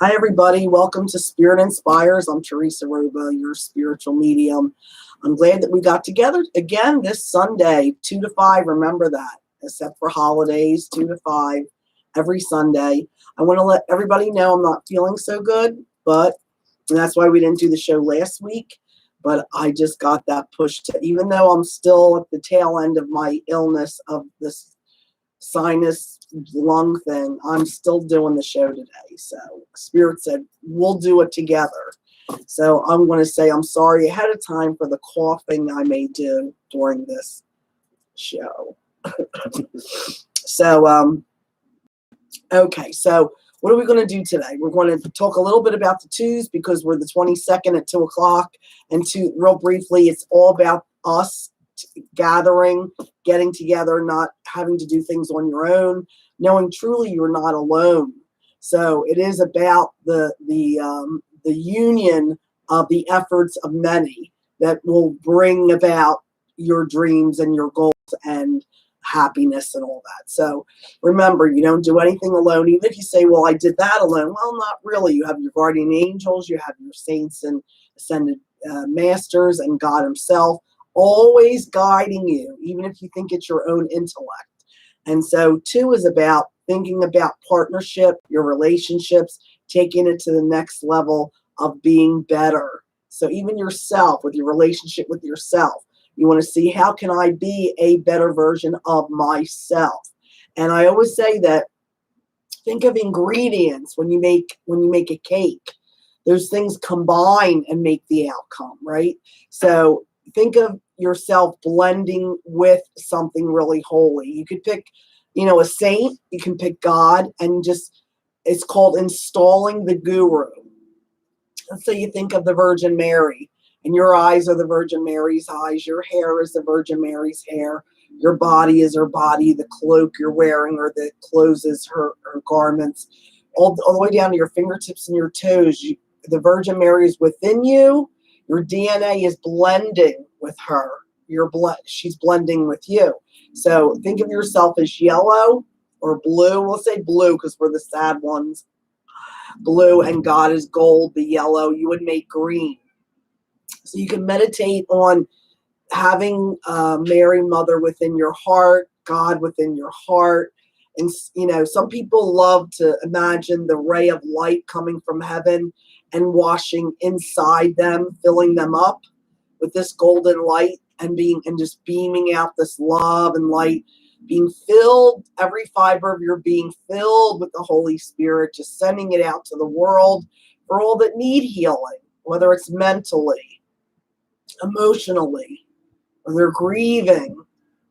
Hi, everybody. Welcome to Spirit Inspires. I'm Teresa Roba, your spiritual medium. I'm glad that we got together again this Sunday, 2 to 5. Remember that, except for holidays, 2 to 5 every Sunday. I want to let everybody know I'm not feeling so good, and that's why we didn't do the show last week. But I just got that pushed. Even though I'm still at the tail end of my illness of this sinus lung thing, I'm still doing the show today. So Spirit said we'll do it together. So I'm going to say I'm sorry ahead of time for the coughing I may do during this show. Okay, so what are we going to do today? We're going to talk a little bit about the twos because we're the 22nd at 2 o'clock. And real briefly, it's all about us gathering, getting together, not having to do things on your own, knowing truly you're not alone. So it is about the union of the efforts of many that will bring about your dreams and your goals and happiness and all that. So remember, you don't do anything alone. Even if you say, well, I did that alone. Well, not really. You have your guardian angels, you have your saints and ascended masters and God himself always guiding you, even if you think it's your own intellect. And so 2 is about thinking about partnership, your relationships, taking it to the next level of being better. So even yourself, with your relationship with yourself, you want to see how can I be a better version of myself. And I always say that think of ingredients when you make a cake. Those things combine and make the outcome, right? So think of yourself blending with something really holy. You could pick, a saint, you can pick God, and it's called installing the guru. Let's say you think of the Virgin Mary, and your eyes are the Virgin Mary's eyes, your hair is the Virgin Mary's hair, your body is her body, the cloak you're wearing or the clothes is her garments, all the way down to your fingertips and your toes. The Virgin Mary is within you. Your DNA is blending with her. She's blending with you. So think of yourself as yellow or blue. We'll say blue because we're the sad ones. Blue, and God is gold, the yellow. You would make green. So you can meditate on having Mary Mother within your heart, God within your heart. And, some people love to imagine the ray of light coming from heaven and washing inside them, filling them up with this golden light and just beaming out this love and light, being filled, every fiber of your being filled with the Holy Spirit, just sending it out to the world for all that need healing, whether it's mentally, emotionally, or they're grieving,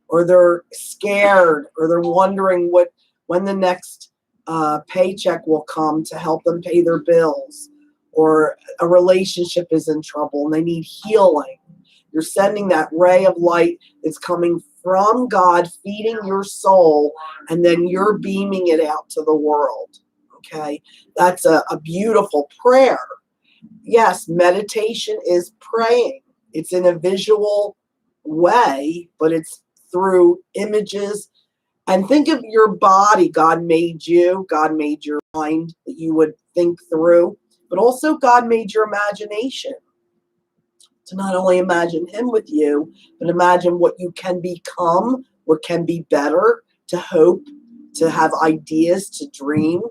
or they're scared, or they're wondering when the next paycheck will come to help them pay their bills, or a relationship is in trouble and they need healing. You're sending that ray of light that's coming from God, feeding your soul, and then you're beaming it out to the world. Okay? That's a beautiful prayer. Yes, meditation is praying. It's in a visual way, but it's through images. And think of your body. God made you. God made your mind that you would think through. But also God made your imagination to not only imagine him with you, but imagine what you can become, what can be better, to hope, to have ideas, to dream.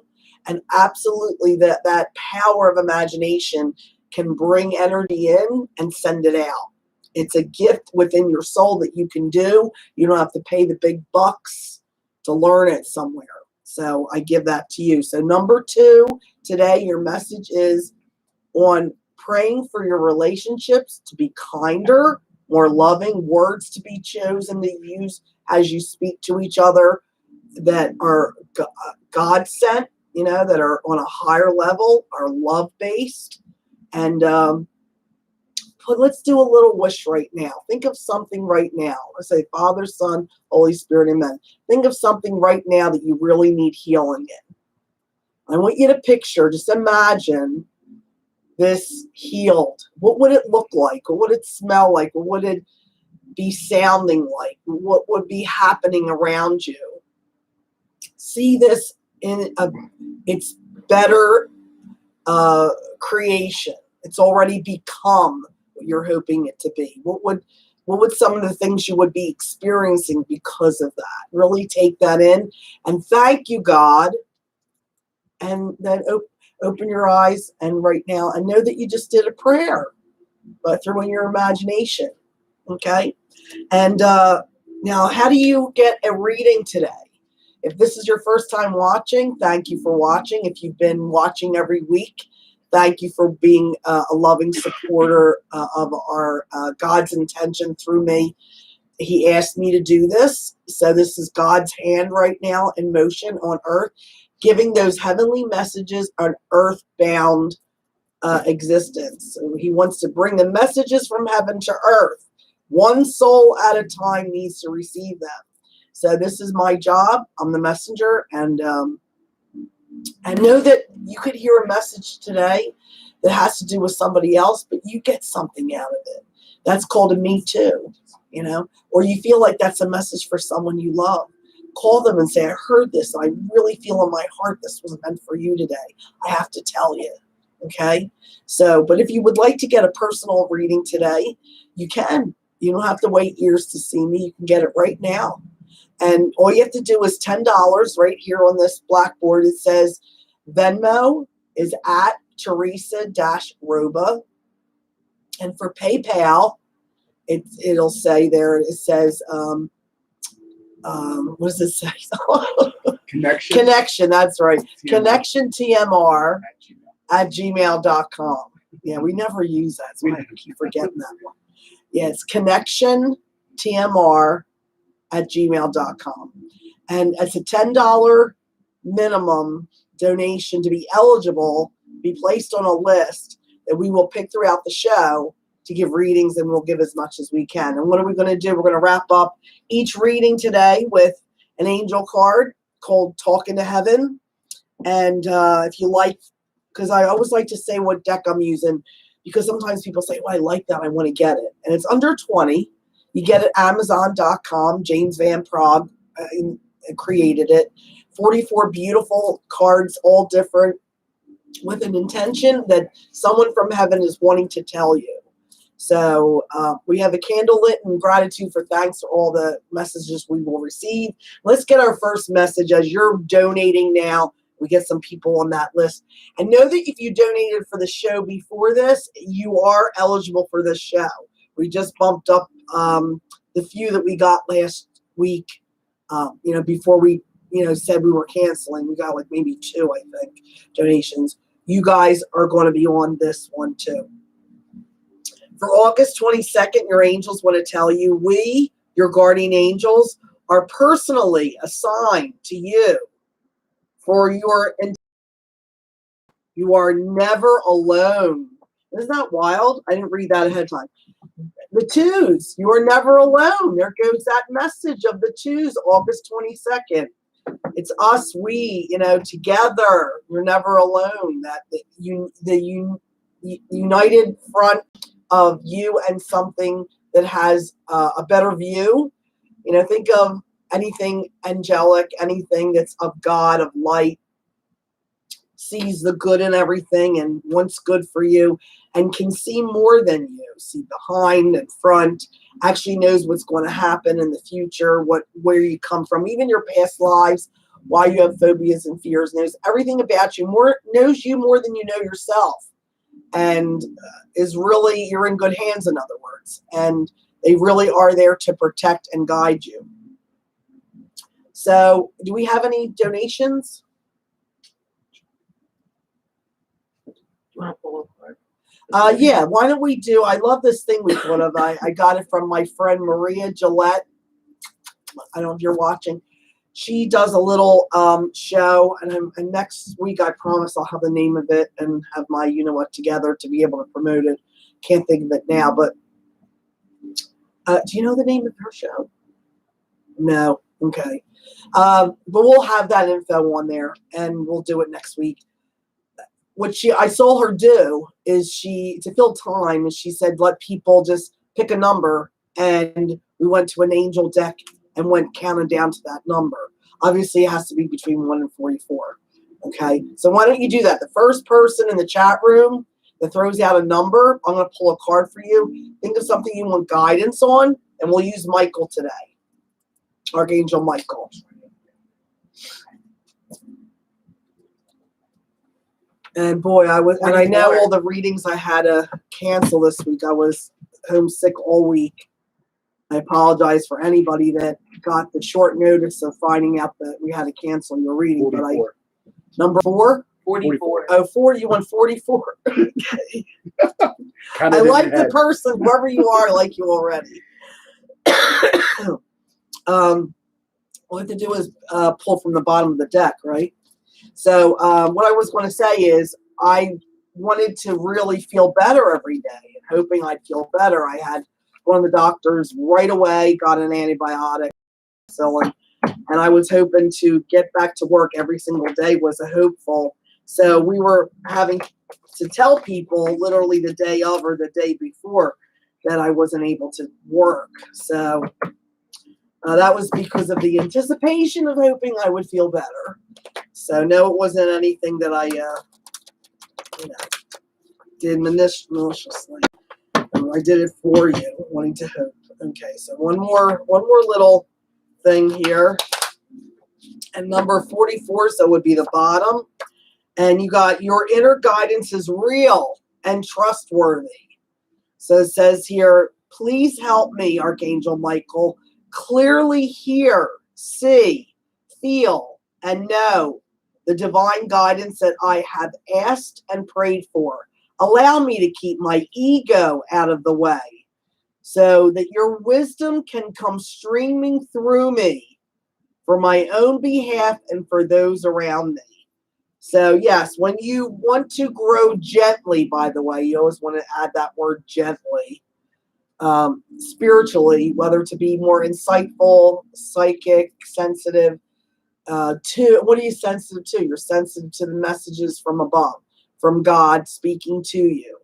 And absolutely that power of imagination can bring energy in and send it out. It's a gift within your soul that you can do. You don't have to pay the big bucks to learn it somewhere. So I give that to you. So number 2, today your message is on praying for your relationships to be kinder, more loving, words to be chosen to use as you speak to each other that are God sent, that are on a higher level, are love-based. And let's do a little wish right now. Think of something right now. Let's say Father, Son, Holy Spirit, Amen. Think of something right now that you really need healing in. I want you to picture, just imagine this healed. What would it look like? What would it smell like? What would it be sounding like? What would be happening around you? See this in its better creation. It's already become what you're hoping it to be. What would some of the things you would be experiencing because of that? Really take that in and thank you, God. And then open your eyes and right now, and know that you just did a prayer, but through in your imagination. Okay. And now, how do you get a reading today? If this is your first time watching, thank you for watching. If you've been watching every week, thank you for being a loving supporter of our God's intention through me. He asked me to do this. So this is God's hand right now in motion on earth, giving those heavenly messages an earthbound existence. So he wants to bring the messages from heaven to earth. One soul at a time needs to receive them. So this is my job. I'm the messenger, and know that you could hear a message today that has to do with somebody else, but you get something out of it. That's called a me too, or you feel like that's a message for someone you love. Call them and say, I heard this. I really feel in my heart this was meant for you today. I have to tell you. Okay. So, but if you would like to get a personal reading today, you can. You don't have to wait years to see me. You can get it right now. And all you have to do is $10 right here on this blackboard. It says Venmo is at Teresa-Roba. And for PayPal, it'll say there, it says, what does it say? Connection, that's right. TMR. Connection TMR at gmail.com. Yeah, we never use that, so I keep forgetting that one. Yeah, it's connection TMR at gmail.com. And it's a $10 minimum donation to be eligible, be placed on a list that we will pick throughout the show to give readings, and we'll give as much as we can. And what are we going to do? We're going to wrap up each reading today with an angel card called Talking to Heaven. And if you like, because I always like to say what deck I'm using, because sometimes people say, oh, I like that, I want to get it. And it's under 20. You get it at Amazon.com. James Van Prague created it. 44 beautiful cards, all different, with an intention that someone from heaven is wanting to tell you. So we have a candle lit in gratitude for thanks for all the messages we will receive. Let's get our first message. As you're donating now, we get some people on that list. And know that if you donated for the show before this, you are eligible for this show. We just bumped up the few that we got last week, before we, said we were canceling. We got like maybe 2, I think, donations. You guys are going to be on this one too. For August 22nd, your angels want to tell you, we, your guardian angels, are personally assigned to you for you are never alone. Isn't that wild? I didn't read that ahead of time. The twos, you are never alone. There goes that message of the twos, August 22nd. It's us, we, together. You're never alone. The united front of you and something that has a better view. Think of anything angelic, anything that's of God, of light, sees the good in everything and wants good for you and can see more than you, see behind and front, actually knows what's going to happen in the future, where you come from, even your past lives, why you have phobias and fears, knows everything about you, knows you more than you know yourself, and is really, you're in good hands, in other words, and they really are there to protect and guide you. So do we have any donations? Yeah, why don't we do, I love this thing we thought of. I got it from my friend Maria Gillette. I don't know if you're watching. She does a little show, and next week I promise I'll have the name of it and have my what together to be able to promote it. Can't think of it now, but do you know the name of her show? No. Okay. But we'll have that info on there, and we'll do it next week. What I saw her do is to fill time, and she said, let people just pick a number, and we went to an angel deck and went counting down to that number. Obviously, it has to be between 1 and 44. Okay, so why don't you do that? The first person in the chat room that throws out a number, I'm going to pull a card for you. Think of something you want guidance on, and we'll use Michael today. Archangel Michael. And boy, I know all the readings I had to cancel this week. I was homesick all week. I apologize for anybody that got the short notice of finding out that we had to cancel your reading. 44. Number 4? 44. Oh, 40. You want 44? Okay. I like the person, whoever you are, I like you already. All I have to do is pull from the bottom of the deck, right? So what I was going to say is I wanted to really feel better every day, and hoping I'd feel better. I had one of the doctors right away, got an antibiotic, and I was hoping to get back to work every single day, was a hopeful. So we were having to tell people literally the day of or the day before that I wasn't able to work. So that was because of the anticipation of hoping I would feel better. So no, it wasn't anything that I, did maliciously. I did it for you, wanting to hope. Okay, so one more little thing here, and number 44, so would be the bottom, and you got your inner guidance is real and trustworthy. So it says here, please help me, Archangel Michael, clearly hear, see, feel, and know the divine guidance that I have asked and prayed for. Allow me to keep my ego out of the way so that your wisdom can come streaming through me for my own behalf and for those around me. So yes, when you want to grow gently, by the way, you always want to add that word gently, spiritually, whether to be more insightful, psychic, sensitive, what are you sensitive to? You're sensitive to the messages from above, from God speaking to you.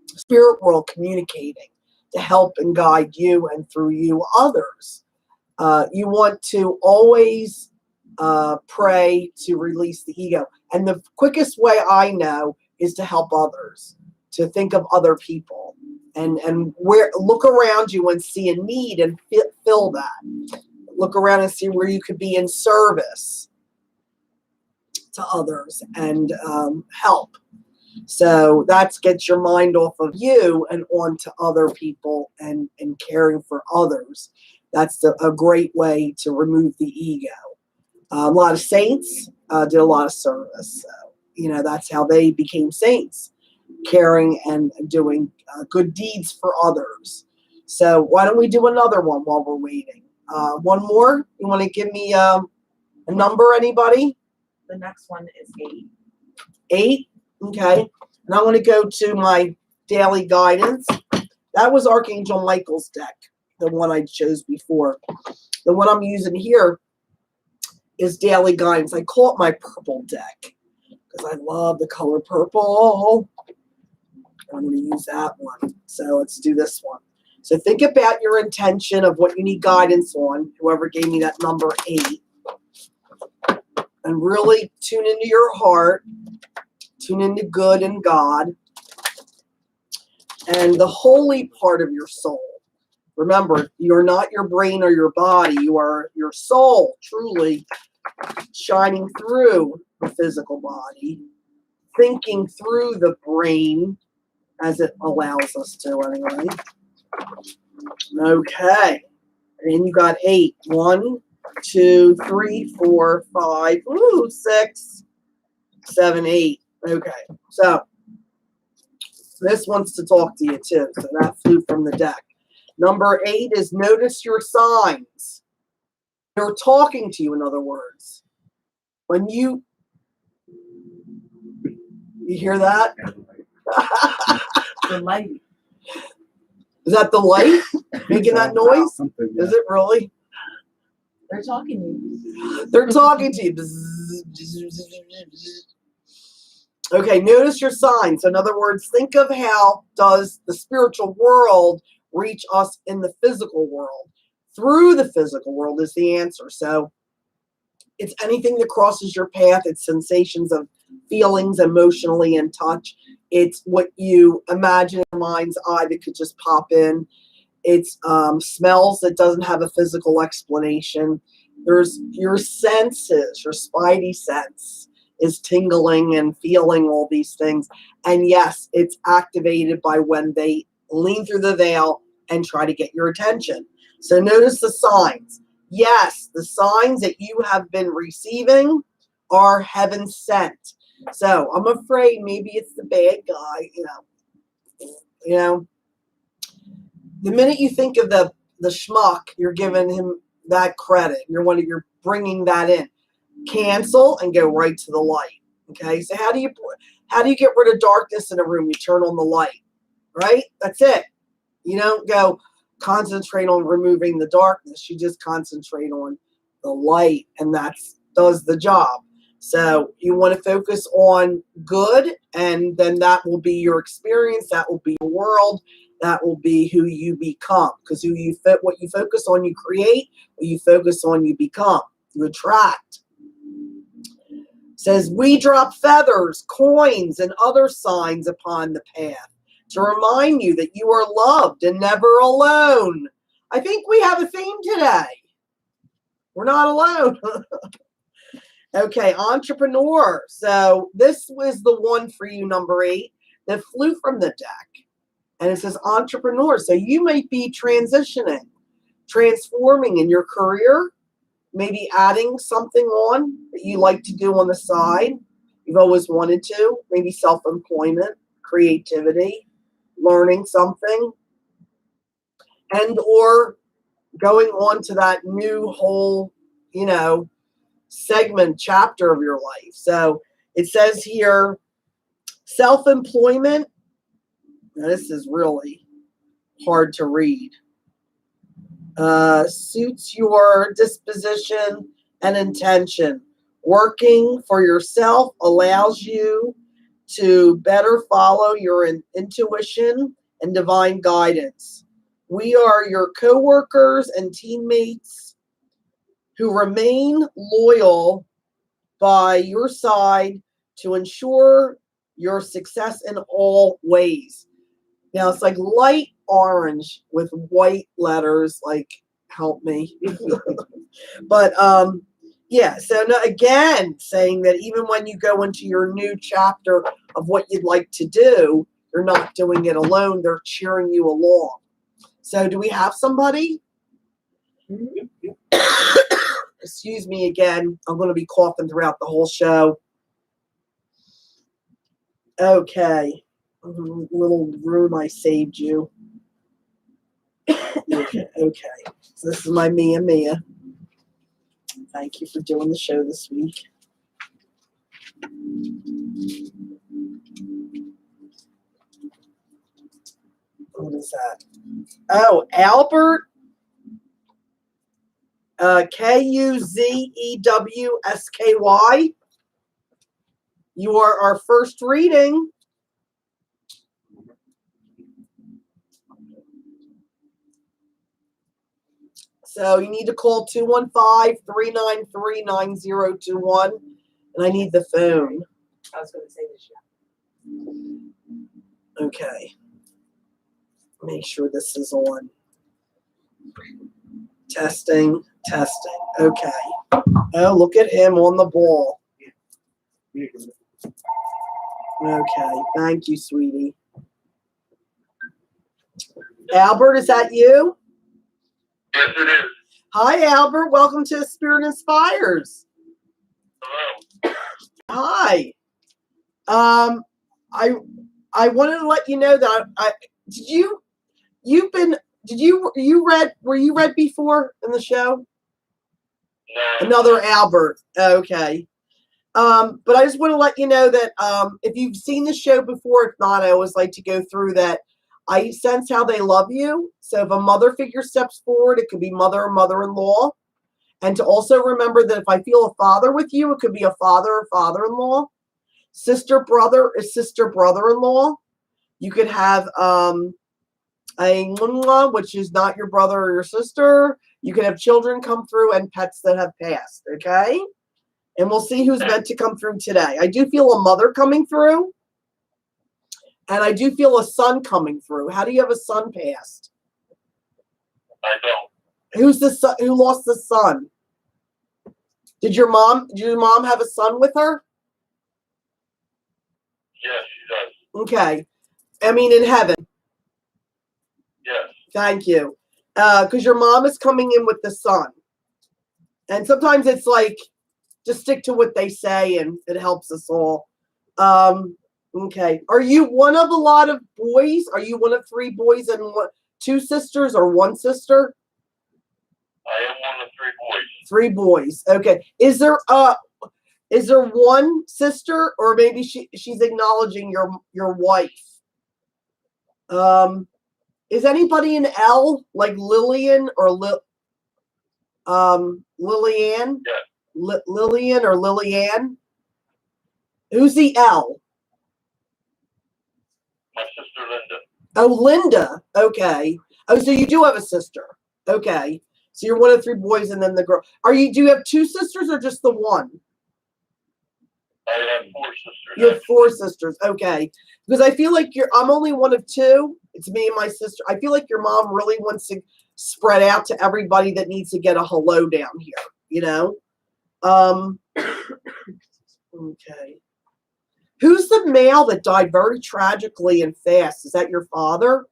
Spirit world communicating to help and guide you and through you others. You want to always pray to release the ego. And the quickest way I know is to help others, to think of other people and look around you and see a need and fill that. Look around and see where you could be in service to others and help. So that's get your mind off of you and onto other people and caring for others. That's a great way to remove the ego. A lot of saints did a lot of service. So, that's how they became saints, caring and doing good deeds for others. So why don't we do another one while we're waiting? One more? You want to give me a number, anybody? The next one is 8. 8? Okay. And I want to go to my daily guidance. That was Archangel Michael's deck, the one I chose before. The one I'm using here is daily guidance. I call it my purple deck because I love the color purple. I'm going to use that one. So let's do this one. So think about your intention of what you need guidance on, whoever gave me that number 8. And really tune into your heart, tune into good and God, and the holy part of your soul. Remember, you're not your brain or your body. You are your soul, truly shining through the physical body, thinking through the brain as it allows us to anyway. Okay. And you got 8. 1, 2, 3, 4, 5, 6, 7, 8. Okay. So this wants to talk to you too. So that flew from the deck. Number 8 is notice your signs. They're talking to you, in other words. When you hear that? The light. Is that the light making that noise? Is it really? They're talking to you. They're talking to you. Okay, notice your signs. In other words, think of how does the spiritual world reach us in the physical world. Through the physical world is the answer. So It's anything that crosses your path. It's sensations of feelings emotionally and touch. It's what you imagine in your mind's eye that could just pop in. It's smells that doesn't have a physical explanation. There's your senses, your spidey sense is tingling and feeling all these things. And yes, it's activated by when they lean through the veil and try to get your attention. So notice the signs. Yes, the signs that you have been receiving are heaven sent. So I'm afraid maybe it's the bad guy, you know. The minute you think of the schmuck, you're giving him that credit. You're bringing that in. Cancel and go right to the light. Okay. So how do you get rid of darkness in a room? You turn on the light, right? That's it. You don't go concentrate on removing the darkness. You just concentrate on the light, and that does the job. So you want to focus on good, and then that will be your experience. That will be your world. That will be who you become. Because what you focus on, you create. What you focus on, you become. You attract. It says, we drop feathers, coins, and other signs upon the path to remind you that you are loved and never alone. I think we have a theme today. We're not alone. Okay, entrepreneur. So this was the one for you, number 8, that flew from the deck. And it says entrepreneur. So you might be transitioning, transforming in your career, maybe adding something on that you like to do on the side. You've always wanted to, maybe self-employment, creativity, learning something, and or going on to that new whole, segment, chapter of your life. So it says here, self-employment. Now this is really hard to read. Suits your disposition and intention. Working for yourself allows you to better follow your intuition and divine guidance. We are your co-workers and teammates who remain loyal by your side to ensure your success in all ways. Now it's like light orange with white letters, like help me. But yeah, so no, again, saying that even when you go into your new chapter of what you'd like to do, you're not doing it alone. They're cheering you along. So do we have somebody? Excuse me again. I'm going to be coughing throughout the whole show. Okay. Little room, I saved you. Okay. So this is my Mia. Thank you for doing the show this week. What is that? Oh, Albert. Kuzeewsky. You are our first reading. So you need to call 215-393-9021. And I need the phone. I was going to say this. Okay. Make sure this is on. Testing. Okay. Oh, look at him on the ball. Okay. Thank you, sweetie. Albert, is that you? Yes, it is. Hi, Albert. Welcome to Spirit Inspires. Hello. Hi. I wanted to let you know that were you read before in the show? No. Another Albert. Okay. But I just want to let you know that if you've seen the show before, if not, I always like to go through that. I sense how they love you. So if a mother figure steps forward, it could be mother or mother-in-law. And to also remember that if I feel a father with you, it could be a father or father-in-law. Sister, brother is sister, brother-in-law. You could have a which is not your brother or your sister. You can have children come through and pets that have passed, okay? And we'll see who's meant to come through today. I do feel a mother coming through. And I do feel a son coming through. How do you have a son passed? I don't. Who's the son? Who lost the son? Did your mom have a son with her? Yes, she does. Okay. I mean, in heaven. Yes. Thank you. Because your mom is coming in with the son. And sometimes it's like, just stick to what they say and it helps us all. Okay. Are you one of a lot of boys? Are you one of 3 boys and 2 sisters or 1 sister? I am one of 3 boys. 3 boys. Okay. Is there 1 sister, or maybe she's acknowledging your wife? Is anybody an L, like Lillian or Lillian? Yes. Lillian or Lillian? Who's the L? My sister Linda. Oh, Linda. Okay. Oh, so you do have a sister. Okay. So you're one of 3 boys and then the girl. Do you have 2 sisters or just the 1? I have 4 sisters. You have 4 sisters. Okay. Because I feel like I'm only one of 2. It's me and my sister. I feel like your mom really wants to spread out to everybody that needs to get a hello down here, you know? Okay. Who's the male that died very tragically and fast? Is that your father?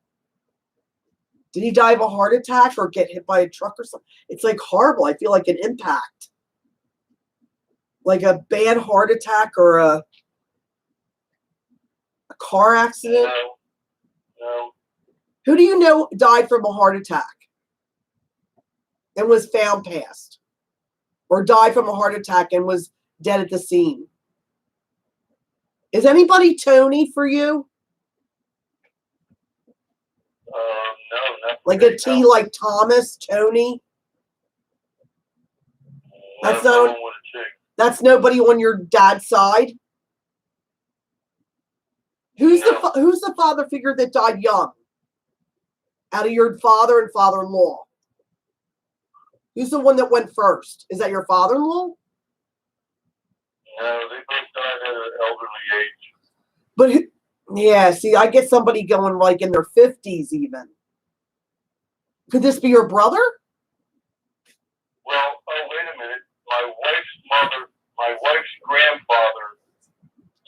Did he die of a heart attack or get hit by a truck or something? It's like horrible. I feel like an impact. Like a bad heart attack or a car accident? No. Who do you know died from a heart attack and was found passed? Or died from a heart attack and was dead at the scene? Is anybody Tony for you? No. Like a T like Thomas, Tony? That's no not. one with a T. That's nobody on your dad's side? Who's the father figure that died young? Out of your father and father-in-law? Who's the one that went first? Is that your father-in-law? No, they both died at an elderly age. But yeah, see, I get somebody going like in their 50s even. Could this be your brother? Well, oh, wait a minute. My wife's grandfather,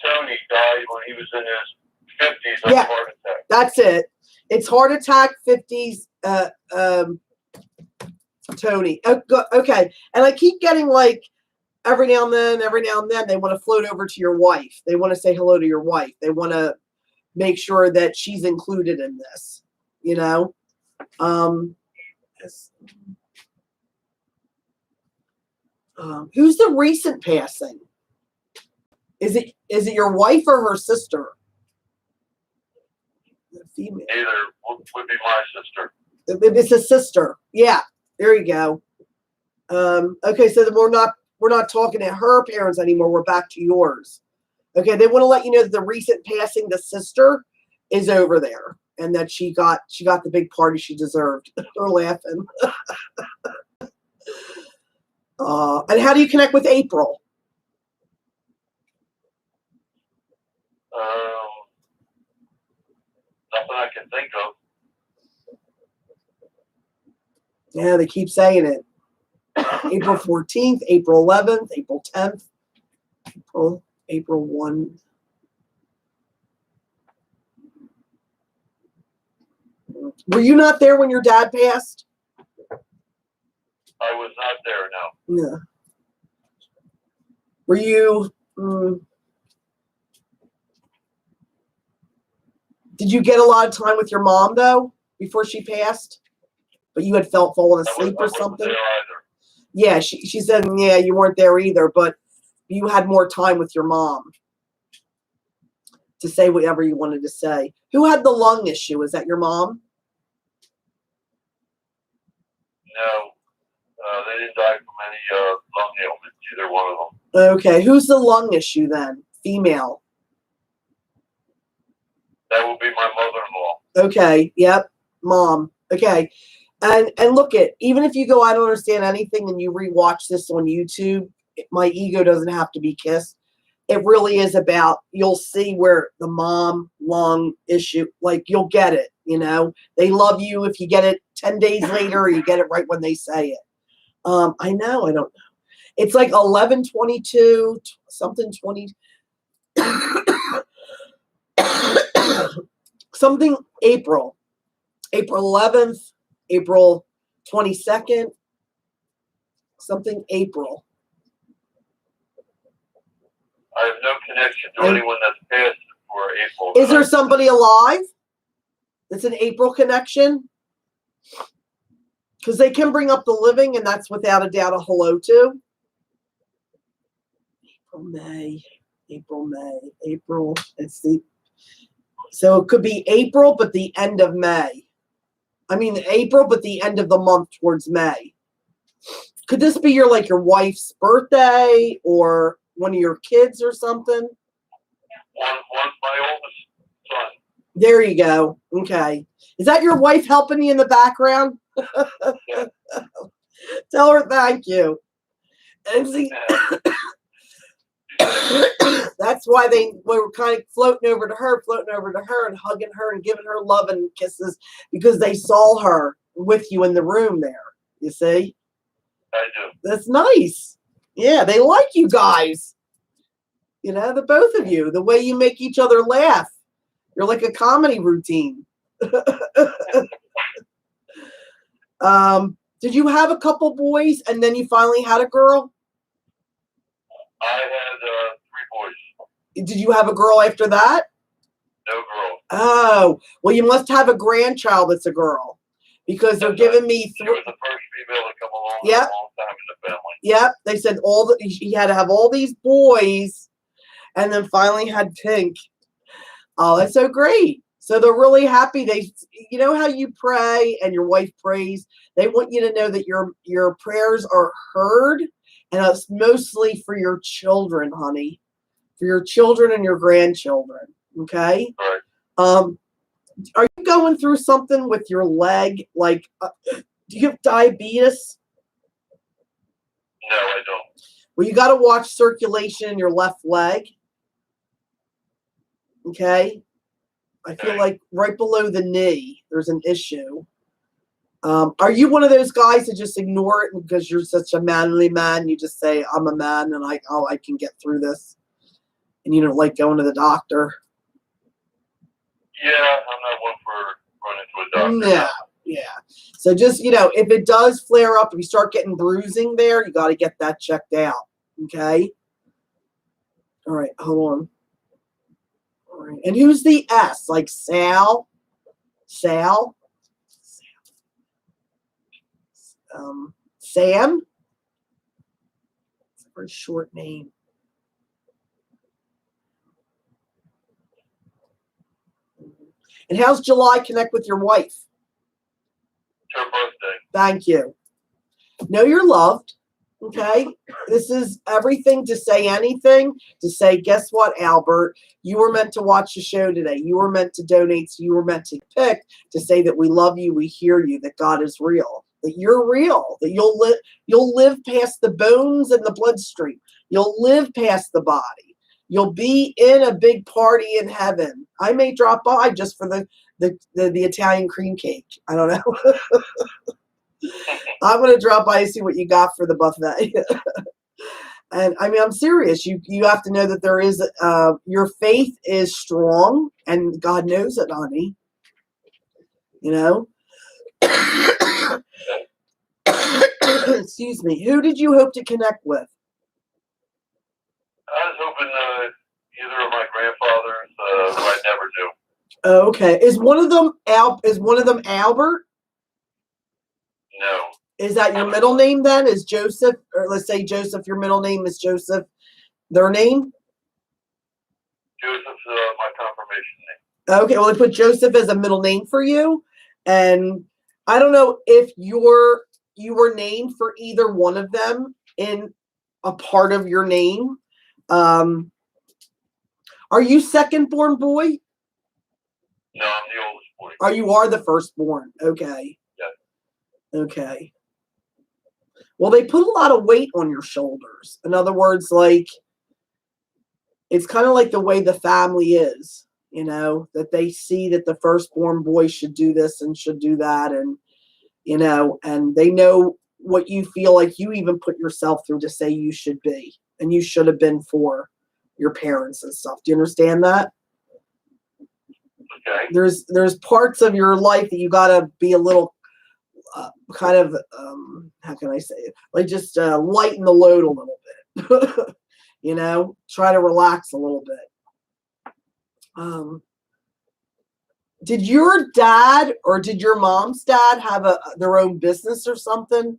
Tony, died when he was in his 50s of Yeah, heart attack. That's it. It's heart attack, 50s, Tony. Okay. And I keep getting like every now and then, they want to float over to your wife. They want to say hello to your wife. They want to make sure that she's included in this, you know? Who's the recent passing? Is it your wife or her sister? The female. Either would be my sister. It's a sister. Yeah, there you go. Okay, so then we're not talking to her parents anymore. We're back to yours. Okay, they want to let you know that the recent passing, the sister, is over there, and that she got the big party she deserved. They're laughing. And how do you connect with April? Nothing I can think of. Yeah, they keep saying it. April 14th, April 11th, April 10th, April 1. Were you not there when your dad passed? I was not there, no. Yeah. Were you? Did you get a lot of time with your mom though before she passed? But you had fallen asleep or something? There either. Yeah, she said, yeah, you weren't there either, but you had more time with your mom to say whatever you wanted to say. Who had the lung issue? Is that your mom? No. They didn't die from any lung ailments, either one of them. Okay, who's the lung issue then? Female. That would be my mother-in-law. Okay, yep, mom. Okay. And look even if you go, I don't understand anything, and you rewatch this on YouTube, my ego doesn't have to be kissed. It really is about, you'll see where the mom lung issue, like you'll get it, you know. They love you if you get it 10 days later or you get it right when they say it. I know, I don't know. It's like 11/22, something 20, something April 11th, April 22nd, something April. I have no connection to anyone that's passed for April. Is there somebody alive that's an April connection? Because they can bring up the living, and that's without a doubt a hello to. April. Let's see. So it could be April, but the end of May. I mean April, but the end of the month towards May. Could this be your wife's birthday or one of your kids or something? One's my oldest son. There you go. Okay. Is that your wife helping you in the background? Yeah. Tell her thank you. And see, that's why they were kind of floating over to her and hugging her and giving her love and kisses, because they saw her with you in the room there. You see? I do. That's nice. Yeah, they like you guys. You know, the both of you, the way you make each other laugh. You're like a comedy routine. Did you have a couple boys and then you finally had a girl? I had 3 boys. Did you have a girl after that? No girl. Oh, well, you must have a grandchild that's a girl, because they're giving me She was the first female to come along in Yep. a long time in the family. Yep, they said he had to have all these boys, and then finally had Pink. Oh, that's so great. So they're really happy. You know how you pray and your wife prays? They want you to know that your prayers are heard, and it's mostly for your children, honey, for your children and your grandchildren. Okay. Right. Are you going through something with your leg? Do you have diabetes? No, I don't. Well, you got to watch circulation in your left leg. Okay. I feel like right below the knee, there's an issue. Are you one of those guys that just ignore it because you're such a manly man? You just say, I'm a man and I can get through this. And you don't like going to the doctor? Yeah, I'm not one for running to a doctor. Yeah. So just, if it does flare up, if you start getting bruising there, you got to get that checked out. Okay. All right. Hold on. All right. And who's the S? Like Sal? Sam? It's a very short name. And how's July connect with your wife? It's her birthday. Thank you. Know you're loved. Okay. This is everything to say anything, to say, guess what, Albert? You were meant to watch the show today. You were meant to donate. So you were meant to pick to say that we love you, we hear you, that God is real, that you're real, that you'll live past the bones and the bloodstream. You'll live past the body. You'll be in a big party in heaven. I may drop by just for the Italian cream cake. I don't know. I'm going to drop by and see what you got for the buffet. And I mean, I'm serious. You have to know that there is, your faith is strong, and God knows it, honey. Excuse me. Who did you hope to connect with? I was hoping either of my grandfathers, who I never knew. Oh, okay. Is one of them Albert? No. Is that your middle name then? Is Joseph, or let's say Joseph, your middle name is Joseph, their name? Joseph's my confirmation name. Okay, well, they put Joseph as a middle name for you. And I don't know if you were named for either one of them in a part of your name. Are you second born boy? No, I'm the oldest boy. Or you are the firstborn? Okay. Yeah. Okay. Well, they put a lot of weight on your shoulders. In other words, like, it's kind of like the way the family is, that they see that the firstborn boy should do this and should do that. And, and they know what you feel like you even put yourself through to say you should be and you should have been for your parents and stuff. Do you understand that? Okay. There's parts of your life that you got to be a little kind of, how can I say it? Like just lighten the load a little bit. Try to relax a little bit. Did your dad or did your mom's dad have their own business or something?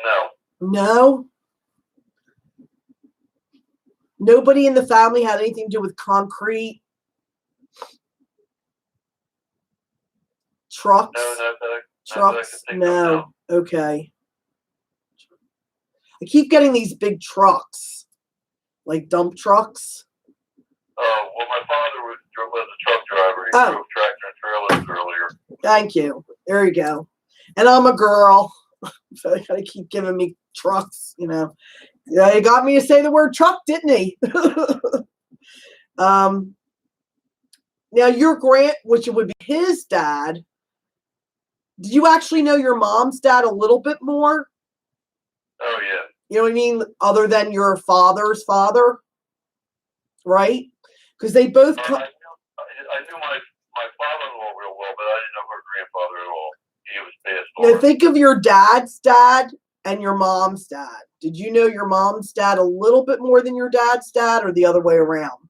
No. No? Nobody in the family had anything to do with concrete? Trucks? No, not that I Trucks? can think of, No. Okay. I keep getting these big trucks, like dump trucks. Oh, well, my father was a truck driver. He drove tractor and trailers earlier. Thank you. There you go. And I'm a girl. So they gotta keep giving me trucks, Yeah, he got me to say the word truck, didn't he? Now your which would be his dad. Did you actually know your mom's dad a little bit more? Oh, yeah. You know what I mean? Other than your father's father, right? Because they both. I knew my father-in-law real well, but I didn't know her grandfather at all. He was passed on. Now think of your dad's dad and your mom's dad. Did you know your mom's dad a little bit more than your dad's dad, or the other way around?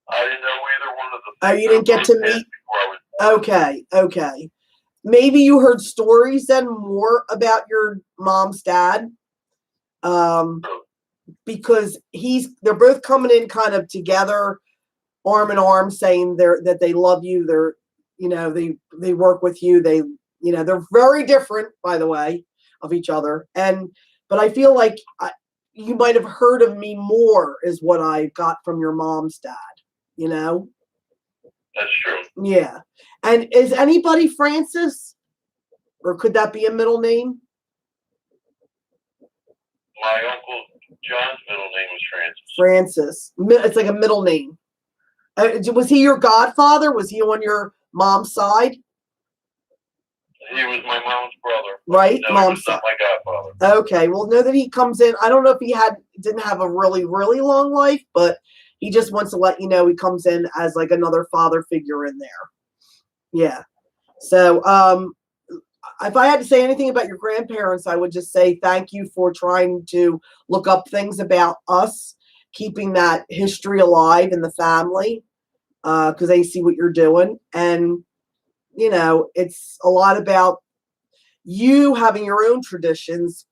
I didn't know either one of them. Oh, you didn't get to meet? Okay. Maybe you heard stories then more about your mom's dad. Because they're both coming in kind of together, arm in arm, saying that they love you. They're, they work with you. They're very different, by the way, of each other. But I feel like you might have heard of me more is what I got from your mom's dad, That's true. Yeah. And is anybody Francis? Or could that be a middle name? My uncle John's middle name was Francis. Francis. It's like a middle name. Was he your godfather? Was he on your mom's side? He was my mom's brother. Right? No, Mom's he was not my godfather. Okay. Well, know that he comes in. I don't know if he didn't have a really, really long life, but he just wants to let you know he comes in as like another father figure in there. Yeah. So, if I had to say anything about your grandparents, I would just say thank you for trying to look up things about us, keeping that history alive in the family, because they see what you're doing. And, it's a lot about you having your own traditions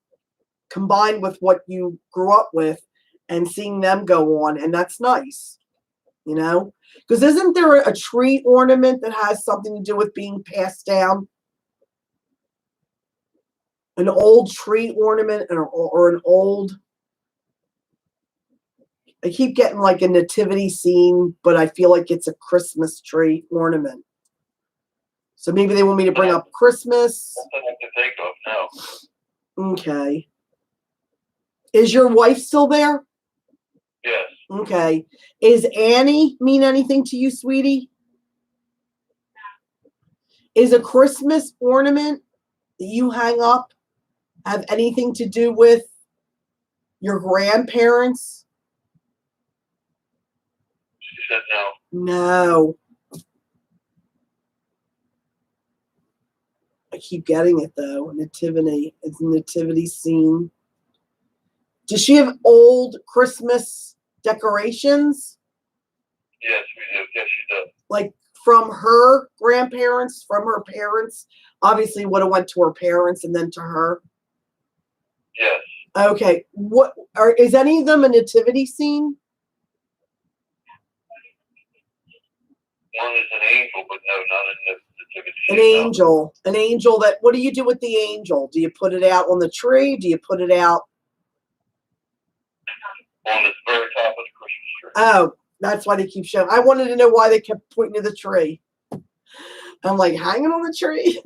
combined with what you grew up with and seeing them go on. And that's nice, because isn't there a tree ornament that has something to do with being passed down? An old tree ornament or an old. I keep getting like a nativity scene, but I feel like it's a Christmas tree ornament. So maybe they want me to bring up Christmas. Nothing I can think of, no. Okay. Is your wife still there? Yes. Okay. Is Annie mean anything to you, sweetie? Is a Christmas ornament that you hang up have anything to do with your grandparents? She said no. No. I keep getting it though. Nativity. It's a nativity scene. Does she have old Christmas decorations? Yes, we do. Yes, she does. Like from her grandparents, from her parents? Obviously would have went to her parents and then to her. Yes. Okay. Is any of them a nativity scene? One is an angel, but no, not a nativity An scene, angel. An angel what do you do with the angel? Do you put it out on the tree? Do you put it out? On the very top of the Christmas tree. Oh, that's why they keep showing. I wanted to know why they kept pointing to the tree. I'm like, hanging on the tree?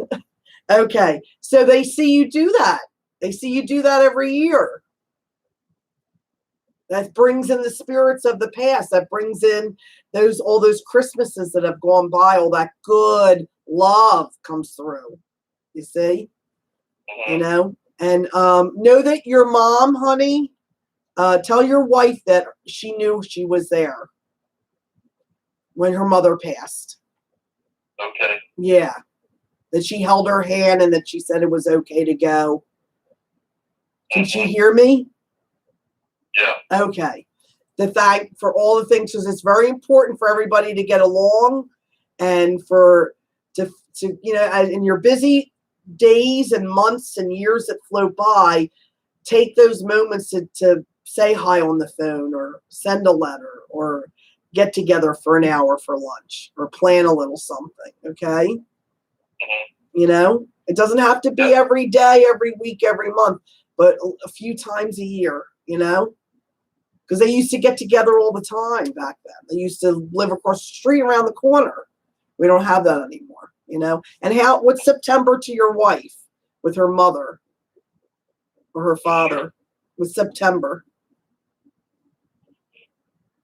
Okay, so they see you do that. They see you do that every year. That brings in the spirits of the past. That brings in all those Christmases that have gone by. All that good love comes through. You see, you know, and know that your mom, honey. Tell your wife that she knew she was there when her mother passed. Okay. Yeah, that she held her hand and that she said it was okay to go. Can she hear me? Yeah. Okay. The fact for all the things, because it's very important for everybody to get along and for to you know, in your busy days and months and years that float by, take those moments to say hi on the phone or send a letter or get together for an hour for lunch or plan a little something. Okay. You know, it doesn't have to be every day, every week, every month, but a few times a year, you know, because they used to get together all the time back then. They used to live across the street around the corner. We don't have that anymore, you know. And what's September to your wife with her mother or her father with September?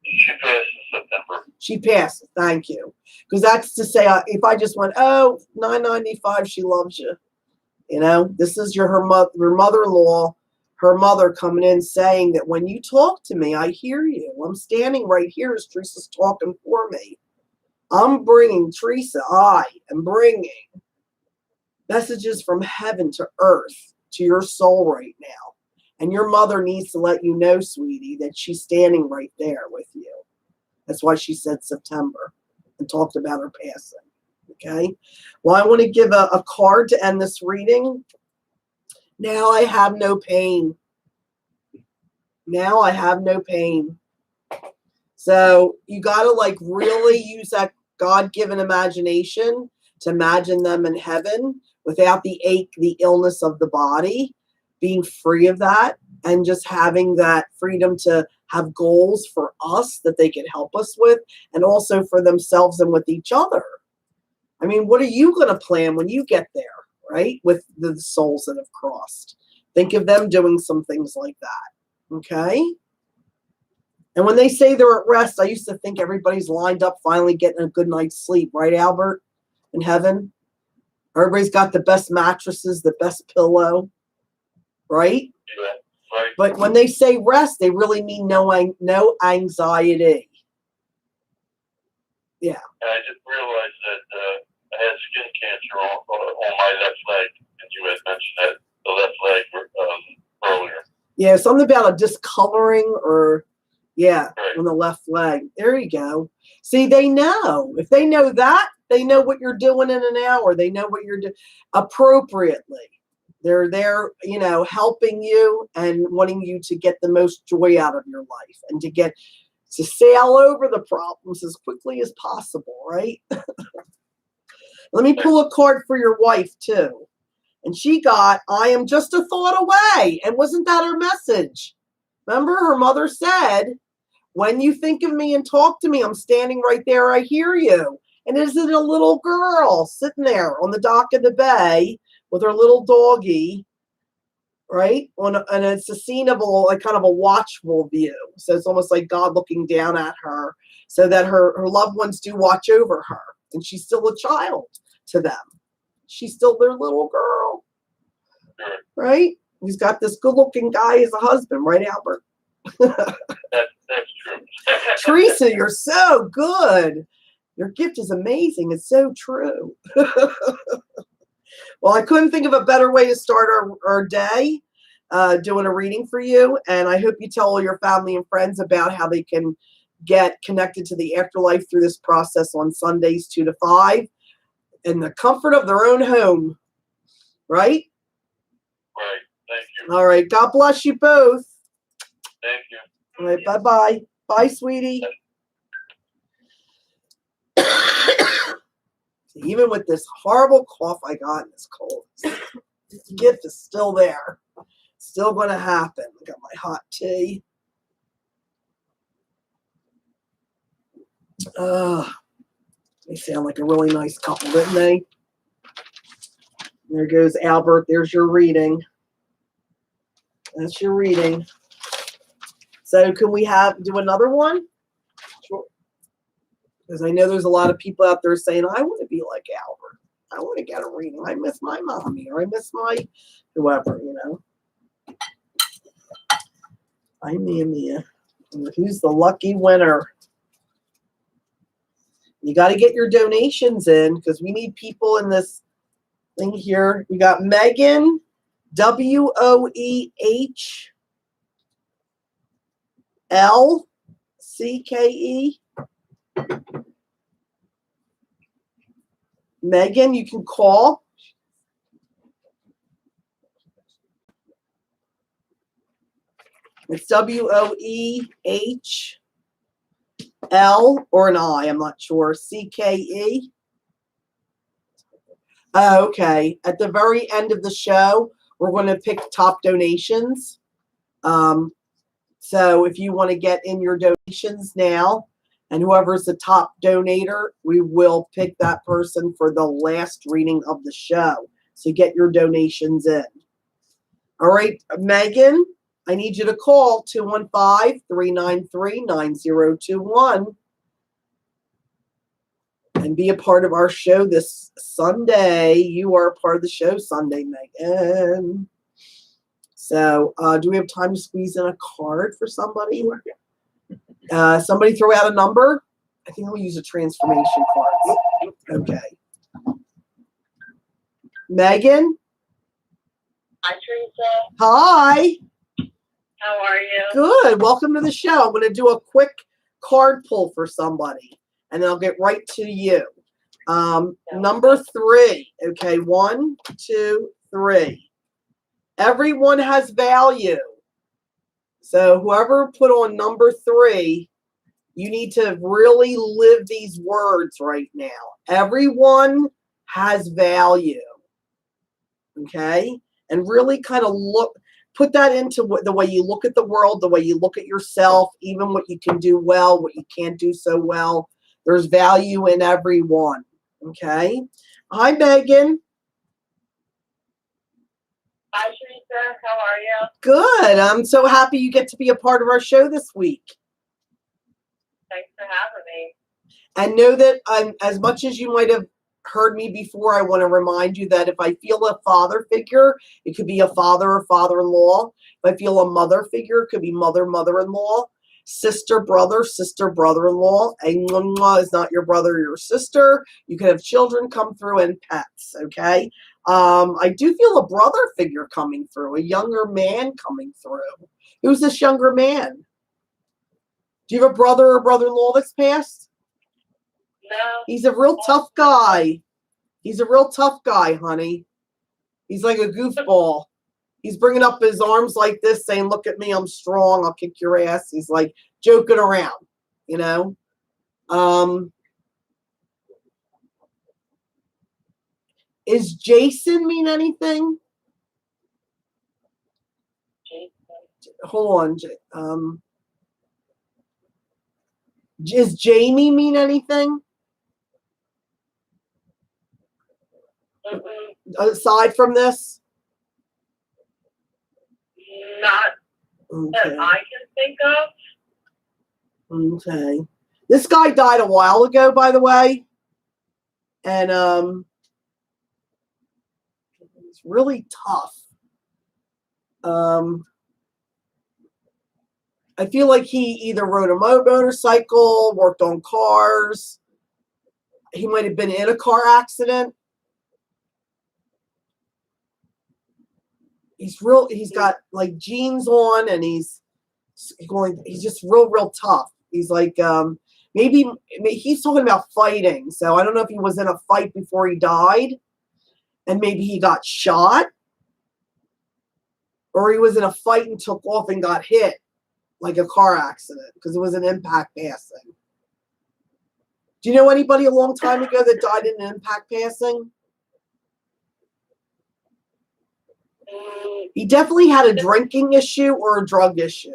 She passed in September. She passed. Thank you. Because that's to say, if I just went, oh, 995, she loves you. You know, this is your mother-in-law, her mother coming in saying that when you talk to me, I hear you. I'm standing right here as Teresa's talking for me. I'm bringing, Teresa, I am bringing messages from heaven to earth to your soul right now. And your mother needs to let you know, sweetie, that she's standing right there with you. That's why she said September and talked about her passing. Okay. Well, I want to give a card to end this reading. Now I have no pain. Now I have no pain. So you got to like really use that God-given imagination to imagine them in heaven without the ache, the illness of the body, being free of that and just having that freedom to have goals for us that they can help us with and also for themselves and with each other. I mean, what are you going to plan when you get there, right? With the souls that have crossed. Think of them doing some things like that, okay? And when they say they're at rest, I used to think everybody's lined up finally getting a good night's sleep, right, Albert? In heaven? Everybody's got the best mattresses, the best pillow, right? Yeah, right. But when they say rest, they really mean no anxiety. Yeah. And I just realized that I had skin cancer on my left leg, and you had mentioned that the left leg earlier. Yeah, something about a discoloring or, yeah, Right. on the left leg. There you go. See, they know. If they know that, they know what you're doing in an hour. They know what you're doing appropriately. They're there, you know, helping you and wanting you to get the most joy out of your life and to sail over the problems as quickly as possible, right? Let me pull a card for your wife, too. And she got, I am just a thought away. And wasn't that her message? Remember, her mother said, when you think of me and talk to me, I'm standing right there. I hear you. And isn't a little girl sitting there on the dock of the bay with her little doggy, right? And it's a scene of like kind of a watchful view. So it's almost like God looking down at her so that her loved ones do watch over her. And she's still a child to them. She's still their little girl, right? He's got this good-looking guy as a husband, right, Albert? That's true. Teresa, you're so good. Your gift is amazing. It's so true. Well, I couldn't think of a better way to start our day doing a reading for you. And I hope you tell all your family and friends about how they can get connected to the afterlife through this process on Sundays 2 to 5 in the comfort of their own home. Right? Right. Thank you. All right. God bless you both. Thank you. All right. Bye-bye. Bye, sweetie. Even with this horrible cough I got and this cold, this gift is still there. Still going to happen. I got my hot tea. They sound like a really nice couple, didn't they? There goes Albert. There's your reading. That's your reading. So can we do another one? Sure. Because I know there's a lot of people out there saying, I want to be like Albert. I want to get a reading. I miss my mommy, or I miss my whoever, you know. I'm Mia. Who's the lucky winner? You got to get your donations in because we need people in this thing here. We got Megan, WOEHLCKE. Megan, you can call. It's WOEHL or an I, I'm not sure. CKE. Okay. At the very end of the show, we're going to pick top donations. So if you want to get in your donations now, and whoever's the top donator, we will pick that person for the last reading of the show. So get your donations in. All right, Megan, I need you to call 215-393-9021 and be a part of our show this Sunday. You are a part of the show Sunday, Megan. So do we have time to squeeze in a card for somebody? Somebody throw out a number. I think we'll use a transformation card. Okay. Megan? Hi, Teresa. Hi. How are you? Good. Welcome to the show. I'm going to do a quick card pull for somebody, and then I'll get right to you. Number 3. Okay, 1, 2, 3. Everyone has value. So whoever put on number 3, you need to really live these words right now. Everyone has value. Okay? And really kind of put that into the way you look at the world, the way you look at yourself, even what you can do well, what you can't do so well. There's value in everyone. Okay? Hi, Megan. Hi, Teresa. How are you? Good. I'm so happy you get to be a part of our show this week. Thanks for having me. And know that as much as you might have heard me before, I want to remind you that if I feel a father figure, it could be a father or father-in-law. If I feel a mother figure, it could be mother, mother-in-law, sister, brother-in-law. A is not your brother or your sister. You can have children come through and pets, okay? I do feel a brother figure coming through, a younger man coming through. Who's this younger man? Do you have a brother or brother-in-law that's passed? No. He's a real tough guy. He's a real tough guy, honey. He's like a goofball. He's bringing up his arms like this, saying, look at me, I'm strong, I'll kick your ass. He's like joking around, you know? Is Jason mean anything? Jason. Hold on. Does Jamie mean anything? Aside from this? Not Okay. that I can think of. Okay. This guy died a while ago, by the way. And it's really tough. I feel like he either rode a motorcycle, worked on cars. He might have been in a car accident. He's got like jeans on, and he's just real tough. He's like, maybe he's talking about fighting. So I don't know if he was in a fight before he died, and maybe he got shot, or he was in a fight and took off and got hit, like a car accident, because it was an impact passing. Do you know anybody a long time ago that died in an impact passing? He definitely had a drinking issue or a drug issue.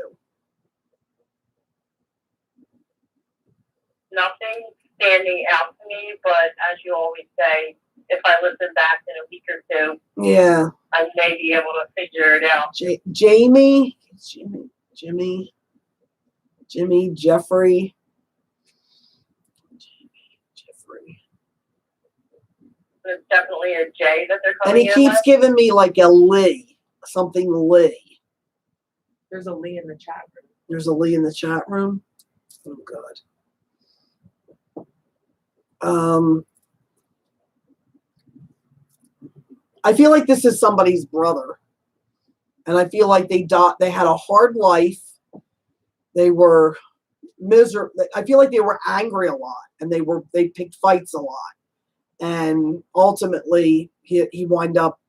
Nothing standing out to me, but as you always say, if I listen back in a week or two, Yeah. I may be able to figure it out. Jimmy, Jeffrey. There's definitely a J that they're And coming he in keeps with. giving me like a Lee, something Lee. There's a Lee in the chat room. There's a Lee in the chat room. Oh God. I feel like this is somebody's brother, and I feel like they had a hard life. They were miserable. I feel like they were angry a lot, and they picked fights a lot, and ultimately he wound up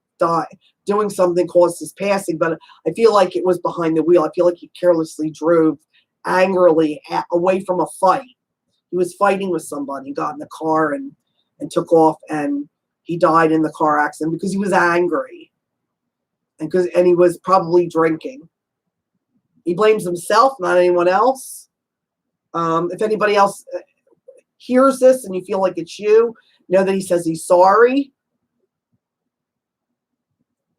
doing something caused his passing. But I feel like it was behind the wheel. I feel like he carelessly drove angrily away from a fight. He was fighting with somebody, got in the car and took off, and he died in the car accident because he was angry, and he was probably drinking. He blames himself, not anyone else. If anybody else hears this and you feel like it's you, know that he says he's sorry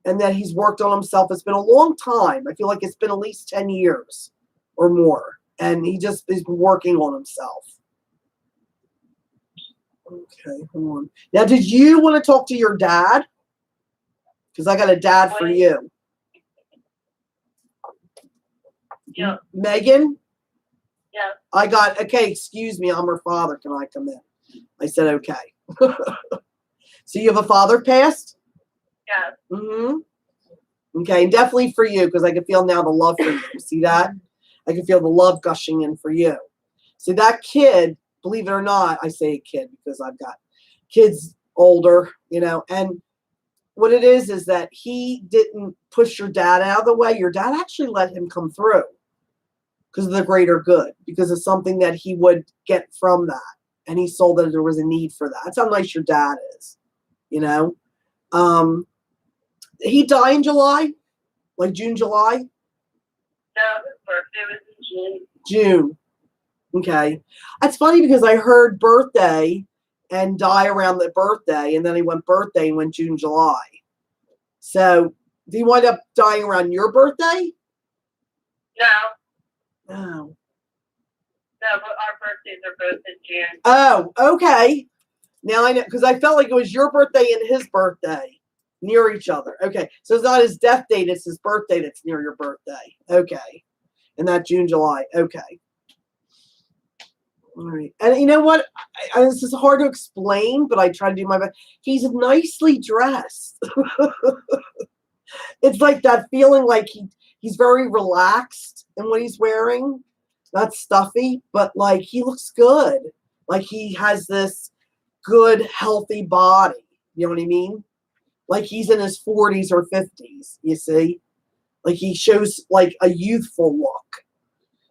and that he's worked on himself. It's been a long time. I feel like it's been at least 10 years or more, and he just is working on himself. Okay, hold on. Now, did you want to talk to your dad? Because I got a dad for you. Yeah. Megan? Yeah. Okay, excuse me, I'm her father. Can I come in? I said, okay. So you have a father passed? Yeah. Mm-hmm. Okay, definitely for you, because I can feel now the love for you. See that? I can feel the love gushing in for you. So that kid, believe it or not, I say kid because I've got kids older, and what it is that he didn't push your dad out of the way. Your dad actually let him come through because of the greater good, because of something that he would get from that. And he saw that there was a need for that. That's how nice your dad is, He died in July, like June, July? No, his birthday was in June. June. Okay. That's funny because I heard birthday and die around the birthday, and then he went birthday and went June, July. So, did he wind up dying around your birthday? No. No. No, but our birthdays are both in June. Oh, okay. Now I know, because I felt like it was your birthday and his birthday near each other. Okay. So it's not his death date, it's his birthday that's near your birthday. Okay. And that June, July. Okay. All right. And you know what? This is hard to explain, but I try to do my best. He's nicely dressed. It's like that feeling like he's very relaxed in what he's wearing. Not stuffy, but like he looks good. Like he has this good, healthy body. You know what I mean? Like he's in his 40s or 50s, you see? Like he shows like a youthful look.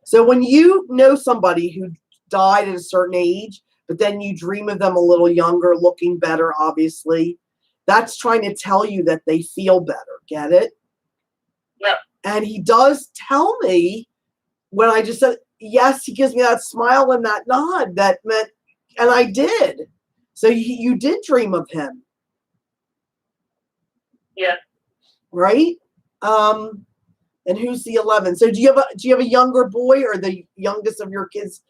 So when you know somebody who died at a certain age, but then you dream of them a little younger, looking better, obviously, that's trying to tell you that they feel better. Get it? Yep. And he does tell me when I just said, yes, he gives me that smile and that nod that meant, and I did. So you did dream of him. Yeah. Right? And who's the 11? So do you have a younger boy or the youngest of your kids?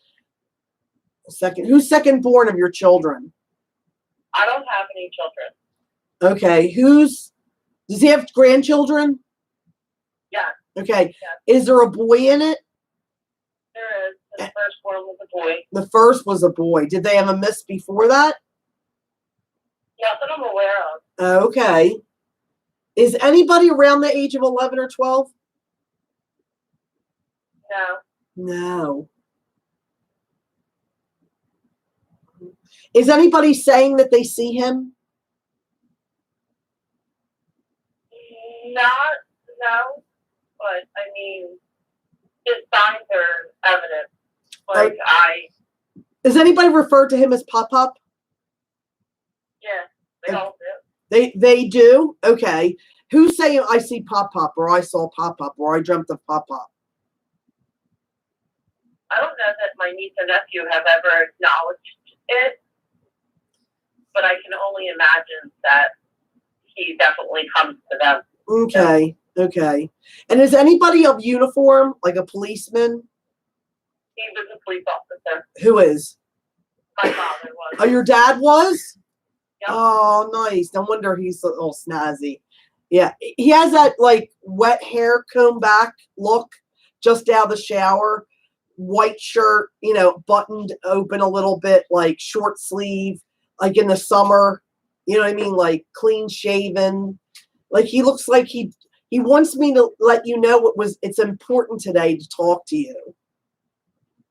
Who's second born of your children? I don't have any children. Okay. Does he have grandchildren? Yeah. Okay. Yeah. Is there a boy in it? There is. The first one was a boy. The first was a boy. Did they have a miss before that? Not that I'm aware of. Okay. Is anybody around the age of 11 or 12? No. No. Is anybody saying that they see him? No. But I mean, his signs are evident. Like Does anybody refer to him as Pop-Up? Yeah, they all do. They do? Okay. Who's saying I see Pop-Up or I saw Pop-Up or I dreamt of Pop-Up? I don't know that my niece and nephew have ever acknowledged it, but I can only imagine that he definitely comes to them. Okay. Okay. And is anybody of uniform, like a policeman? He was a police officer. Who is? My father was. Oh, your dad was? Yep. Oh, nice. No wonder he's all snazzy. Yeah. He has that like wet hair comb back look just out of the shower. White shirt, buttoned open a little bit, like short sleeve, like in the summer. You know what I mean? Like clean shaven. Like he looks like he wants me to let you know it's important today to talk to you.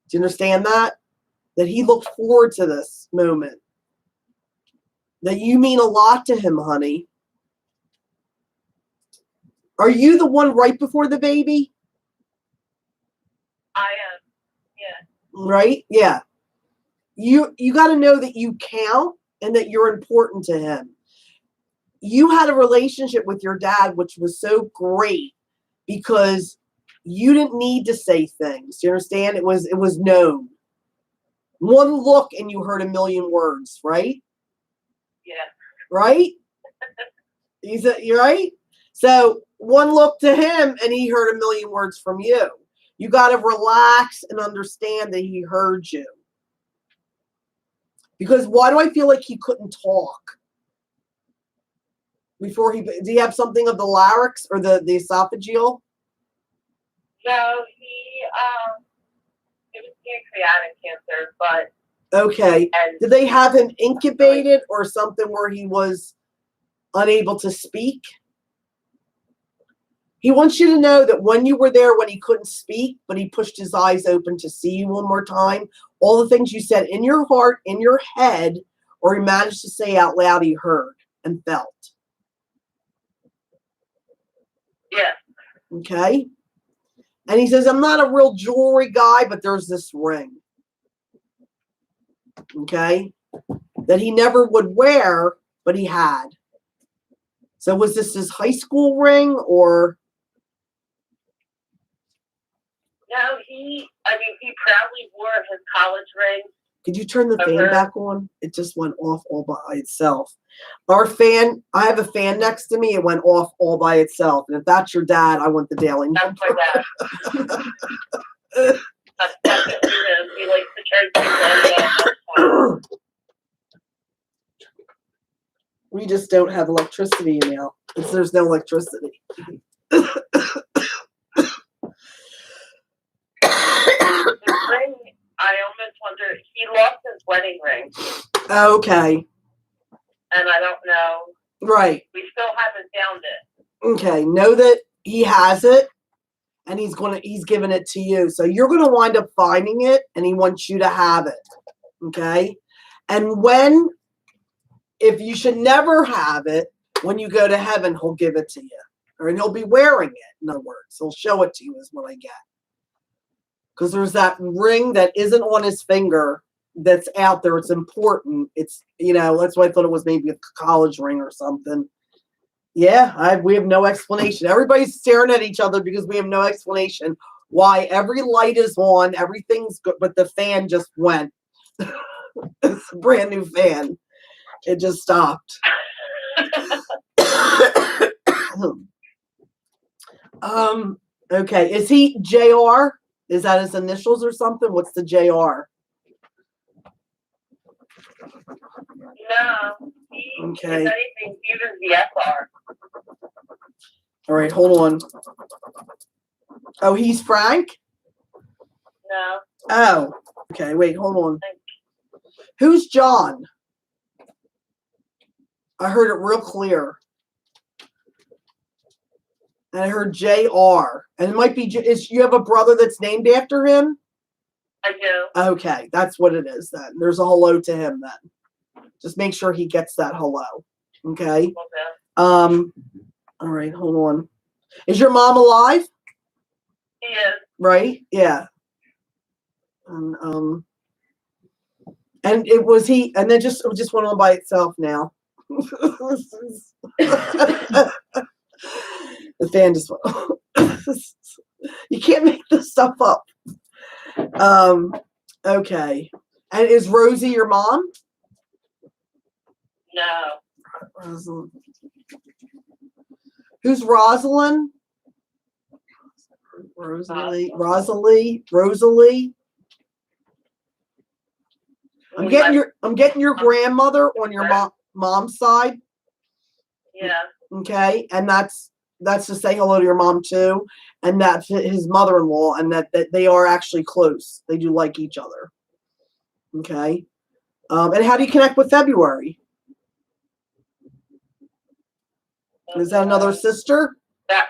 Do you understand that? That he looked forward to this moment. That you mean a lot to him, honey. Are you the one right before the baby? I am. Yeah. Right? Yeah. You got to know that you count and that you're important to him. You had a relationship with your dad, which was so great because you didn't need to say things. Do you understand? It was known. One look and you heard a million words, right? Yeah. Right? You're right? So one look to him and he heard a million words from you. You got to relax and understand that he heard you. Because why do I feel like he couldn't talk? Before do you have something of the larynx or the esophageal? No, it was pancreatic cancer, but. Okay. And did they have him incubated or something where he was unable to speak? He wants you to know that when you were there, when he couldn't speak, but he pushed his eyes open to see you one more time, all the things you said in your heart, in your head, or he managed to say out loud, he heard and felt. Yeah. Okay. And he says, I'm not a real jewelry guy, but there's this ring. Okay. That he never would wear, but he had. So was this his high school ring or? No, he proudly wore his college ring. Could you turn the fan back on? It just went off all by itself. Our fan, I have a fan next to me. It went off all by itself. And if that's your dad, I want the daily number. That's my dad. That's definitely him. He likes to turn things on. We just don't have electricity now. There's no electricity. The ring, I almost wonder, he lost his wedding ring. Okay. And I don't know. Right. We still haven't found it. Okay. Know that he has it and he's giving it to you. So you're going to wind up finding it and he wants you to have it. Okay. And if you should never have it, when you go to heaven, he'll give it to you. And he'll be wearing it, in other words. He'll show it to you is what I get. Because there's that ring that isn't on his finger that's out there. It's important. It's, that's why I thought it was maybe a college ring or something. Yeah, we have no explanation. Everybody's staring at each other because we have no explanation why every light is on, everything's good, but the fan just went. It's a brand new fan. It just stopped. Okay. Is he JR? Is that his initials or something? What's the JR? No. Okay. If anything, even the SR. All right, hold on. Oh, he's Frank? No. Oh, okay. Wait, hold on. Who's John? I heard it real clear. And I heard JR. And it might be, you have a brother that's named after him? I do. Okay, that's what it is then. There's a hello to him then. Just make sure he gets that hello. Okay? Okay. All right, hold on. Is your mom alive? He is. Right? Yeah. And it was he, and then it just went on by itself now. The fan just went. You can't make this stuff up. Okay. And is Rosie your mom? No. Rosalind. Who's Rosalind? Rosalie. I'm getting your grandmother on your mom's side. Yeah. Okay, and that's to say hello to your mom too, and that's his mother-in-law, and that they are actually close. They do like each other. Okay, and how do you connect with February? Is that another sister? Yeah.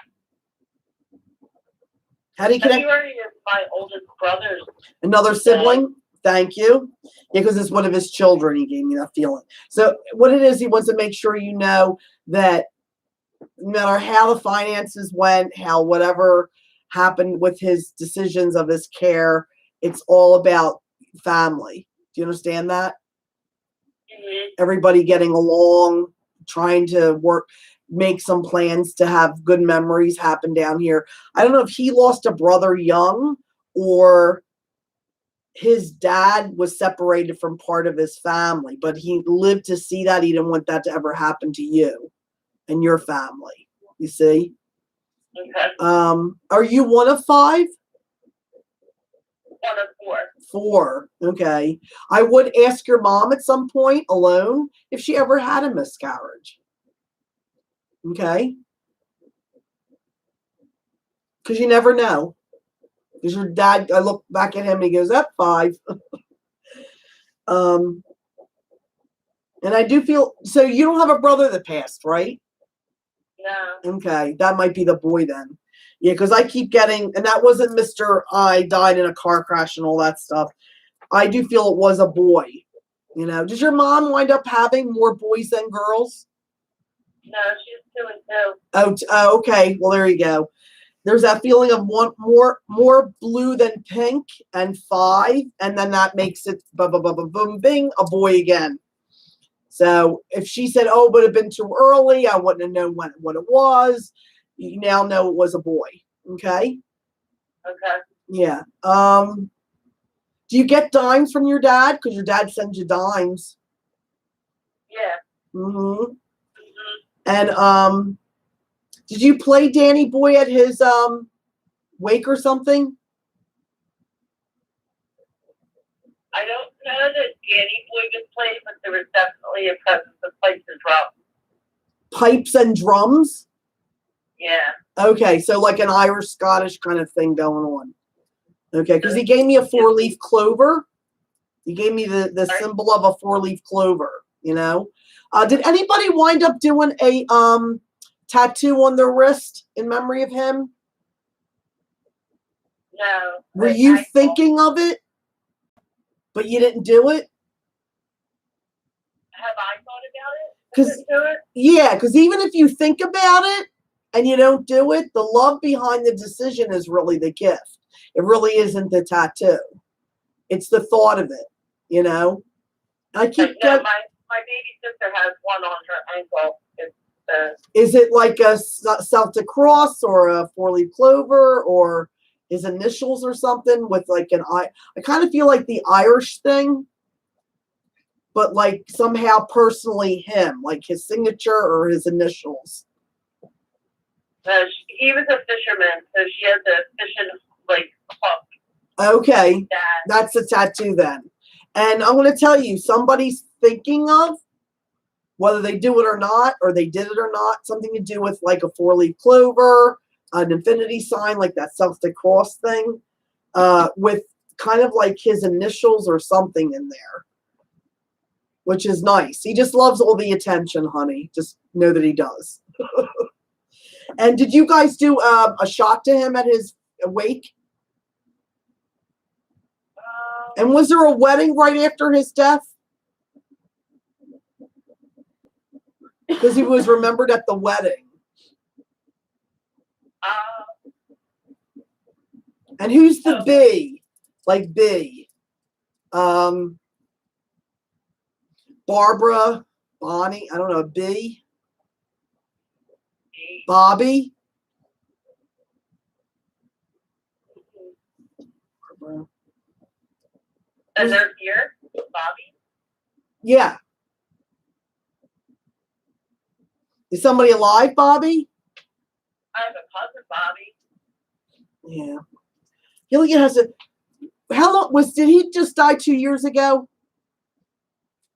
How do you connect? February is my oldest brother's. Another sibling? Thank you. Yeah, because it's one of his children. He gave me that feeling. So what it is, he wants to make sure you know that no matter how the finances went, how whatever happened with his decisions of his care, it's all about family. Do you understand that? Mm-hmm. Everybody getting along, trying to make some plans to have good memories happen down here. I don't know if he lost a brother young or his dad was separated from part of his family, but he lived to see that. He didn't want that to ever happen to you and your family. You see? Okay. Are you one of 5? One of 4. 4. Okay. I would ask your mom at some point alone if she ever had a miscarriage. Okay? Because you never know. Because your dad, I look back at him and he goes, up 5. And I do feel, so you don't have a brother that passed, right? No. Okay, that might be the boy then. Yeah, because I keep getting, and that wasn't Mr. I died in a car crash and all that stuff. I do feel it was a boy. You know, does your mom wind up having more boys than girls? No, she's 2 and 2. Oh, okay. Well, there you go. There's that feeling of one more blue than pink and 5, and then that makes it boom, bing, a boy again. So if she said, "Oh, but it'd been too early," I wouldn't have known what it was. You now know it was a boy. Okay. Okay. Yeah. Do you get dimes from your dad? Because your dad sends you dimes. Yeah. Mm-hmm. Mm-hmm. And did you play Danny Boy at his wake or something? I don't know that Danny Boy could play, but there was definitely a presence of pipes and drums. Pipes and drums? Yeah. Okay, so like an Irish Scottish kind of thing going on. Okay, because he gave me a 4-leaf clover. He gave me the symbol of a 4-leaf clover, you know. Did anybody wind up doing a tattoo on their wrist in memory of him? No. Were you thinking of it, but you didn't do it? Have I thought about it? Yeah, because even if you think about it and you don't do it, the love behind the decision is really the gift. It really isn't the tattoo. It's the thought of it, you know. I keep my baby sister has one on her ankle. Is it like a Celtic cross or a 4-leaf clover or his initials or something with like an I kind of feel like the Irish thing, but like somehow personally him, like his signature or his initials. He was a fisherman, so she has a fishing like hook. Okay, that's a tattoo then. And I'm going to tell you, somebody's thinking of, whether they do it or not, or they did it or not, something to do with like a 4-leaf clover, an infinity sign, like that Celtic cross thing, with kind of like his initials or something in there, which is nice. He just loves all the attention, honey. Just know that he does. And did you guys do a shot to him at his wake? And was there a wedding right after his death? Because he was remembered at the wedding. And who's the B? Like B? Barbara, Bonnie, I don't know, B? Bobby? And they're here? Bobby? Yeah. Is somebody alive, Bobby? I have a cousin, Bobby. Yeah. Kellyanne has a. How long did he just die 2 years ago?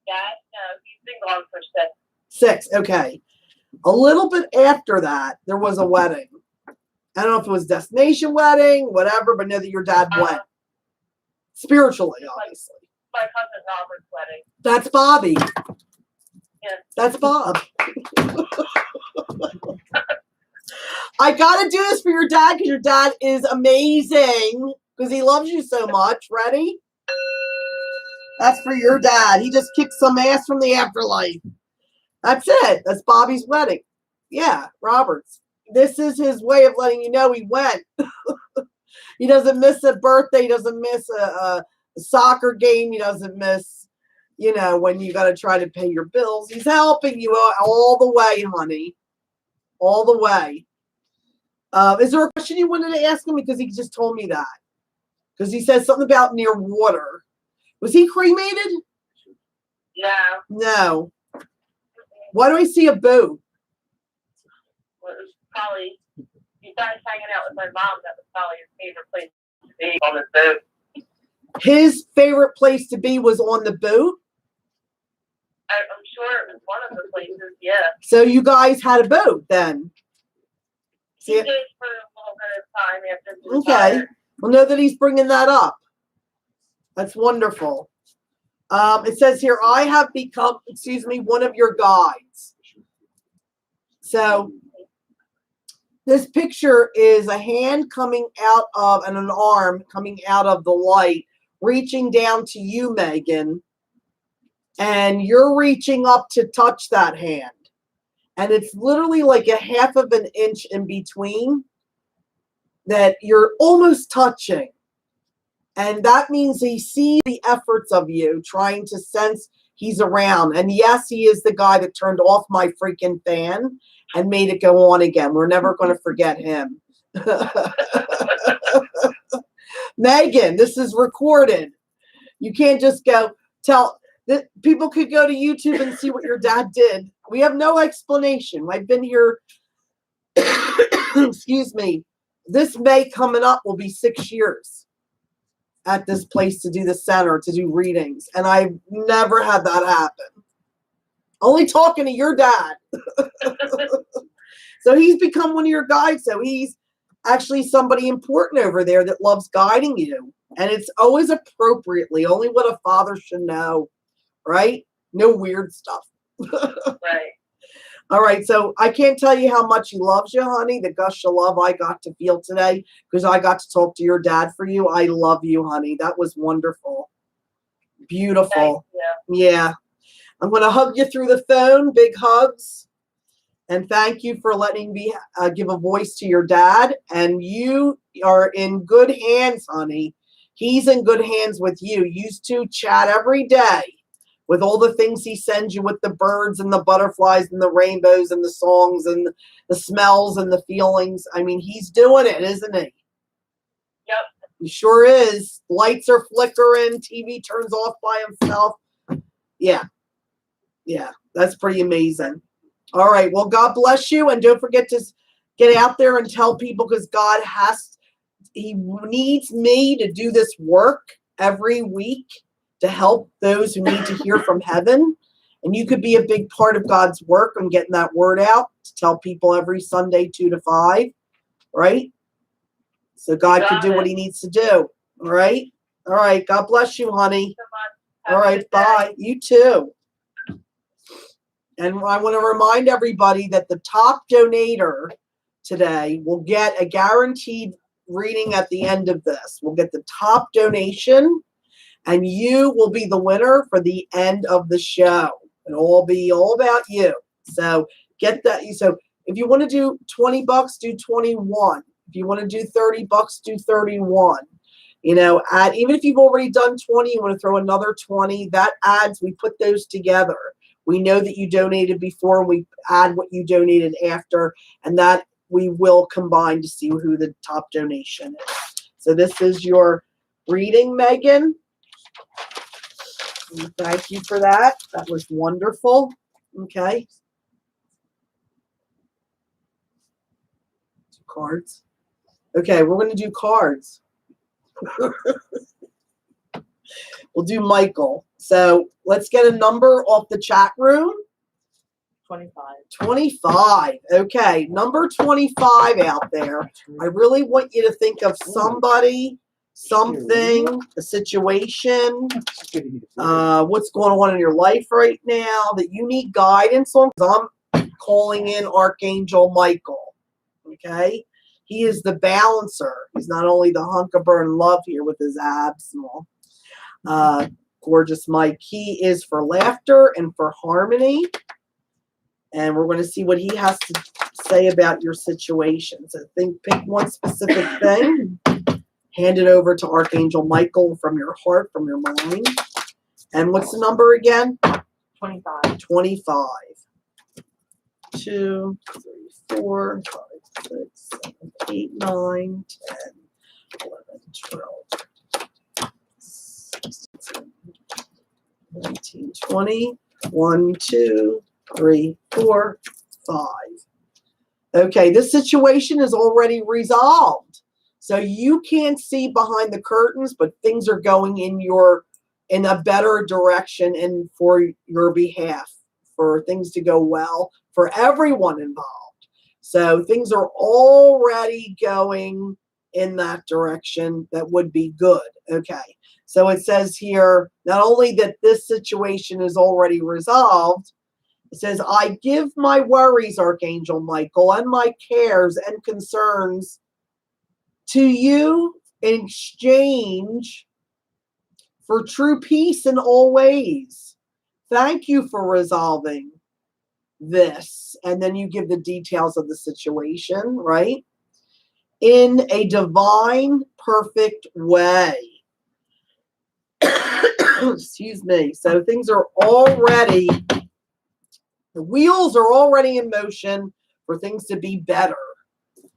Dad? No, he's been gone for 6. 6. Okay. A little bit after that, there was a wedding. I don't know if it was destination wedding, whatever, but know that your dad went. Spiritually, obviously. My cousin Robert's wedding. That's Bobby. Yeah. That's Bob. I gotta do this for your dad because your dad is amazing because he loves you so much. Ready? That's for your dad. He just kicked some ass from the afterlife. That's it. That's Bobby's wedding. Yeah, Robert's. This is his way of letting you know he went. He doesn't miss a birthday. He doesn't miss a soccer game. He doesn't miss, when you got to try to pay your bills. He's helping you all the way, honey. All the way. Is there a question you wanted to ask him? Because he just told me that. Because he says something about near water. Was he cremated? No. No. Why do I see a boat? Well, it was probably, besides hanging out with my mom, that was probably his favorite place to be on the boat. His favorite place to be was on the boat? I'm sure it was one of the places, yeah. So you guys had a boat then? He did for a little bit of time after he Okay. retired. Well, know that he's bringing that up. That's wonderful. It says here, I have become, one of your guides. So this picture is a hand coming out of, and an arm coming out of the light, reaching down to you, Megan. And you're reaching up to touch that hand. And it's literally like a half of an inch in between that you're almost touching. And that means he sees the efforts of you trying to sense he's around. And yes, he is the guy that turned off my freaking fan and made it go on again. We're never going to forget him. Megan, this is recorded. You can't just go tell that people could go to YouTube and see what your dad did. We have no explanation. I've been here, excuse me, this May coming up will be 6 years at this place to do the center, to do readings. And I've never had that happen. Only talking to your dad. So he's become one of your guides. So he's actually somebody important over there that loves guiding you. And it's always appropriately, only what a father should know, right? No weird stuff. Right. All right, so I can't tell you how much he loves you, honey. The gush of love I got to feel today because I got to talk to your dad for you. I love you, honey. That was wonderful. Beautiful. Thank you. Yeah. I'm going to hug you through the phone. Big hugs. And thank you for letting me give a voice to your dad. And you are in good hands, honey. He's in good hands with you. You two chat every day with all the things he sends you with the birds and the butterflies and the rainbows and the songs and the smells and the feelings. I mean, he's doing it, isn't he? Yep. He sure is. Lights are flickering. TV turns off by himself. Yeah. Yeah, that's pretty amazing. All right. Well, God bless you. And don't forget to get out there and tell people because God he needs me to do this work every week to help those who need to hear from heaven. And you could be a big part of God's work on getting that word out to tell people every Sunday, 2 to 5, right? So God can do what he needs to do. All right. All right. God bless you, honey. All right. Bye. You too. And I want to remind everybody that the top donator today will get a guaranteed reading at the end of this. We'll get the top donation, and you will be the winner for the end of the show. It'll all be all about you. So get that. So if you want to do $20, do 21. If you want to do $30, do 31. Even if you've already done 20, you want to throw another 20. That adds. We put those together. We know that you donated before, and we add what you donated after, and that we will combine to see who the top donation is. So this is your reading, Megan. Thank you for that. That was wonderful. Okay. Cards. Okay, we're going to do cards. We'll do Michael. So let's get a number off the chat room. 25. 25. Okay, number 25 out there. I really want you to think of somebody, something, a situation, what's going on in your life right now that you need guidance on. I'm calling in Archangel Michael. Okay? He is the balancer. He's not only the hunk of burn love here with his abs and all. Gorgeous Mike. He is for laughter and for harmony. And we're going to see what he has to say about your situation. So pick one specific thing. Hand it over to Archangel Michael from your heart, from your mind. And what's the number again? 25. 25. 2, 3, 4, 5, 6, 7, 8, 9, 10, 11, 12, 16, 19, 20. 1, 2, 3, 4, 5. Okay, this situation is already resolved. So you can't see behind the curtains, but things are going in a better direction and for your behalf, for things to go well for everyone involved. So things are already going in that direction that would be good. Okay. So it says here, not only that this situation is already resolved, it says, I give my worries, Archangel Michael, and my cares and concerns to you in exchange for true peace in all ways. Thank you for resolving this. And then you give the details of the situation, right? In a divine, perfect way. Excuse me. So things are already, the wheels are already in motion for things to be better.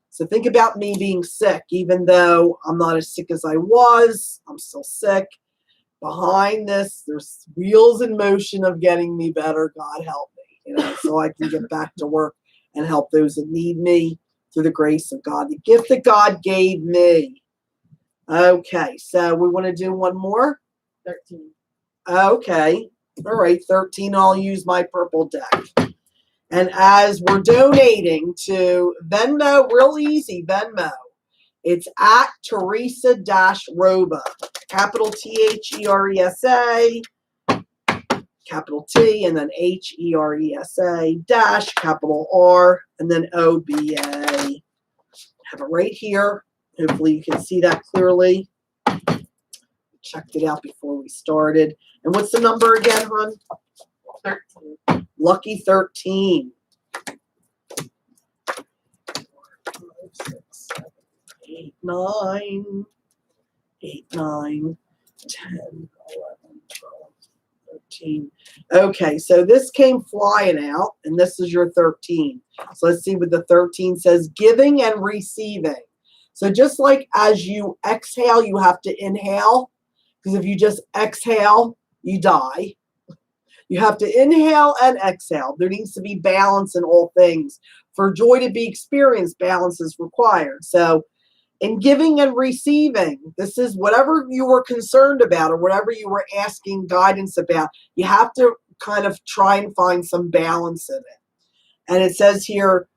So think about me being sick, even though I'm not as sick as I was, I'm still sick. Behind this, there's wheels in motion of getting me better. God help me, so I can get back to work and help those that need me through the grace of God, the gift that God gave me. Okay, so we want to do one more. 13. Okay, all right, 13. I'll use my purple deck. And as we're donating to Venmo, real easy, Venmo. It's at Teresa-Roba, capital THERESA, capital T, and then HERESA, dash, capital R, and then OBA. Have it right here. Hopefully you can see that clearly. Checked it out before we started. And what's the number again, hon? 13. Lucky 13. 8, 9, 8, 9, 10, 11, 12, 13. Okay, so this came flying out, and this is your 13. So let's see what the 13 says. Giving and receiving. So just like as you exhale, you have to inhale, because if you just exhale, you die. You have to inhale and exhale. There needs to be balance in all things. For joy to be experienced, balance is required. So in giving and receiving, this is whatever you were concerned about or whatever you were asking guidance about, you have to kind of try and find some balance in it. And it says here,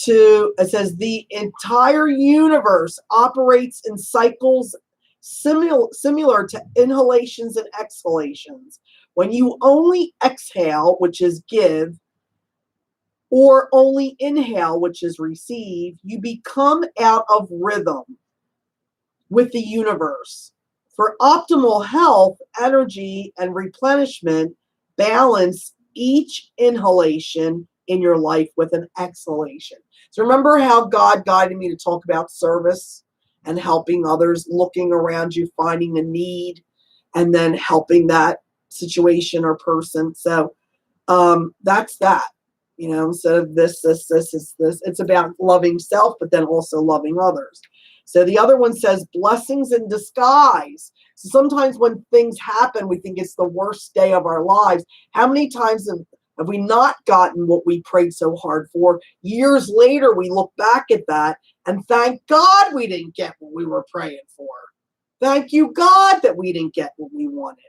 it says the entire universe operates in cycles similar to inhalations and exhalations. When you only exhale, which is give, or only inhale, which is receive, you become out of rhythm with the universe. For optimal health, energy, and replenishment, balance each inhalation in your life with an exhalation. So remember how God guided me to talk about service and helping others, looking around you, finding a need, and then helping that situation or person. So that's that. Instead of this. It's about loving self, but then also loving others. So the other one says blessings in disguise. So sometimes when things happen, we think it's the worst day of our lives. How many times have we not gotten what we prayed so hard for? Years later, we look back at that and thank God we didn't get what we were praying for. Thank you, God, that we didn't get what we wanted.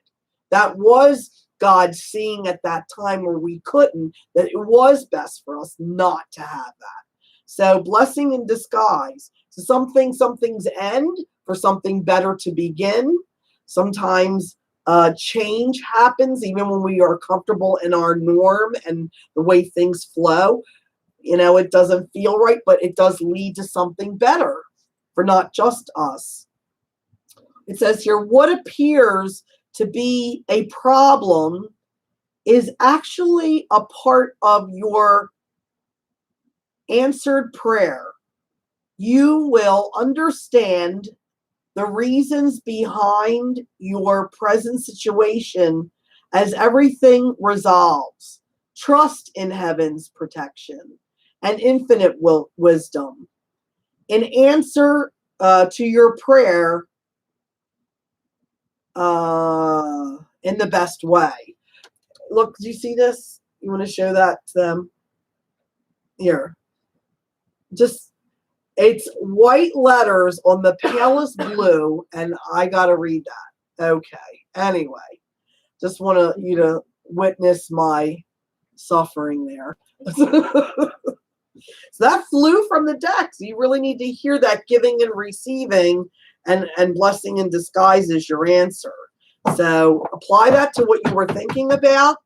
That was God seeing at that time where we couldn't, that it was best for us not to have that. So blessing in disguise. So some things end for something better to begin. Sometimes change happens even when we are comfortable in our norm and the way things flow. You know, it doesn't feel right, but it does lead to something better for not just us. It says here, what appears to be a problem is actually a part of your answered prayer. You will understand the reasons behind your present situation as everything resolves. Trust in heaven's protection and infinite wisdom. In answer to your prayer in the best way. Look, do you see this? You want to show that to them? Here. Just, it's white letters on the palest blue, and I got to read that. Okay. Anyway, just want you to witness my suffering there. So that flew from the deck. So you really need to hear that giving and receiving and blessing in disguise is your answer. So apply that to what you were thinking about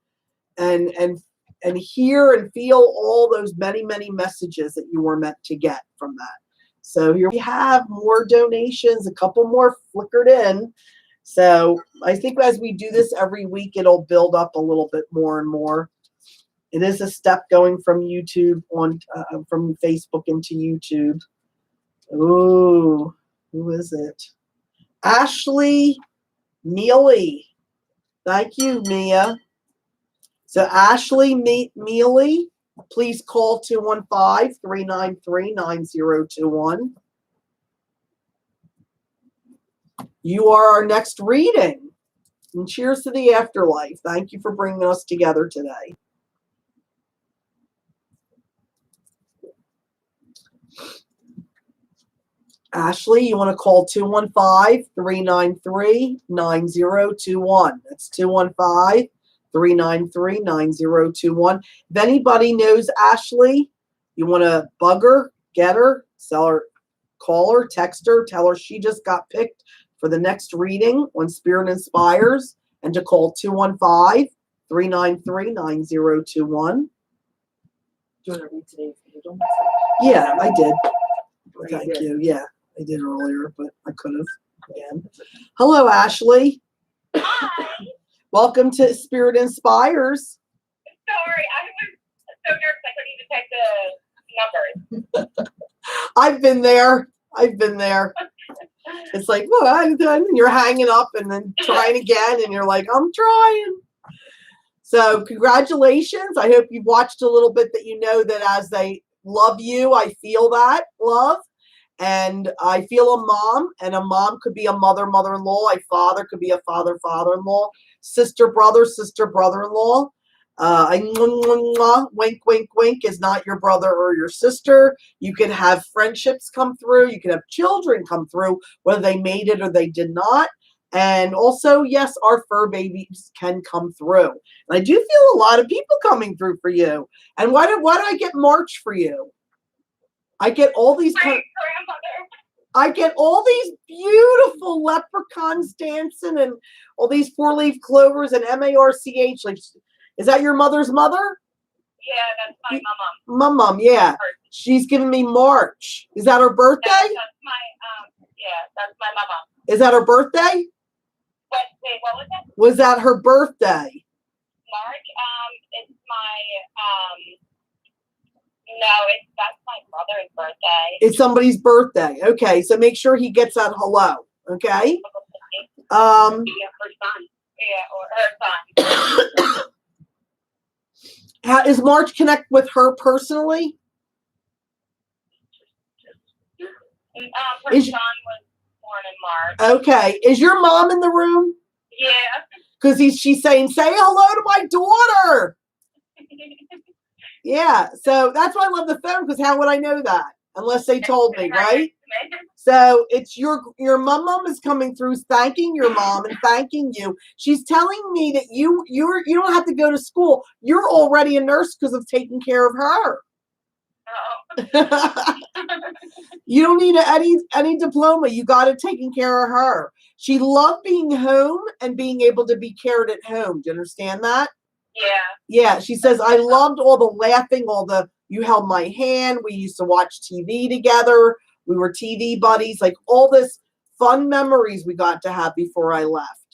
and hear and feel all those many, many messages that you were meant to get from that. So here we have more donations, a couple more flickered in. So I think as we do this every week, it'll build up a little bit more and more. It is a step going from YouTube from Facebook into YouTube. Ooh, who is it? Ashley Mealy. Thank you, Mia. So Ashley Mealy, please call 215-393-9021. You are our next reading. And cheers to the afterlife. Thank you for bringing us together today. Ashley, you want to call 215-393-9021. That's 215-393-9021. If anybody knows Ashley, you want to bug her, get her, sell her, call her, text her, tell her she just got picked for the next reading on Spirit Inspires, and to call 215-393-9021. Do you want to read today's angel? Yeah, I did. Or Thank did? you. Yeah, I did earlier, but I could have again. Hello, Ashley. Hi. Welcome to Spirit Inspires. Sorry, I was so nervous I couldn't even type the numbers. I've been there. It's like, well, I'm done. And you're hanging up and then trying again, and you're like, I'm trying. So congratulations. I hope you've watched a little bit that you know that as they love you, I feel that love. And I feel a mom, and a mom could be a mother, mother-in-law. A father could be a father, father-in-law. Sister, brother-in-law. Wink, wink, wink is not your brother or your sister. You can have friendships come through. You can have children come through, whether they made it or they did not. And also, yes, our fur babies can come through. And I do feel a lot of people coming through for you. And why do I get March for you? I get all these I get all these beautiful leprechauns dancing and all these four-leaf clovers and MARCH. Like, is that your mother's mother? Yeah, that's my mama. My mom, yeah. She's giving me March. Is that her birthday? That's my mama. Is that her birthday? Wait, what was that? Was that her birthday? March? It's my that's my brother's birthday. It's somebody's birthday. Okay, so make sure he gets that hello. Okay. Yeah, her son. Yeah, or her son. How does March connect with her personally? Her Is- son was born in March. Okay. Is your mom in the room? Yeah. Because she's saying, say hello to my daughter. Yeah. So that's why I love the phone, because how would I know that? Unless they told me, right? So it's your mom is coming through, thanking your mom and thanking you. She's telling me that you don't have to go to school. You're already a nurse because of taking care of her. Oh. You don't need any diploma. You got it taking care of her. She loved being home and being able to be cared at home. Do you understand that? Yeah. Yeah. She says, I loved all the laughing, you held my hand. We used to watch TV together. We were TV buddies, like all this fun memories we got to have before I left,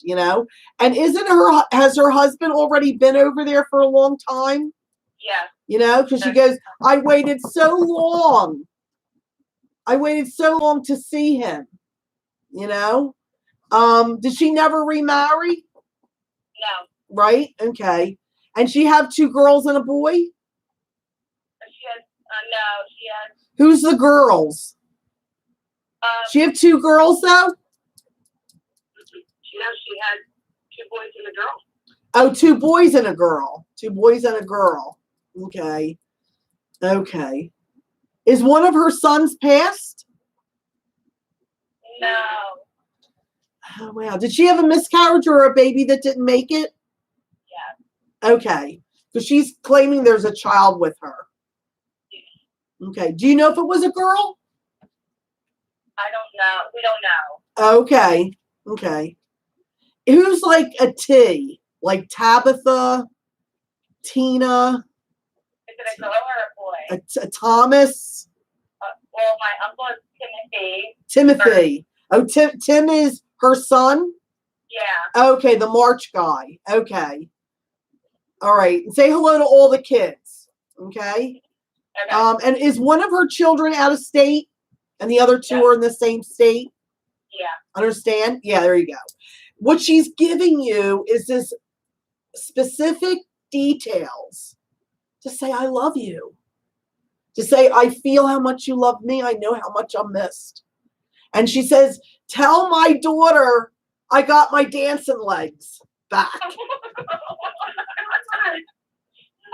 And has her husband already been over there for a long time? Yeah. Because she goes, I waited so long. To see him, Did she never remarry? No. Right? Okay. And she have 2 girls and a boy? She has, no, she has. Who's the girls? She have 2 girls though? She had 2 boys and a girl. Oh, 2 boys and a girl. 2 boys and a girl. Okay. Okay. Is one of her sons passed? No. Oh, wow. Did she have a miscarriage or a baby that didn't make it? Yeah. Okay. Because she's claiming there's a child with her. Okay. Do you know if it was a girl? I don't know. We don't know. Okay. Okay. Who's like a T? Like Tabitha, Tina, Is it a girl or a boy? a Thomas, Well, my uncle is Timothy. Timothy. Oh, Tim is her son? Yeah. Okay, the March guy. Okay. All right. Say hello to all the kids. Okay. Okay. And is one of her children out of state and the other 2 Yeah. are in the same state? Yeah. Understand? Yeah, there you go. What she's giving you is this specific details to say, I love you. To say, I feel how much you love me. I know how much I'm missed. And she says, tell my daughter I got my dancing legs back.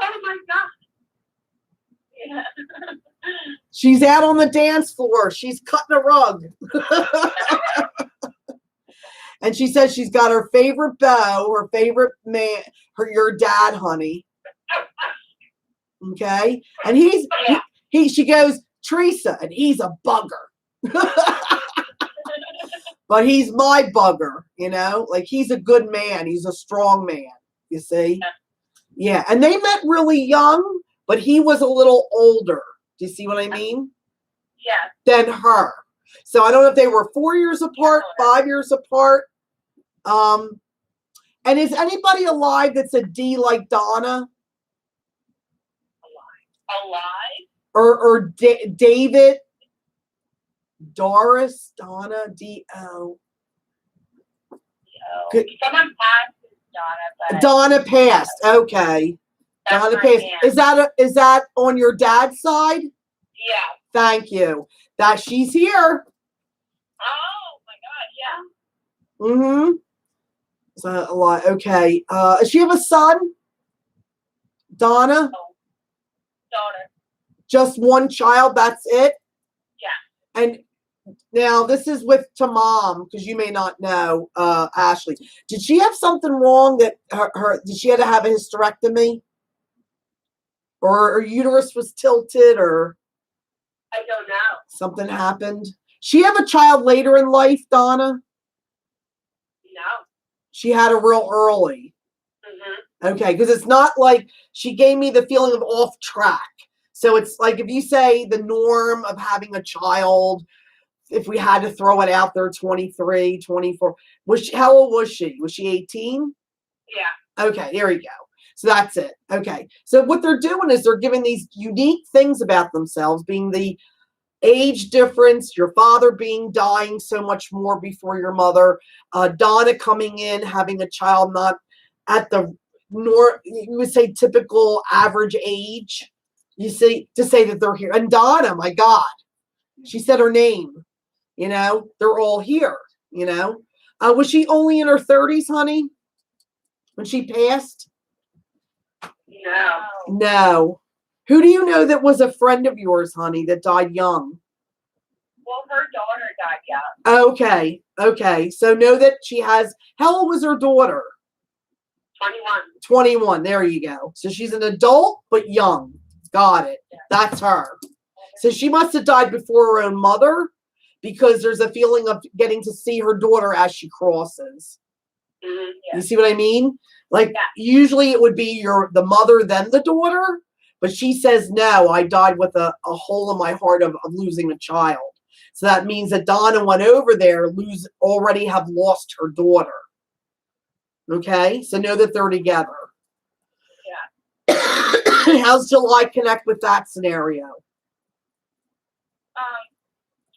Oh my God. Yeah. She's out on the dance floor. She's cutting a rug. And she says she's got her favorite beau, her favorite man, your dad, honey. Okay? And she goes, Teresa, and he's a bugger. But he's my bugger, like he's a good man. He's a strong man, you see? Yeah. And they met really young, but he was a little older. Do you see what I mean? Yeah. Than her. So I don't know if they were 4 years apart, 5 years apart. And is anybody alive that's a D like Donna? Alive? Or David? Doris? Donna? D-O? Good. Someone passed Donna, but Donna passed. Okay. that's Donna my passed. aunt. Is that on your dad's side? Yeah. Thank you. That she's here. Oh my God, yeah. Mm-hmm. Is that a lot? Okay. Does she have a son? Donna? Daughter. Just one child, that's it? Yeah. And now this is to mom, because you may not know, Ashley. Did she have something wrong that did she have to have a hysterectomy? Or her uterus was tilted, or I don't know. something happened? She have a child later in life, Donna? No. She had a real early. Mm-hmm. Okay, because it's not like she gave me the feeling of off track. So it's like if you say the norm of having a child, if we had to throw it out there, 23, 24. How old was she? Was she 18? Yeah. Okay, there you go. So that's it. Okay. So what they're doing is they're giving these unique things about themselves, being the age difference, your father dying so much more before your mother, Donna coming in, having a child not at the you would say typical average age. You see, to say that they're here. And Donna, my God, she said her name. You know, they're all here, you know. Was she only in her 30s, honey, when she passed? No. No. Who do you know that was a friend of yours, honey, that died young? Well, her daughter died young. Okay. Okay. So know that she has, how old was her daughter? 21. 21. There you go. So she's an adult, but young. Got it. That's her. So she must have died before her own mother, because there's a feeling of getting to see her daughter as she crosses. Mm-hmm. Yeah. You see what I mean? Like, usually it would be the mother, then the daughter. But she says, no, I died with a hole in my heart of losing a child. So that means that Donna went over there, already have lost her daughter. Okay? So know that they're together. Yeah. How's July connect with that scenario?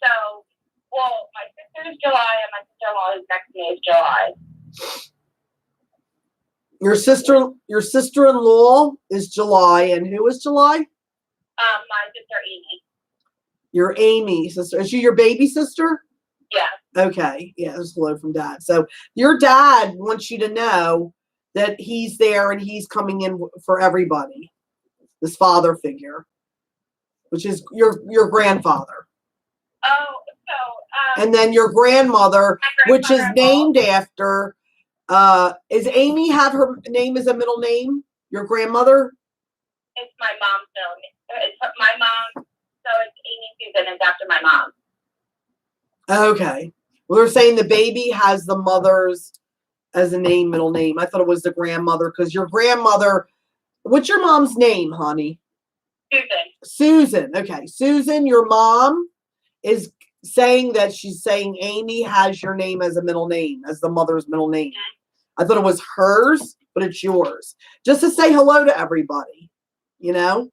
So, well, my sister is July, and my sister-in-law who's next to me is July. Your sister-in-law is July, and who is July? My sister Amy. Your Amy sister. Is she your baby sister? Yeah. Okay. Yeah, it was hello from Dad. So your dad wants you to know that he's there and he's coming in for everybody. This father figure, which is your grandfather. Oh, so and then your grandmother, which is named after. Is Amy have her name as a middle name? Your grandmother? It's my mom's middle name. It's my mom, so it's Amy Susan. It's after my mom. Okay. Well, they're saying the baby has the mother's as a name, middle name. I thought it was the grandmother, because your grandmother. What's your mom's name, honey? Susan. Okay. Susan, your mom is saying that she's saying Amy has your name as a middle name, as the mother's middle name. I thought it was hers, but it's yours. Just to say hello to everybody, you know?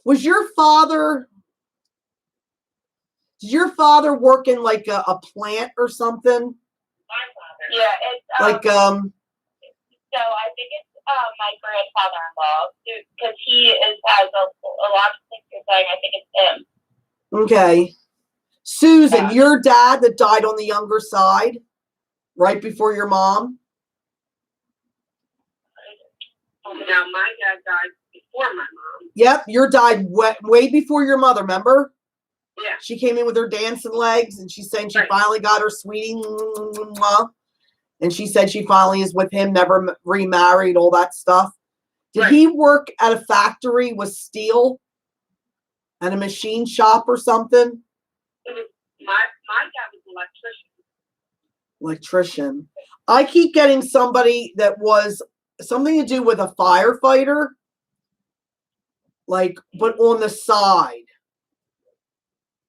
Was your father, did your father work in like a plant or something? My father. Yeah, it's like So I think it's my grandfather-in-law, because he has a lot of things you're saying. I think it's him. Okay. Susan, your dad that died on the younger side, right before your mom? No, my dad died before my mom. Yep, your died way before your mother, remember? Yeah. She came in with her dancing legs, and she's saying she finally got her sweetie. And she said she finally is with him, never remarried, all that stuff. Did he work at a factory with steel and a machine shop or something? My dad was an Electrician. I keep getting somebody that was something to do with a firefighter, like, but on the side.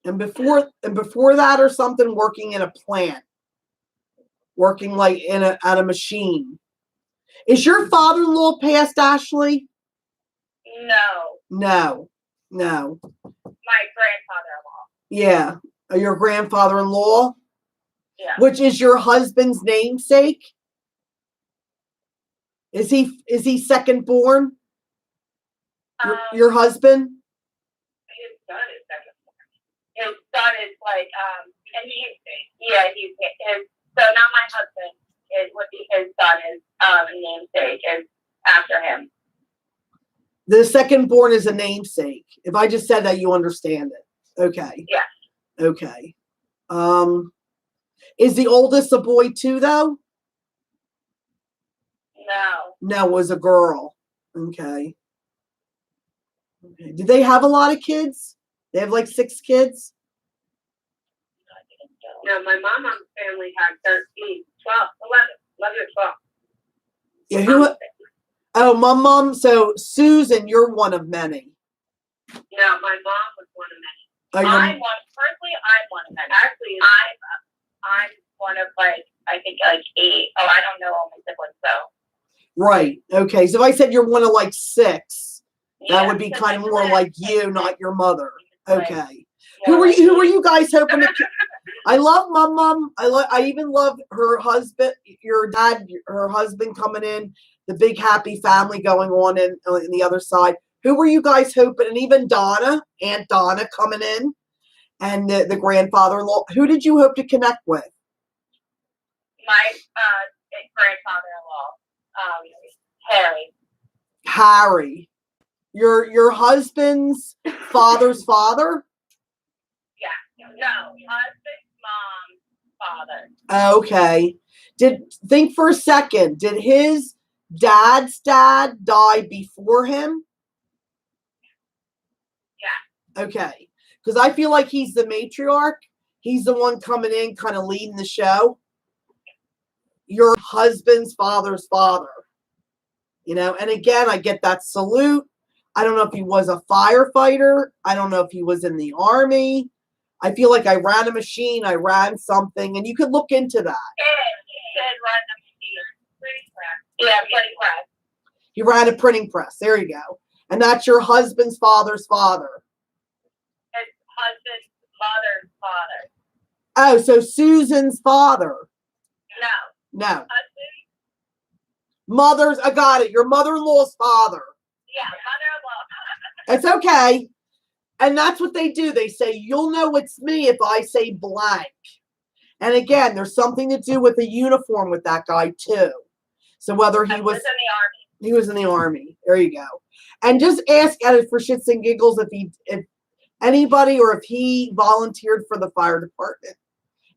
And before that or something, working in a plant, working like at a machine. Is your father-in-law passed, Ashley? No. No. My grandfather-in-law. Yeah. Your grandfather-in-law? Yeah. Which is your husband's namesake? Is he second born? Your husband? His son is second born. His son is like and he's his. So not my husband. It would be his son is namesake is after him. The second born is a namesake. If I just said that, you understand it. Okay. Yeah. Okay. Is the oldest a boy too, though? No, it was a girl. Okay. Okay. Did they have a lot of kids? They have like 6 kids? No, my mom's family had 13, 12, 11 or 12. Yeah, mom. So Susan, you're one of many. No, my mom was one of many. I'm one of many. Actually, I'm one of I think 8. Oh, I don't know all my siblings though. Right. Okay. So if I said you're one of like 6, that would be kind of more like you, not your mother. Okay. Who were you guys hoping to? I love my mom. I even love her husband. Your dad, her husband coming in. The big happy family going on in the other side. Who were you guys hoping? And even Donna, Aunt Donna coming in. and the grandfather-in-law. Who did you hope to connect with? My grandfather-in-law, Harry. Harry. Your husband's father's father? Yeah. No, husband, mom, father. Okay. Think for a second. Did his dad's dad die before him? Yeah. Okay. Because I feel like he's the matriarch. He's the one coming in, kind of leading the show. Your husband's father's father. You know, and again, I get that salute. I don't know if he was a firefighter. I don't know if he was in the army. I feel like I ran a machine. I ran something, and you could look into that. He did run a machine. Printing press. Yeah, printing press. He ran a printing press. There you go. And that's your husband's father's father. His husband's mother's father. Oh, so Susan's father. No. No. Husband. Mother's, I got it. Your mother-in-law's father. Yeah, mother-in-law. It's okay. And that's what they do. They say, you'll know it's me if I say blank. And again, there's something to do with the uniform with that guy too. So whether he was in the army. He was in the army. There you go. And just ask at it for shits and giggles if anybody or if he volunteered for the fire department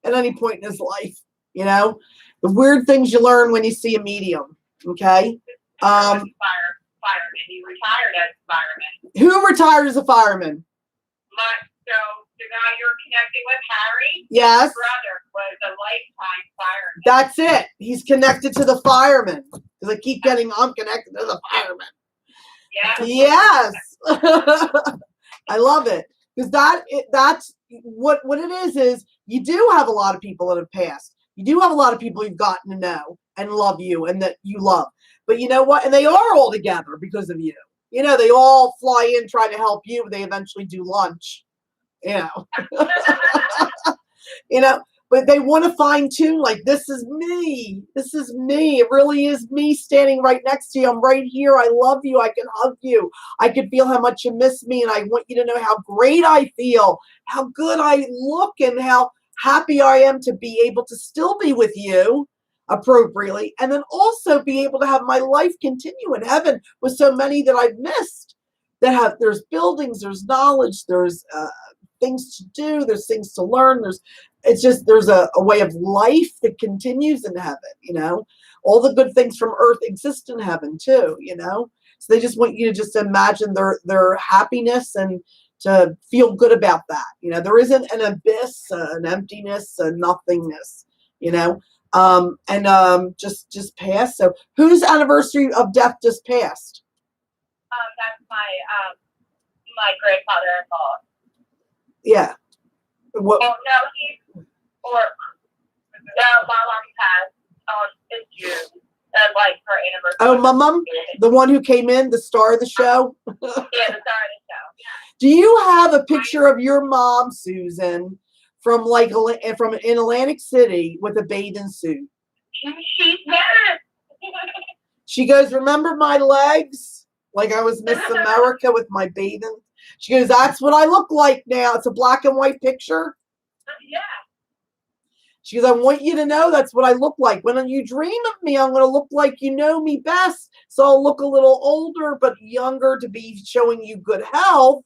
at any point in his life. You know, the weird things you learn when you see a medium. Okay. Fireman. He retired as a fireman. Who retired as a fireman? So the guy you're connected with, Harry. Yes. His brother was a lifetime fireman. That's it. He's connected to the firemen. Because I keep getting, I'm connected to the firemen. Yeah. Yes. I love it. Because that's what it is you do have a lot of people that have passed. You do have a lot of people you've gotten to know and love you and that you love. But you know what? And they are all together because of you. You know, they all fly in trying to help you, but they eventually do lunch. You know. You know, but they want to fine tune, like, this is me. This is me. It really is me standing right next to you. I'm right here. I love you. I can hug you. I can feel how much you miss me. And I want you to know how great I feel, how good I look, and how happy I am to be able to still be with you appropriately. And then also be able to have my life continue in heaven with so many that I've missed. There's buildings, there's knowledge, there's things to do, there's things to learn, there's a way of life that continues in heaven, you know. All the good things from earth exist in heaven too, you know. So they just want you to just imagine their happiness and to feel good about that. You know, there isn't an abyss, an emptiness, a nothingness, you know. Just passed. So whose anniversary of death just passed? That's my grandfather-in-law. Yeah. What? Oh no, my mom passed in June. Like her anniversary. Oh, my mom, the one who came in, the star of the show. Yeah, the star of the show. Do you have a picture of your mom, Susan, from in Atlantic City with a bathing suit? She's mad. She goes, remember my legs? Like I was Miss America with my bathing. She goes, that's what I look like now. It's a black and white picture. Yeah. She goes, I want you to know that's what I look like. When you dream of me, I'm going to look like you know me best. So I'll look a little older, but younger to be showing you good health.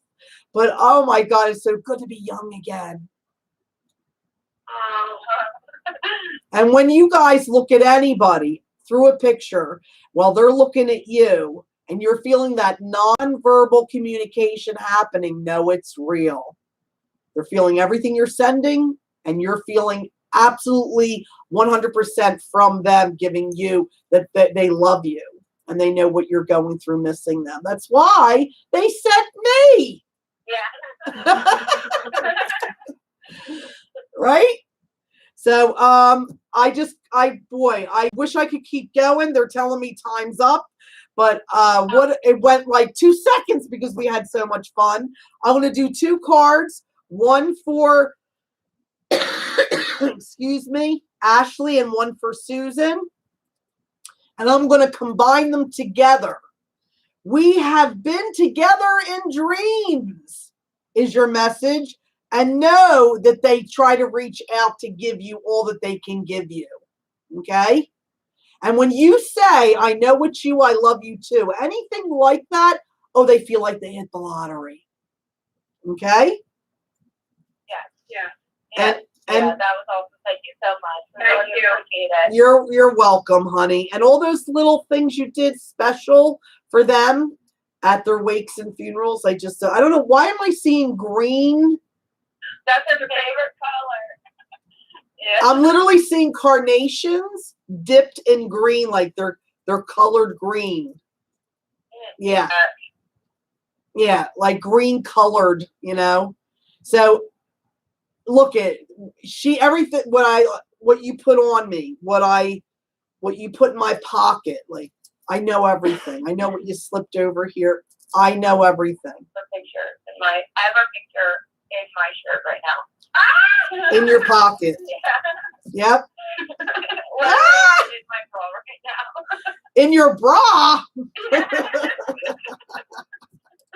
But oh my God, it's so good to be young again. And when you guys look at anybody through a picture, while they're looking at you and you're feeling that nonverbal communication happening, know it's real. They're feeling everything you're sending, and you're feeling absolutely 100% from them, giving you that they love you and they know what you're going through missing them. That's why they sent me. Yeah. Right? So I wish I could keep going. They're telling me time's up. But it went like 2 seconds because we had so much fun. I'm going to do 2 cards, one for excuse me, Ashley, and one for Susan. And I'm going to combine them together. We have been together in dreams is your message. and know that they try to reach out to give you all that they can give you. Okay? And when you say, I know it's you, I love you too, anything like that, oh, they feel like they hit the lottery. Okay? Yeah. And That was awesome. Thank you so much. I really appreciate it. you're welcome, honey. And all those little things you did special for them at their wakes and funerals, I don't know, why am I seeing green? That's his favorite color. Yeah. I'm literally seeing carnations dipped in green, like they're colored green. Yeah. Yeah, like green colored, So look at everything what you put on me, what you put in my pocket, like I know everything. I know what you slipped over here. I know everything. The picture I have a picture in my shirt right now. In your pocket. Yeah. Yep. In my bra right now. In your bra.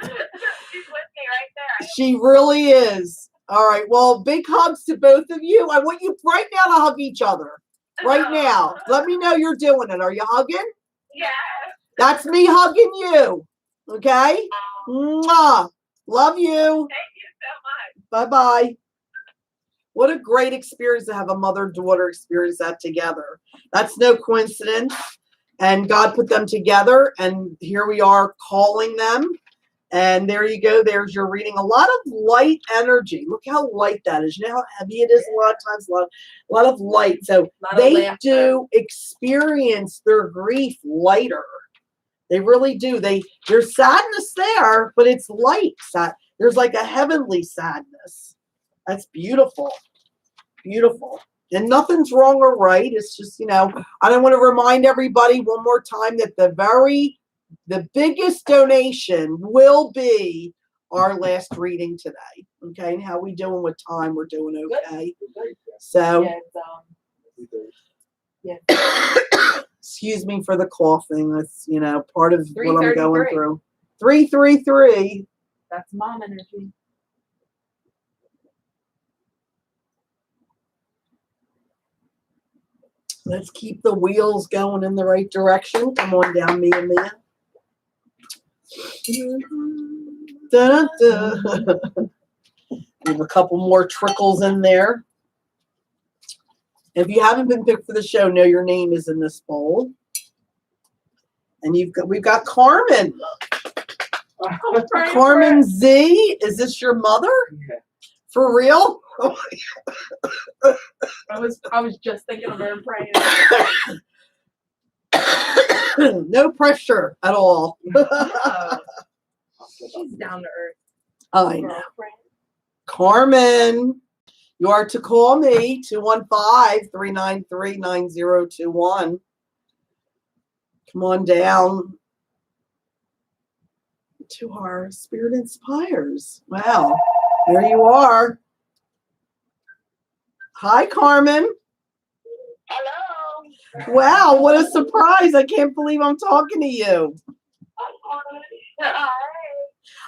She's with me right there. She really is. All right. Well, big hugs to both of you. I want you right now to hug each other. Right now. Let me know you're doing it. Are you hugging? Yeah. That's me hugging you. Okay? Mwah. Love you. Thank you so much. Bye-bye. What a great experience to have a mother-daughter experience that together. That's no coincidence. And God put them together, and here we are calling them. And there you go. There's your reading. A lot of light energy. Look how light that is. You know how heavy it is a lot of times? A lot of light. So they do experience their grief lighter. They really do. There's sadness there, but it's light. There's like a heavenly sadness. That's beautiful. Beautiful. And nothing's wrong or right. It's just, I don't want to remind everybody one more time that the biggest donation will be our last reading today. Okay. And how we doing with time? We're doing okay. So, excuse me for the coughing. That's, part of what I'm going through. 333. That's mom energy. Let's keep the wheels going in the right direction. Come on down, Mia. We have a couple more trickles in there. If you haven't been picked for the show, know your name is in this bowl. And we've got Carmen. Carmen Z. Is this your mother? Yeah. For real? Oh I was just thinking of her and praying. No pressure at all. She's down to earth. I know. Carmen, you are to call me 215-393-9021. Come on down to our Spirit Inspires. Wow. There you are. Hi, Carmen. Hello. Wow, what a surprise. I can't believe I'm talking to you. Hi.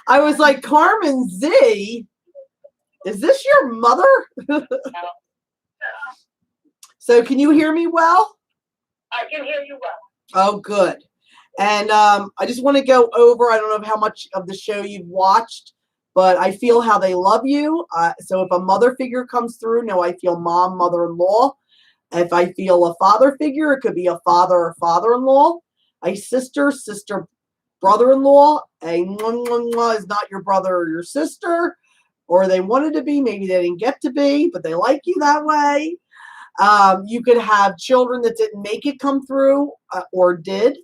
I was like, Carmen Z, is this your mother? So can you hear me well? I can hear you well. Oh, good. And I just want to go over, I don't know how much of the show you've watched, but I feel how they love you. So if a mother figure comes through, no, I feel mom, mother-in-law. If I feel a father figure, it could be a father or father-in-law. A sister, brother-in-law. A mwah is not your brother or your sister, or they wanted to be. Maybe they didn't get to be, but they like you that way. You could have children that didn't make it come through or did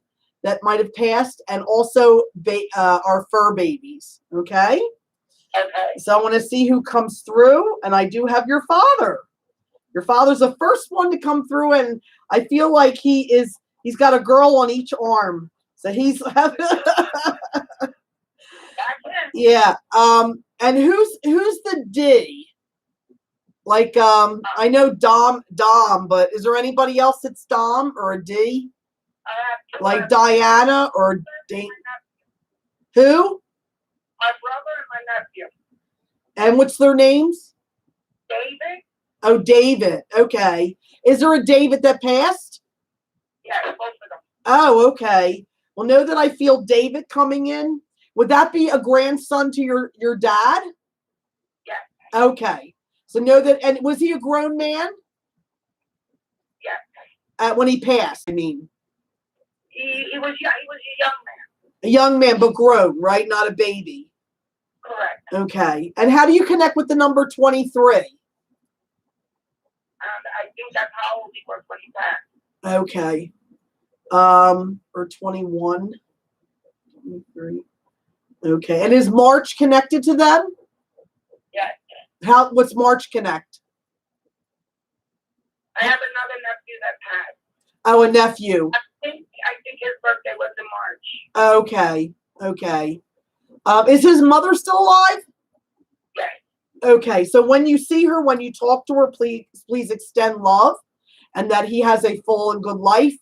that might have passed, and also our fur babies. Okay? Okay. So I want to see who comes through, and I do have your father. Your father's the first one to come through, and I feel like he's got a girl on each arm. So he's yeah. And who's the D? Like I know Dom, but is there anybody else that's Dom or a D? Like Diana or Dane? Who? My brother and my nephew. And what's their names? David? Oh, David. Okay. Is there a David that passed? Yeah, both of them. Oh, okay. Well, know that I feel David coming in. Would that be a grandson to your dad? Yes. Okay. So know that, and was he a grown man? Yes. When he passed, I mean. He was young. He was a young man. A young man, but grown, right? Not a baby. Correct. Okay. And how do you connect with the number 23? I think that's how old he was when he passed. Okay. Or 21. 23. Okay. And is March connected to them? Yes. What's March connect? I have another nephew that passed. Oh, a nephew. I think his birthday was in March. Okay. Okay. Is his mother still alive? Yes. Okay. So when you see her, when you talk to her, please extend love and that he has a full and good life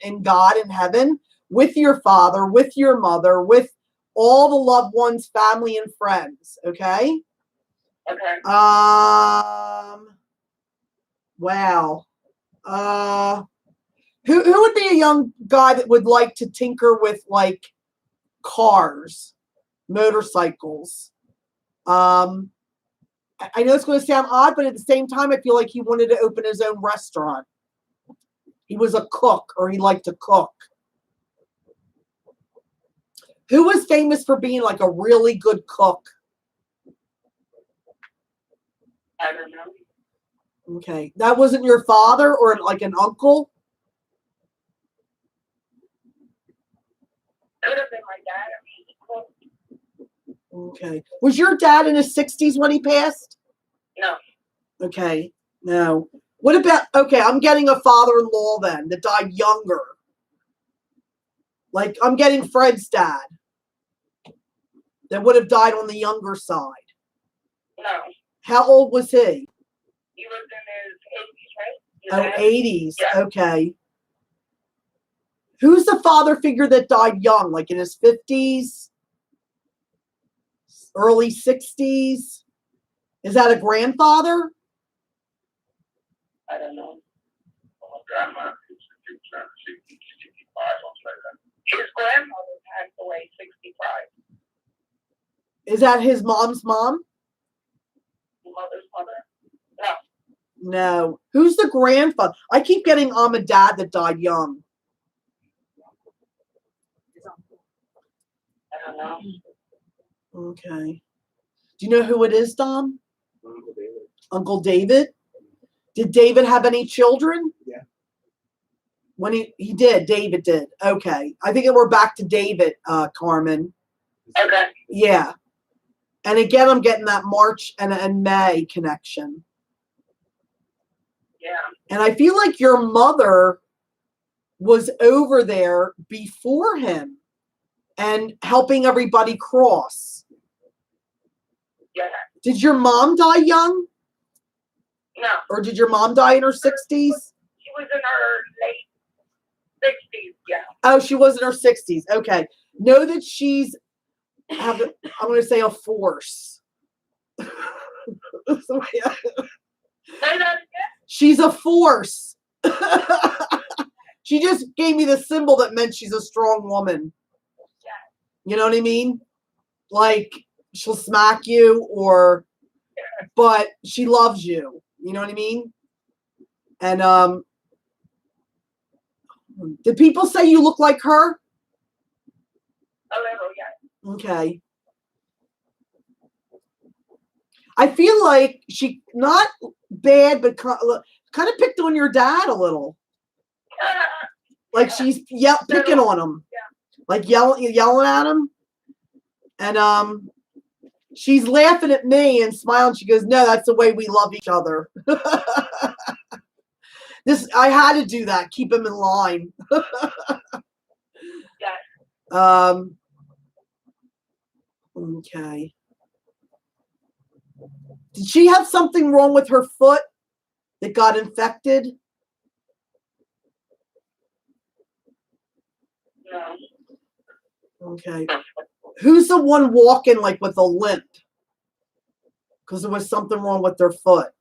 in God in heaven with your father, with your mother, with all the loved ones, family, and friends. Okay. Okay. Wow. Who would be a young guy that would like to tinker with like cars, motorcycles? I know it's going to sound odd, but at the same time, I feel like he wanted to open his own restaurant. He was a cook, or he liked to cook. Who was famous for being like a really good cook? I don't know. Okay. That wasn't your father or like an uncle? It would have been my dad. I mean, he cooked. Okay. Was your dad in his 60s when he passed? No. Okay. No. What about, okay, I'm getting a father-in-law then that died younger. Like, I'm getting Fred's dad that would have died on the younger side. No. How old was he? He was in his 80s, right? Oh, 80s. Yeah. Okay. Who's the father figure that died young, like in his 50s? Early 60s? Is that a grandfather? I don't know. My grandma is 65, I'll say that. His grandmother passed away 65. Is that his mom's mom? Mother's mother? No. No. Who's the grandfather? I keep getting a dad that died young. I don't know. Okay. Do you know who it is, Dom? Uncle David. Uncle David? Did David have any children? Yeah. When he did, David did. Okay. I think we're back to David, Carmen. Okay. Yeah. And again, I'm getting that March and May connection. Yeah. And I feel like your mother was over there before him and helping everybody cross. Yeah. Did your mom die young? No. Or did your mom die in her 60s? She was in her late 60s, yeah. Oh, she was in her 60s. Okay. Know that she's, I'm going to say a force. Say that again? She's a force. She just gave me the symbol that meant she's a strong woman. Yeah. You know what I mean? Like, she'll smack you but she loves you. You know what I mean? And, did people say you look like her? A little, yeah. Okay. I feel like she, not bad, but kind of picked on your dad a little. Like she's picking on him. Yeah. Like yelling at him. And she's laughing at me and smiling. She goes, "No, that's the way we love each other." I had to do that. Keep him in line. Yeah. Okay. Did she have something wrong with her foot that got infected? No. Okay. Who's the one walking like with a limp? Because there was something wrong with their foot.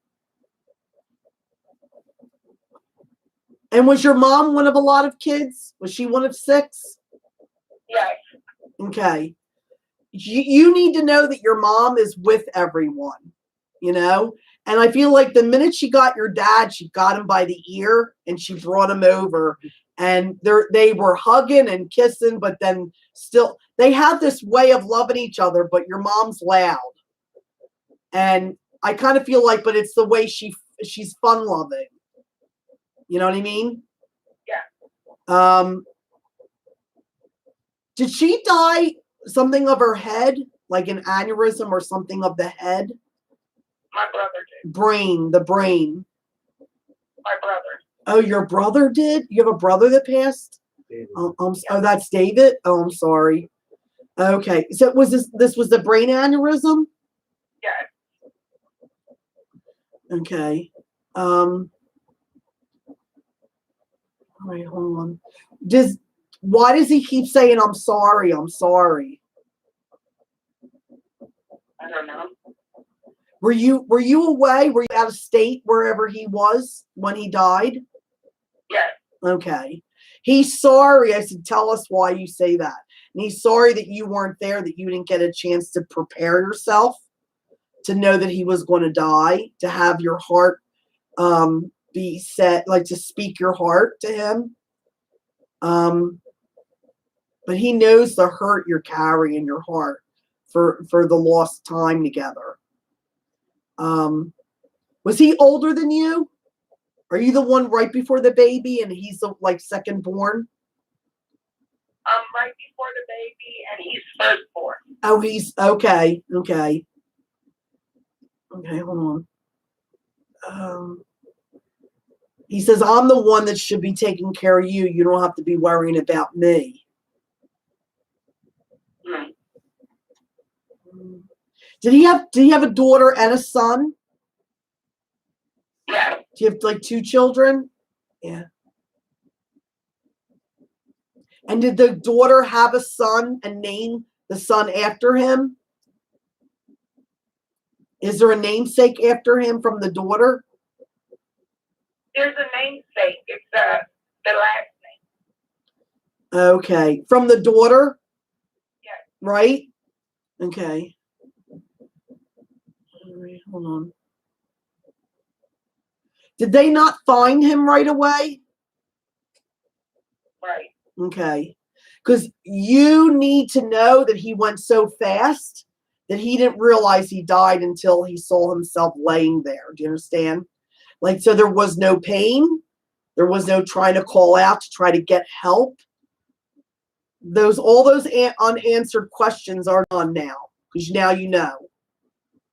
And was your mom one of a lot of kids? Was she one of 6? Yes. Okay. You need to know that your mom is with everyone, you know? And I feel like the minute she got your dad, she got him by the ear and she brought him over, and they were hugging and kissing, but then still they have this way of loving each other, but your mom's loud. And I kind of feel like, but it's the way she's fun loving. You know what I mean? Yeah. Did she die something of her head, like an aneurysm or something of the head? My brother did. The brain. My brother. Oh, your brother did? You have a brother that passed? Oh, that's David? Oh, I'm sorry. Okay. So was this was the brain aneurysm? Yes. Okay. All right, hold on. Why does he keep saying I'm sorry? I'm sorry. I don't know. Were you away? Were you out of state wherever he was when he died? Yes. Okay. He's sorry. I said, tell us why you say that. And he's sorry that you weren't there, that you didn't get a chance to prepare yourself, to know that he was going to die, to have your heart be set, like to speak your heart to him. But he knows the hurt you're carrying in your heart for the lost time together. Was he older than you? Are you the one right before the baby and he's the second born? Right before the baby, and he's firstborn. Oh, he's okay. Okay. Okay, hold on. He says, I'm the one that should be taking care of you. You don't have to be worrying about me. Mm. Did he have a daughter and a son? Yeah. Do you have 2 children? Yeah. And did the daughter have a son and name the son after him? Is there a namesake after him from the daughter? There's a namesake. It's the last name. Okay. From the daughter? Yes. Right? Okay. All right, hold on. Did they not find him right away? Right. Okay. Because you need to know that he went so fast that he didn't realize he died until he saw himself laying there. Do you understand? So there was no pain. There was no trying to call out to try to get help. All those unanswered questions are done now, because now you know.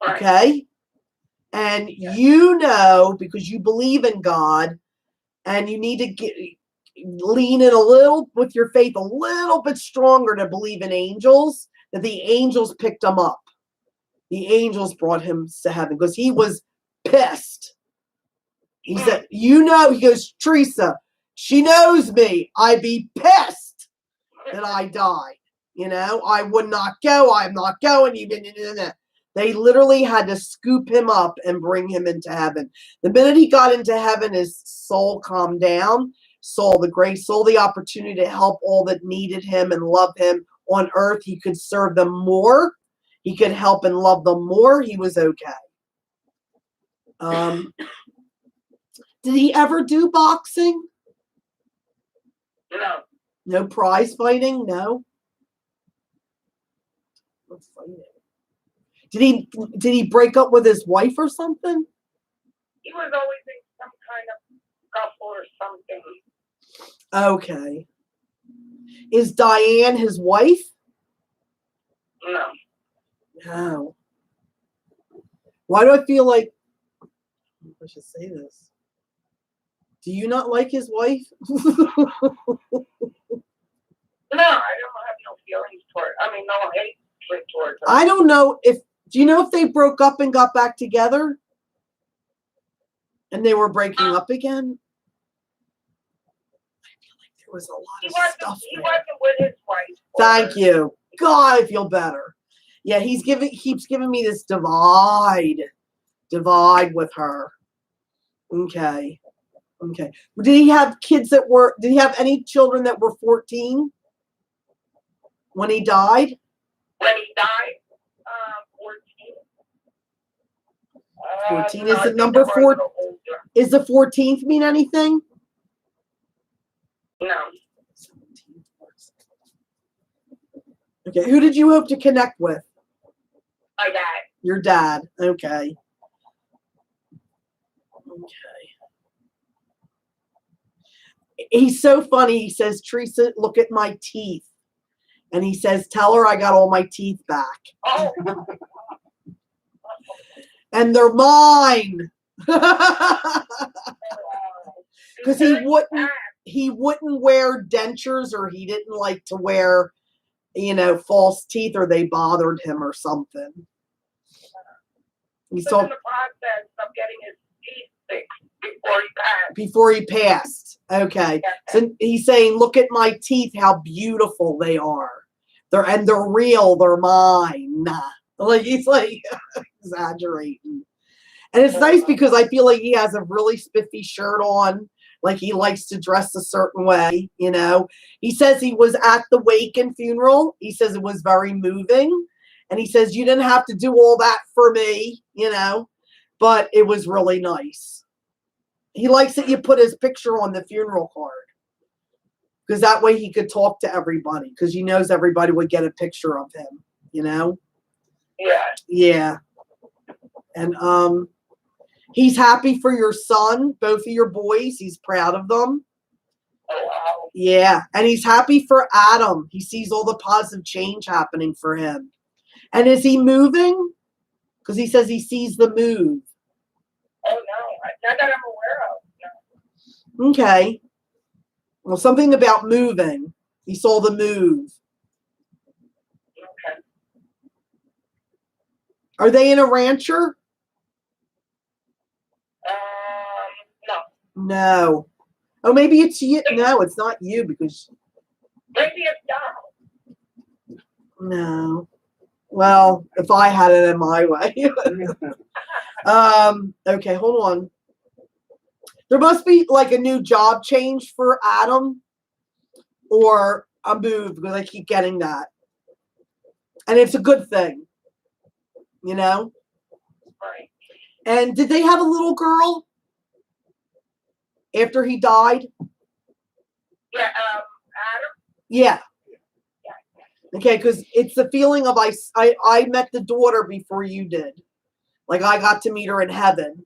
Right. Okay? And you know, because you believe in God, and you need to lean in a little with your faith a little bit stronger to believe in angels, that the angels picked him up. The angels brought him to heaven because he was pissed. He said, he goes, Teresa, she knows me. I'd be pissed that I died. I would not go. I'm not going. They literally had to scoop him up and bring him into heaven. The minute he got into heaven, his soul calmed down, saw the grace, saw the opportunity to help all that needed him and love him on earth. He could serve them more. He could help and love them more. He was okay. Did he ever do boxing? No. No prize fighting? No. What's fighting? Did he break up with his wife or something? He was always in some kind of scuffle or something. Okay. Is Diane his wife? No. No. Why do I feel like I should say this? Do you not like his wife? No, I don't have no feelings toward. No hate towards her. I don't know do you know if they broke up and got back together? And they were breaking up again? I feel like there was a lot of stuff there. He wasn't with his wife. Thank you. God, I feel better. Yeah, keeps giving me this divide with her. Okay. Okay. Did he have kids that were? Did he have any children that were 14 when he died? When he died, 14. 14 No, is I the think number they were a 4. little older. Is the 14th mean anything? No. Okay. Who did you hope to connect with? My dad. Your dad. Okay. He's so funny. He says, Teresa, look at my teeth. And he says, tell her I got all my teeth back. Oh. And they're mine. Because he wouldn't wear dentures, or he didn't like to wear, false teeth, or they bothered him or something. He's in the process of getting his teeth fixed before he passed. Okay. Yeah. So he's saying, look at my teeth, how beautiful they are. They're real, they're mine. Like he's like exaggerating. And it's nice because I feel like he has a really spiffy shirt on. Like he likes to dress a certain way, He says he was at the wake and funeral. He says it was very moving. And he says, you didn't have to do all that for me, but it was really nice. He likes that you put his picture on the funeral card. Because that way he could talk to everybody. Because he knows everybody would get a picture of him, Yeah. Yeah. And he's happy for your son, both of your boys. He's proud of them. Oh, wow. Yeah. And he's happy for Adam. He sees all the positive change happening for him. And is he moving? Because he says he sees the move. Oh, no. Not that I'm aware of. No. Okay. Well, something about moving. He saw the move. Okay. Are they in a rancher? No. No. Oh, maybe it's you. No, it's not you because. Maybe it's Donald. No. Well, if I had it in my way. Okay, hold on. There must be like a new job change for Adam or a move because I keep getting that. And it's a good thing, Right. And did they have a little girl after he died? Yeah, Adam? Yeah. Yeah. Okay, because it's the feeling of I met the daughter before you did. Like I got to meet her in heaven.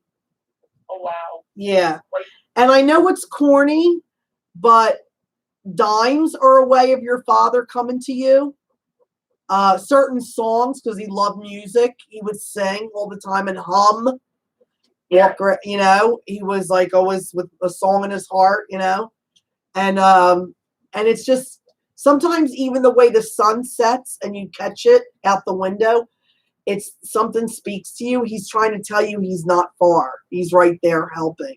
Oh, wow. Yeah. And I know it's corny, but dimes are a way of your father coming to you. Certain songs, because he loved music, he would sing all the time and hum. Yeah. He was like always with a song in his heart, and it's just sometimes even the way the sun sets and you catch it out the window, it's something speaks to you. He's trying to tell you he's not far. He's right there helping,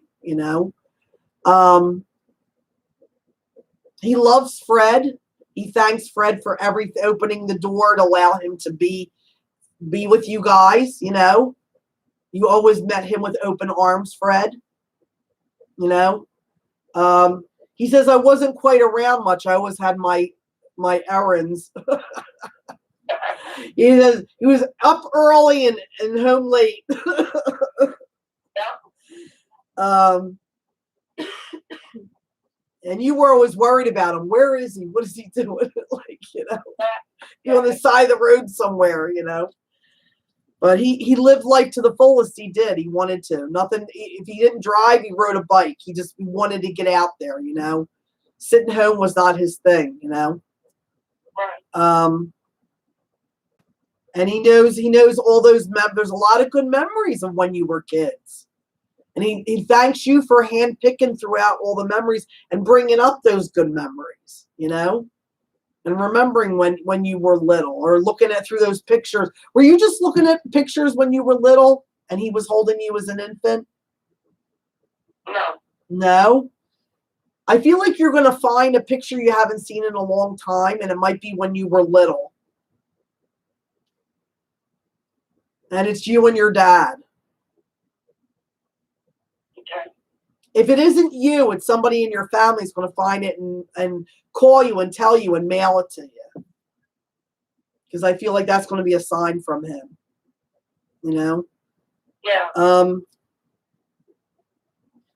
He loves Fred. He thanks Fred for opening the door to allow him to be with you guys, You always met him with open arms, Fred. He says I wasn't quite around much. I always had my errands. He says he was up early and home late. Yeah. And you were always worried about him. Where is he? What is he doing? He on the side of the road somewhere, But he lived life to the fullest. He did. He wanted to. Nothing. If he didn't drive, he rode a bike. He wanted to get out there. Sitting home was not his thing. Right. And he knows all those. There's a lot of good memories of when you were kids. And he thanks you for handpicking throughout all the memories and bringing up those good memories, and remembering when you were little or looking at through those pictures. Were you just looking at pictures when you were little and he was holding you as an infant? No. No? I feel like you're going to find a picture you haven't seen in a long time, and it might be when you were little. And it's you and your dad. Okay. If it isn't you, it's somebody in your family is going to find it and call you and tell you and mail it to you. Because I feel like that's going to be a sign from him. You know? Yeah.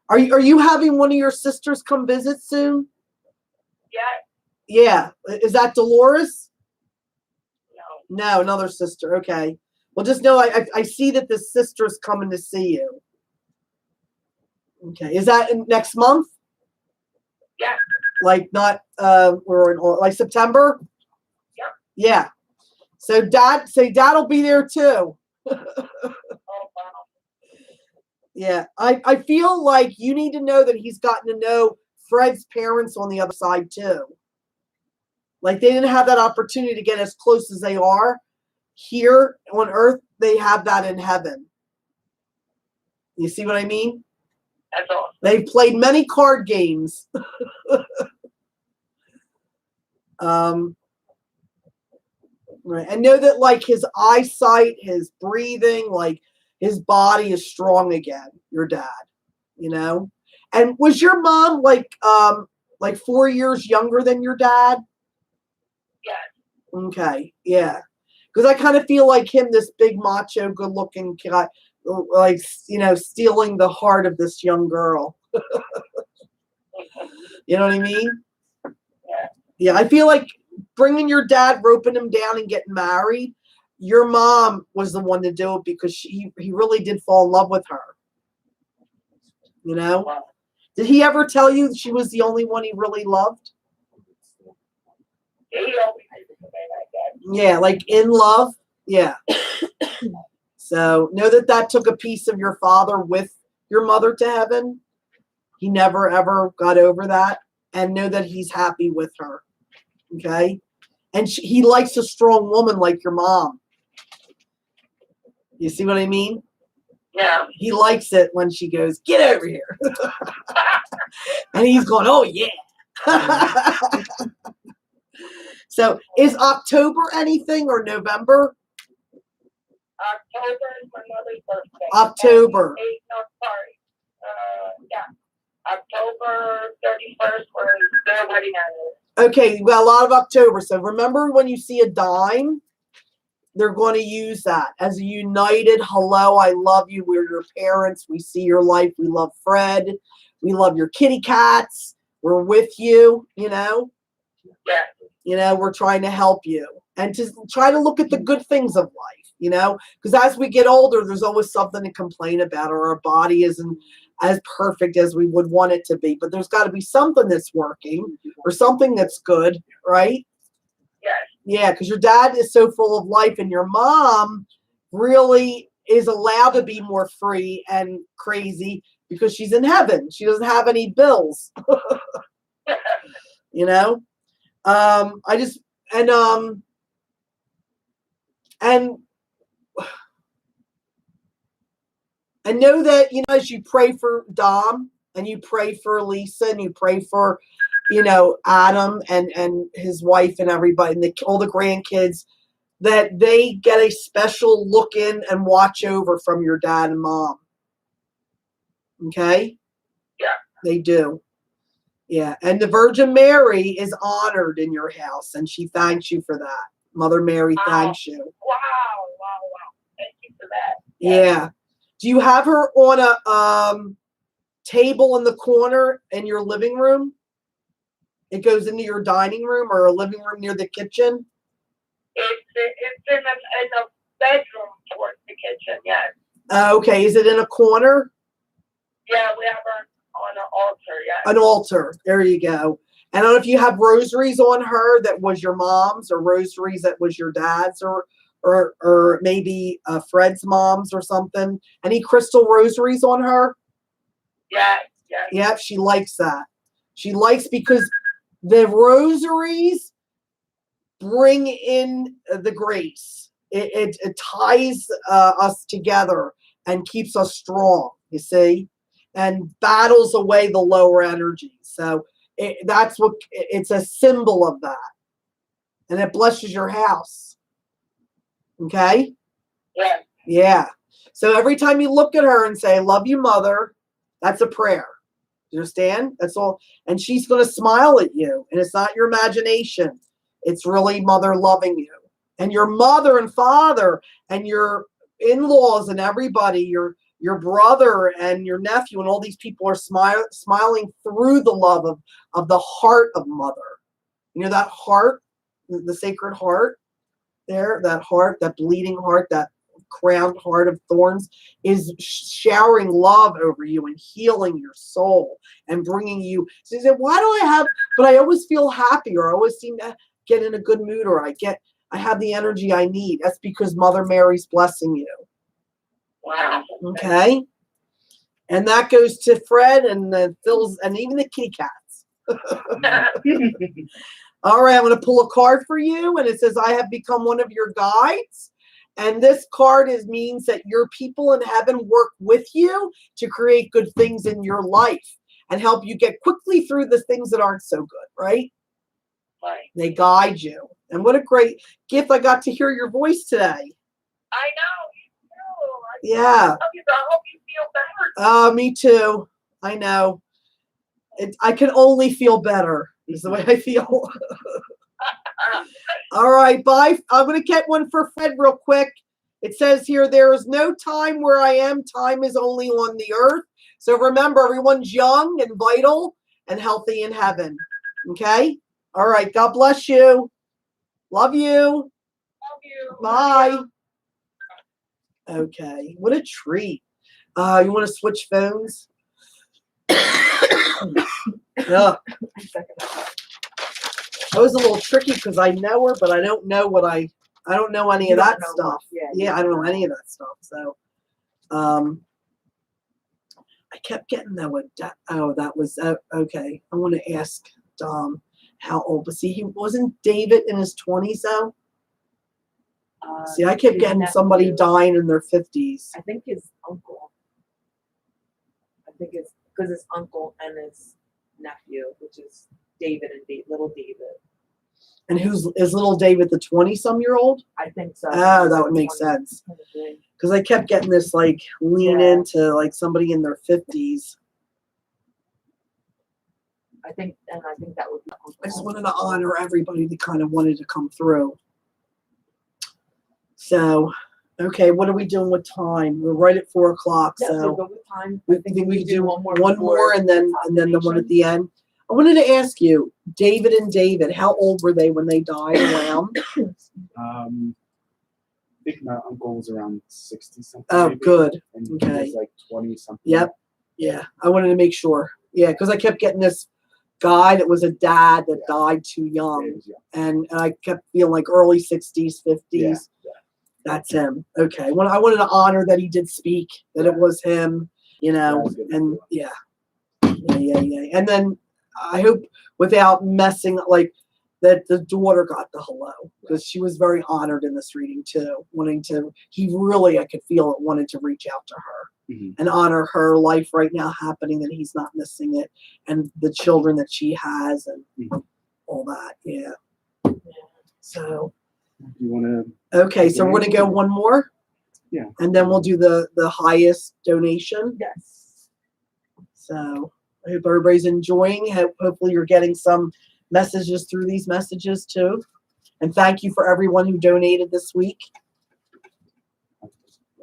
Are you having one of your sisters come visit soon? Yeah. Yeah. Is that Dolores? No. No, another sister. Okay. Well, just know I see that this sister's coming to see you. Okay. Is that next month? Yeah. Like not we're in like September? Yep. Yeah. So dad'll be there too. Oh, wow. Yeah. I feel like you need to know that he's gotten to know Fred's parents on the other side too. Like they didn't have that opportunity to get as close as they are here on earth. They have that in heaven. You see what I mean? That's all. They've played many card games. Right. And know that like his eyesight, his breathing, like his body is strong again. Your dad, you know? And was your mom like 4 years younger than your dad? Yeah. Okay. Yeah. Because I kind of feel like him, this big macho, good looking guy, like, you know, stealing the heart of this young girl. You know what I mean? Yeah. Yeah. I feel like bringing your dad, roping him down and getting married, your mom was the one to do it because he really did fall in love with her. You know? Wow. Did he ever tell you she was the only one he really loved? He always used to say like that. Yeah, like in love. Yeah. So know that took a piece of your father with your mother to heaven. He never ever got over that, and know that he's happy with her. Okay, and he likes a strong woman like your mom. You see what I mean? Yeah. He likes it when she goes, "Get over here," and he's going, "Oh yeah." So is October anything or November? October is my mother's birthday. October. No, sorry. Yeah. October 31st was their wedding anniversary. Okay, well, a lot of October. So remember when you see a dime, they're going to use that as a united hello, I love you, we're your parents, we see your life, we love Fred, we love your kitty cats, we're with you, you know? Yeah. You know, we're trying to help you and to try to look at the good things of life, you know? Because as we get older, there's always something to complain about, or our body isn't as perfect as we would want it to be. But there's got to be something that's working or something that's good, right? Yes. Yeah, because your dad is so full of life and your mom really is allowed to be more free and crazy because she's in heaven. She doesn't have any bills, you know? I just, and know that, you know, as you pray for Dom and you pray for Lisa and you pray for, you know, Adam and his wife and everybody and all the grandkids, that they get a special look in and watch over from your dad and mom. Okay? Yeah. They do. Yeah. And the Virgin Mary is honored in your house and she thanks you for that. Mother Mary thanks you. Wow. Thank you for that. Yeah. Do you have her on a table in the corner in your living room? It goes into your dining room or a living room near the kitchen? It's in a bedroom towards the kitchen, yes. Okay. Is it in a corner? Yeah, we have her on an altar, yes. An altar. There you go. And I don't know if you have rosaries on her that was your mom's or rosaries that was your dad's or maybe Fred's mom's or something. Any crystal rosaries on her? Yeah. Yep, she likes that. She likes because the rosaries bring in the grace. It ties us together and keeps us strong, you see, and battles away the lower energy. So that's what it's a symbol of that. And it blesses your house. Okay? Yeah. Yeah. So every time you look at her and say, love you, mother, that's a prayer. You understand? That's all. And she's going to smile at you. And it's not your imagination. It's really mother loving you. And your mother and father and your in-laws and everybody, your brother and your nephew and all these people are smiling through the love of the heart of mother. You know that heart, the sacred heart there, that heart, that bleeding heart, that crowned heart of thorns is showering love over you and healing your soul and bringing you. So you say, why do I have, but I always feel happy, or I always seem to get in a good mood, or I have the energy I need. That's because Mother Mary's blessing you. Wow. Okay. And that goes to Fred and Phil's and even the kitty cats. All right, I'm going to pull a card for you, and it says, I have become one of your guides. And this card means that your people in heaven work with you to create good things in your life and help you get quickly through the things that aren't so good, right? Right. They guide you. And what a great gift I got to hear your voice today. I know. You too. Yeah. I hope you feel better. Me too. I know. I can only feel better is the way I feel. All right, bye. I'm going to get one for Fred real quick. It says here, there is no time where I am. Time is only on the earth. So remember, everyone's young and vital and healthy in heaven. Okay? All right. God bless you. Love you. Love you. Bye. Okay. What a treat. You want to switch phones? Yeah. That was a little tricky because I know her, but I don't know I don't know any of that stuff. Yeah, I don't know any of that stuff. So, I kept getting that one. Oh, that was okay. I want to ask Dom how old. But see, he wasn't David in his 20s though. See, I kept getting somebody dying in their 50s. I think his uncle. I think it's because his uncle and his nephew, which is David and little David. And is little David the 20-some-year-old? I think so. Oh, that would make sense. Because I kept getting this like lean into like somebody in their 50s. I think that would be. I just wanted to honor everybody that kind of wanted to come through. So, okay, what are we doing with time? We're right at 4 o'clock. Yeah, So go with time. I think we do one more, and then the one at the end. I wanted to ask you, David and David, how old were they when they died around? I think my uncle was around 60-something. Oh, maybe, good. And Okay. he was like 20-something. Yep. Yeah. I wanted to make sure. Yeah, because I kept getting this guy that was a dad that died too young. And I kept feeling like early 60s, 50s. Yeah. That's him. Okay. Well, I wanted to honor that he did speak, that it was him, you know, and yeah. And then I hope without messing, like that the daughter got the hello, because she was very honored in this reading too, he really, I could feel it, wanted to reach out to her and honor her life right now happening, that he's not missing it, and the children that she has and all that. Yeah. So. You want to? Okay, so we're going to go one more. Yeah. And then we'll do the highest donation. Yes. So I hope everybody's enjoying. Hopefully you're getting some messages through these messages too. And thank you for everyone who donated this week.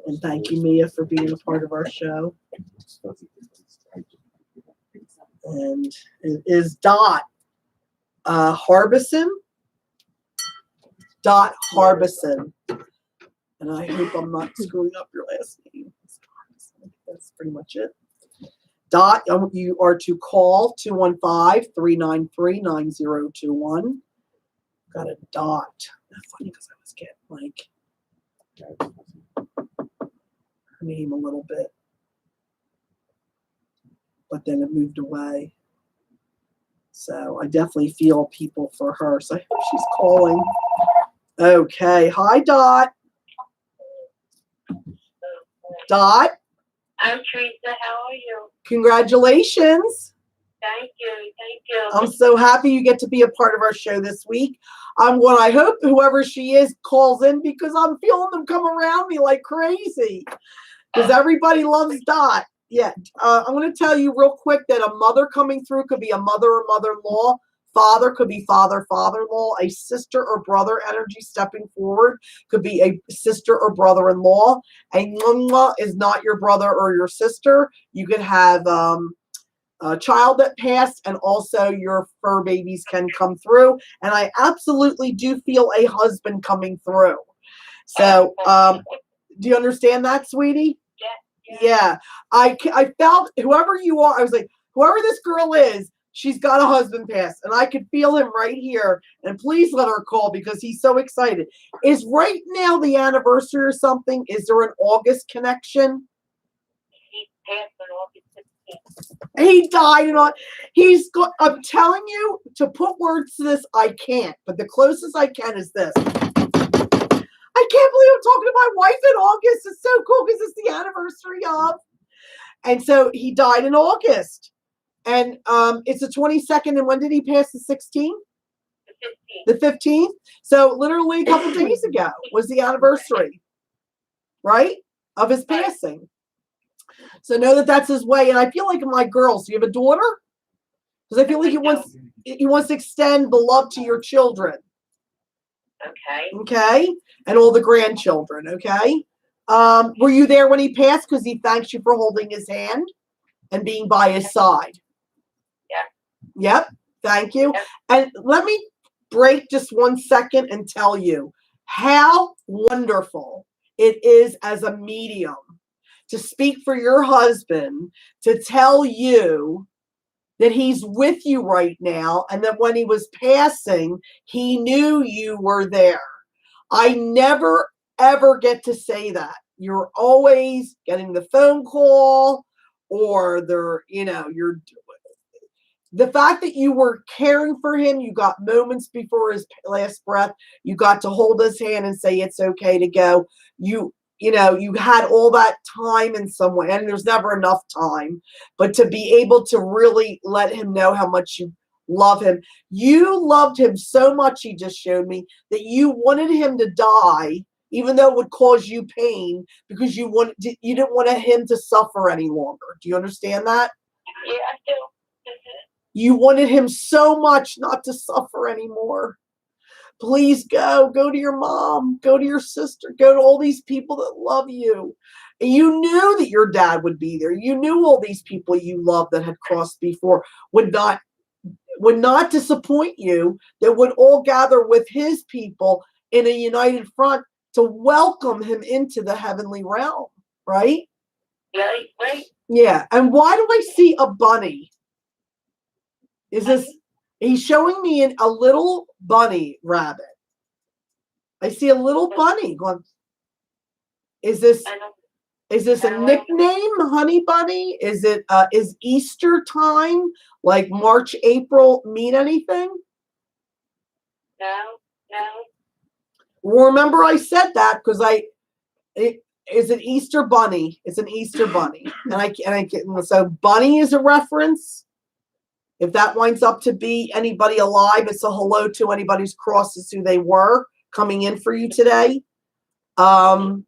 And thank you, Mia, for being a part of our show. And it is Dot Harbison. Harbison. And I hope I'm not screwing up your last name. That's pretty much it. Dot, you are to call 215-393-9021. Got a Dot. That's funny because I was getting like her name a little bit. But then it moved away. So I definitely feel people for her. So I hope she's calling. Okay. Hi, Dot. Dot. I'm Teresa. How are you? Congratulations. Thank you. Thank you. I'm so happy you get to be a part of our show this week. I hope whoever she is calls in, because I'm feeling them come around me like crazy. Because everybody loves Dot. Yeah. I'm going to tell you real quick that a mother coming through could be a mother or mother-in-law. Father could be father, father-in-law. A sister or brother energy stepping forward could be a sister or brother-in-law. A mwah is not your brother or your sister. You could have a child that passed, and also your fur babies can come through. And I absolutely do feel a husband coming through. So, do you understand that, sweetie? Yeah. I felt whoever you are, I was like, whoever this girl is, she's got a husband pass. And I could feel him right here. And please let her call because he's so excited. Is right now the anniversary or something? Is there an August connection? He passed on August 16th. He died and I'm telling you, to put words to this, I can't. But the closest I can is this. I can't believe I'm talking to my wife in August. It's so cool because it's the anniversary of. And so he died in August. And it's the 22nd. And when did he pass? The 16th? The 15th. The 15th? So literally a couple days ago was the anniversary, right? Of his passing. So know that that's his way. And I feel like my girls, do you have a daughter? Because I feel like he wants to extend the love to your children. Okay. Okay? And all the grandchildren, okay? Were you there when he passed? Because he thanks you for holding his hand and being by his side. Yeah. Yep. Thank you. Yep. And let me break just 1 second and tell you how wonderful it is as a medium to speak for your husband, to tell you that he's with you right now, and that when he was passing, he knew you were there. I never, ever get to say that. You're always getting the phone call, or the fact that you were caring for him, you got moments before his last breath, you got to hold his hand and say, it's okay to go. You had all that time in some way, and there's never enough time, but to be able to really let him know how much you love him. You loved him so much, he just showed me, that you wanted him to die, even though it would cause you pain, because you didn't want him to suffer any longer. Do you understand that? Yeah, I do. Mm-hmm. You wanted him so much not to suffer anymore. Please go to your mom, go to your sister, go to all these people that love you. And you knew that your dad would be there. You knew all these people you loved that had crossed before would not disappoint you, that would all gather with his people in a united front to welcome him into the heavenly realm, right? Yeah, right. Yeah. And why do I see a bunny? He's showing me a little bunny rabbit. I see a little bunny going. Is this a nickname, Honey Bunny? Is Easter time, like March, April, mean anything? No. Well, remember I said that because it is an Easter bunny. It's an Easter bunny, so bunny is a reference. If that winds up to be anybody alive, it's a hello to anybody who's crosses who they were coming in for you today. If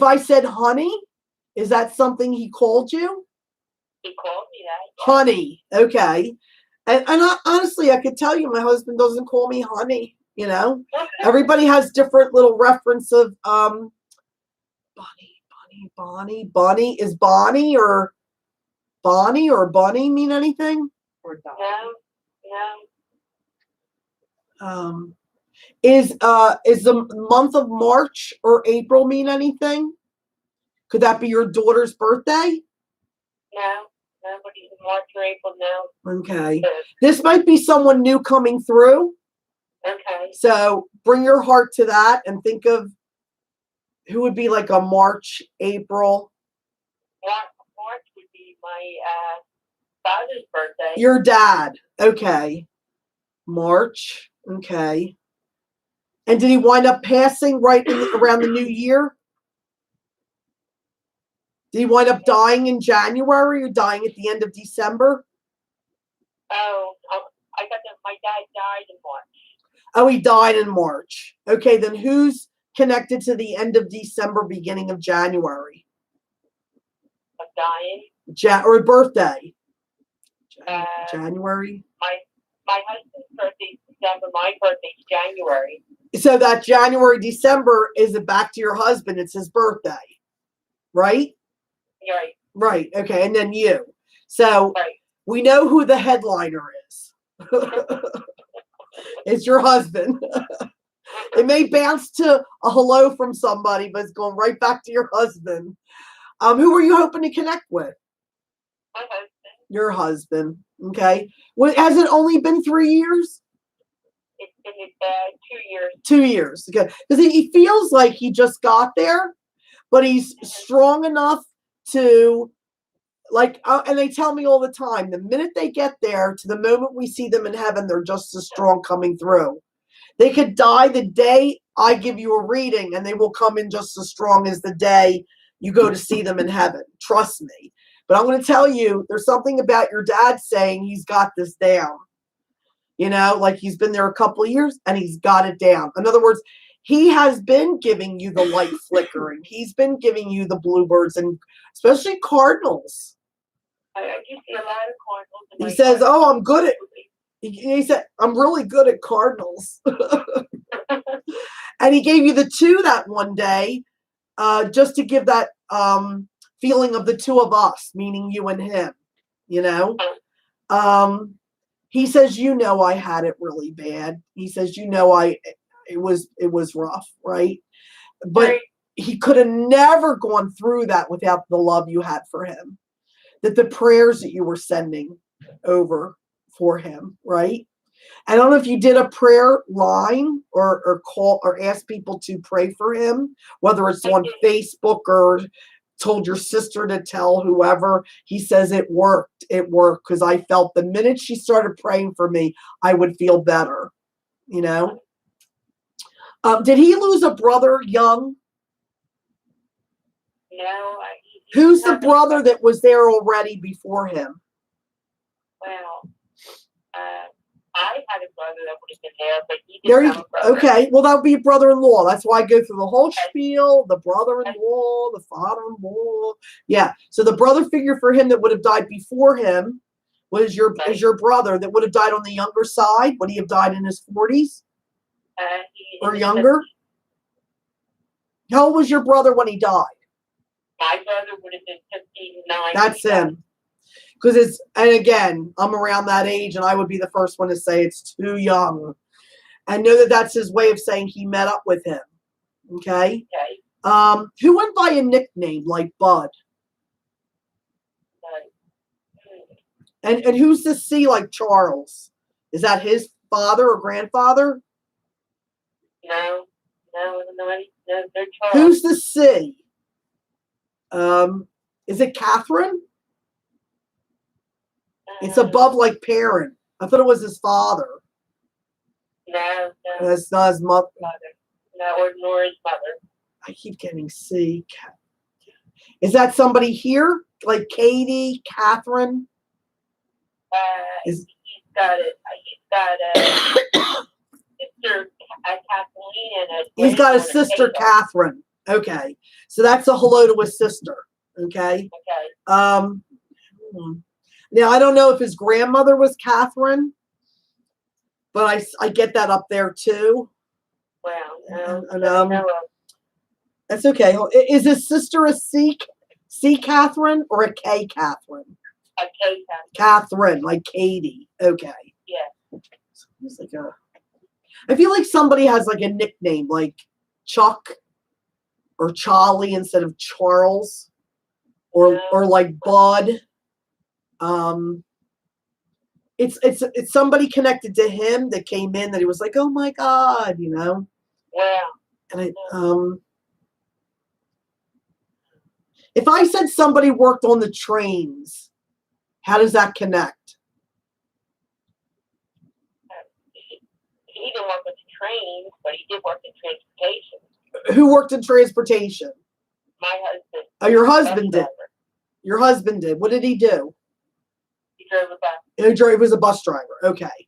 I said honey, is that something he called you? He called me that. Honey, okay. And honestly, I could tell you my husband doesn't call me honey, Everybody has different little reference of Bonnie. Is Bonnie or Bunny mean anything? Or dog. No. Is the month of March or April mean anything? Could that be your daughter's birthday? No. Nobody's in March or April now. Okay. This might be someone new coming through. Okay. So bring your heart to that and think of who would be like a March, April. March would be my father's birthday. Your dad. Okay. March. Okay. And did he wind up passing right around the new year? Did he wind up dying in January or dying at the end of December? Oh, I got that. My dad died in March. Oh, he died in March. Okay, then who's connected to the end of December, beginning of January? My dying. Or birthday? Uh, January. My husband's birthday's December. My birthday's January. So that January, December is it back to your husband? It's his birthday, right? Right. Right. Okay. And then you. So Right. we know who the headliner is. It's your husband. It may bounce to a hello from somebody, but it's going right back to your husband. Who were you hoping to connect with? My husband. Your husband. Okay. Well, has it only been 3 years? It's been 2 years. 2 years. Okay. Because he feels like he just got there, but he's strong enough to, like, and they tell me all the time, the minute they get there to the moment we see them in heaven, they're just as strong coming through. They could die the day I give you a reading, and they will come in just as strong as the day you go to see them in heaven. Trust me. But I'm going to tell you, there's something about your dad saying he's got this down. You know, like he's been there a couple of years and he's got it down. In other words, he has been giving you the light flickering. He's been giving you the bluebirds and especially cardinals. I do see a lot of cardinals. He says, "Oh, I'm good at." He said, "I'm really good at cardinals." And he gave you the 2 that one day, just to give that feeling of the 2 of us, meaning you and him. You know. He says, "You know, I had it really bad." He says, "You know, it was rough, right?" But he could have never gone through that without the love you had for him. That the prayers that you were sending over for him, right? I don't know if you did a prayer line or call or ask people to pray for him, whether it's on Facebook or told your sister to tell whoever. He says it worked. It worked because I felt the minute she started praying for me, I would feel better. You know? Did he lose a brother young? No. Who's the brother that was there already before him? Well, I had a brother that would have been there, but he didn't have a brother. Okay, well, that would be a brother-in-law. That's why I go through the whole spiel, the brother-in-law, the father-in-law. Yeah, so the brother figure for him that would have died before him was your brother that would have died on the younger side. Would he have died in his 40s or younger? How old was your brother when he died? My brother would have been 59. That's him. Because and again, I'm around that age, and I would be the first one to say it's too young. I know that that's his way of saying he met up with him. Okay? Who went by a nickname like Bud? And who's the C like Charles? Is that his father or grandfather? No, they're Charles. Who's the C? Is it Catherine? It's above like parent. I thought it was his father. No. That's not his mother. No, nor his mother. I keep getting C. Is that somebody here? Like Katie, Catherine? He's got a sister, Kathleen, and he's got a sister, Catherine. Okay. So that's a hello to his sister. Okay. Now, I don't know if his grandmother was Catherine, but I get that up there too. Well, and that's okay. Is his sister a C Catherine or a K Catherine? A K Catherine, like Katie. Okay. Yeah. It's like I feel like somebody has like a nickname, like Chuck or Charlie instead of Charles, or like Bud. It's somebody connected to him that came in that he was like, oh my God, you know. Yeah. And if I said somebody worked on the trains, how does that connect? He didn't work with the trains, but he did work in transportation. Who worked in transportation? My husband. Oh, your husband did. Your husband did. What did he do? He drove a bus. He was a bus driver. Okay.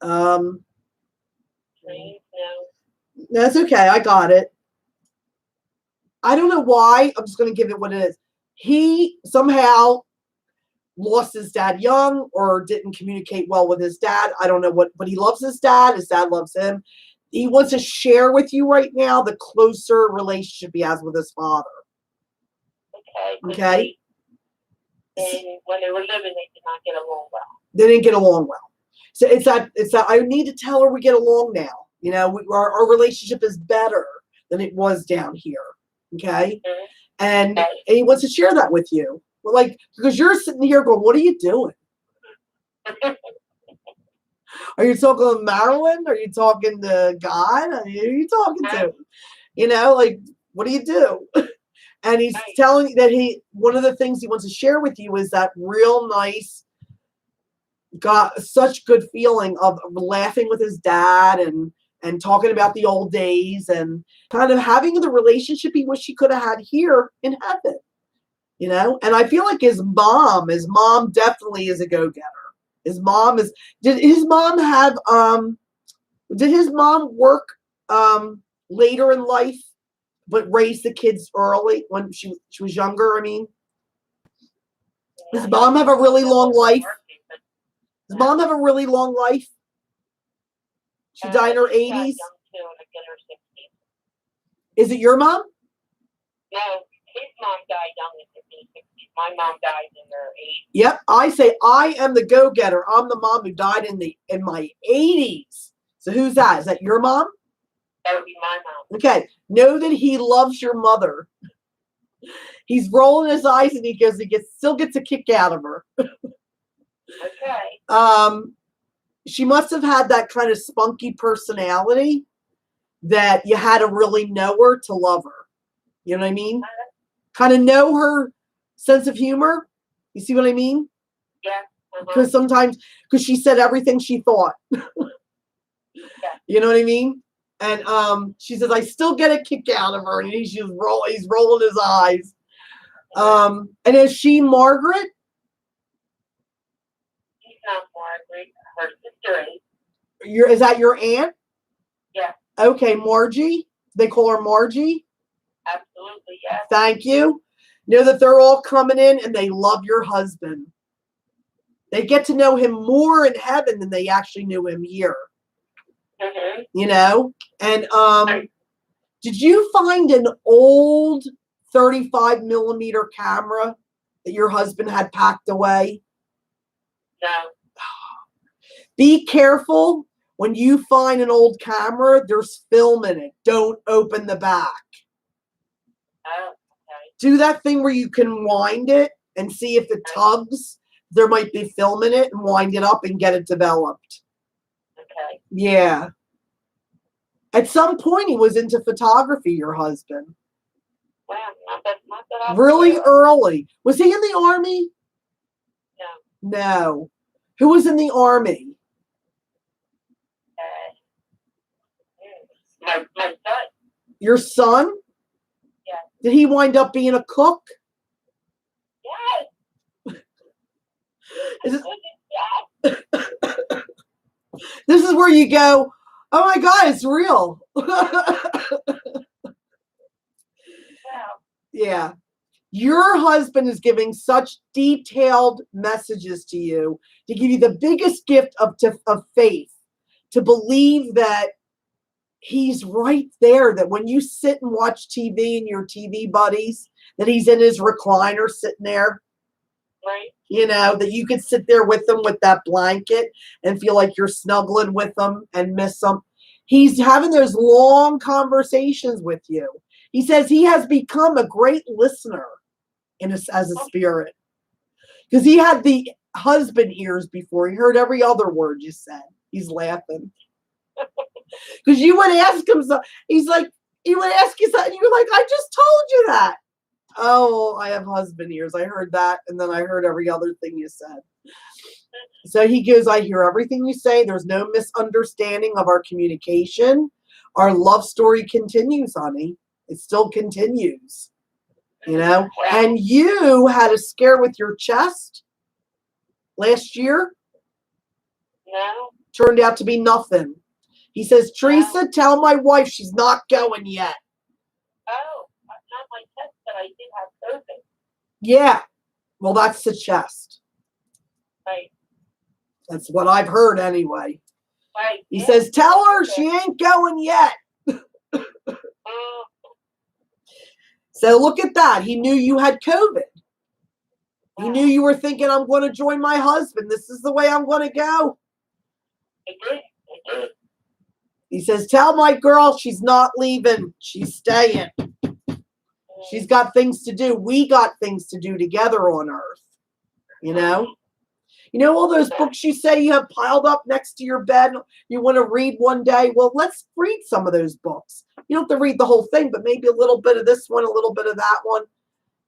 Trains, no. That's okay. I got it. I don't know why. I'm just going to give it what it is. he somehow lost his dad young or didn't communicate well with his dad. I don't know what, but he loves his dad. His dad loves him. He wants to share with you right now the closer relationship he has with his father. Okay. 'Cause Okay. when they were living, they did not get along well. They didn't get along well. So it's that I need to tell her we get along now. You know, our relationship is better than it was down here. Okay. Mhm. And Okay. he wants to share that with you. Well, like, because you're sitting here going, what are you doing? Are you talking to Marilyn? Are you talking to God? Who are you talking to? You know, like, what do you do? And he's Right. telling you that one of the things he wants to share with you is that real nice, got such good feeling of laughing with his dad and talking about the old days and kind of having the relationship he wished he could have had here in heaven. You know, and I feel like his mom definitely is a go-getter. His mom did his mom work later in life but raise the kids early when she was younger? I mean, does his mom have a really long life? Does mom have a really long life? She died in her 80s. Young too, and in her 60s. Is it your mom? No, his mom died young in her 60s. My mom died in her 80s. Yep. I say I am the go-getter. I'm the mom who died in my 80s. So who's that? Is that your mom? That would be my mom. Okay. Know that he loves your mother. He's rolling his eyes and he still gets a kick out of her. Okay. She must have had that kind of spunky personality that you had to really know her to love her. You know what I mean? Kind of know her sense of humor. You see what I mean? Yeah. Because sometimes, because she said everything she thought. Yeah. You know what I mean? And she says, I still get a kick out of her. And he's rolling his eyes. And is she Margaret? She's not Margaret. Her sister is. Is that your aunt? Yeah. Okay, Margie. They call her Margie. Absolutely, yes. Thank you. Know that they're all coming in and they love your husband. They get to know him more in heaven than they actually knew him here. Mm-hmm. You know? And did you find an old 35 millimeter camera that your husband had packed away? No. Be careful when you find an old camera, there's film in it. Don't open the back. Oh, okay. Do that thing where you can wind it and see if it tugs. There might be film in it and wind it up and get it developed. Okay. Yeah. At some point, he was into photography, your husband. Well, not that I'm Really aware of. early. Was he in the army? No. No. Who was in the army? My son. Your son? Yeah. Did he wind up being a cook? Yes. Is it- Yes. This is where you go, oh my God, it's real. Well, Yeah. Your husband is giving such detailed messages to you to give you the biggest gift of faith, to believe that he's right there, that when you sit and watch TV and your TV buddies, that he's in his recliner sitting there. right. You know, that you could sit there with them with that blanket and feel like you're snuggling with them and miss them. He's having those long conversations with you. He says he has become a great listener as a spirit. Because he had the husband ears before. He heard every other word you said. He's laughing. Because you would ask him something. He's like, he would ask you something. You're like, I just told you that. Oh, I have husband ears. I heard that. And then I heard every other thing you said. So he goes, I hear everything you say. There's no misunderstanding of our communication. Our love story continues, honey. It still continues. You know? And you had a scare with your chest last year. No. Turned out to be nothing. He says, Teresa, tell my wife she's not going yet. Oh, not my test, but I did have COVID. Yeah. Well, that's the chest. Right. That's what I've heard anyway. Right. He yeah. says, tell her she ain't going yet. Oh, So look at that. He knew you had COVID. He wow. knew you were thinking, I'm going to join my husband. This is the way I'm going to go. I did. I did. He says, tell my girl she's not leaving. She's staying. She's got things to do. We got things to do together on earth. You know? You know all those books you say you have piled up next to your bed you want to read one day? Well, let's read some of those books. You don't have to read the whole thing, but maybe a little bit of this one, a little bit of that one.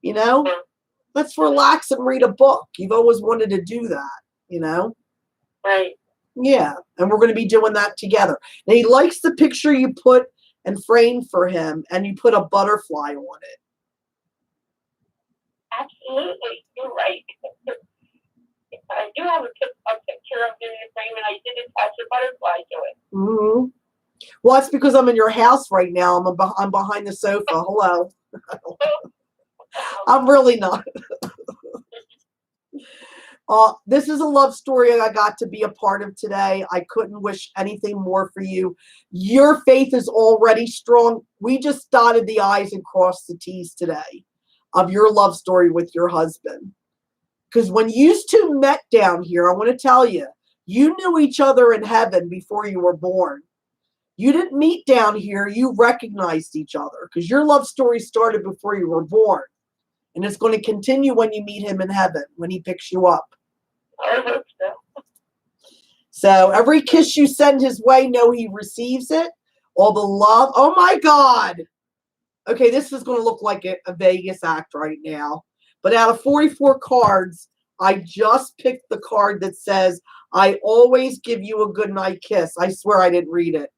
You know? Let's relax and read a book. You've always wanted to do that, you know? Right. Yeah. And we're going to be doing that together. Now, he likes the picture you put and framed for him, and you put a butterfly on it. Absolutely. You're right. I do have a picture of him in the frame, and I did attach a butterfly to it. Mm-hmm. Well, that's because I'm in your house right now. I'm behind the sofa. Hello. I'm really not. This is a love story I got to be a part of today. I couldn't wish anything more for you. Your faith is already strong. We just dotted the I's and crossed the T's today of your love story with your husband. Because when you two met down here, I want to tell you, you knew each other in heaven before you were born. You didn't meet down here. You recognized each other because your love story started before you were born. And it's going to continue when you meet him in heaven, when he picks you up. I hope so. So every kiss you send his way, know he receives it. All the love. Oh, my God. Okay, this is going to look like a Vegas act right now. But out of 44 cards, I just picked the card that says, I always give you a good night kiss. I swear I didn't read it.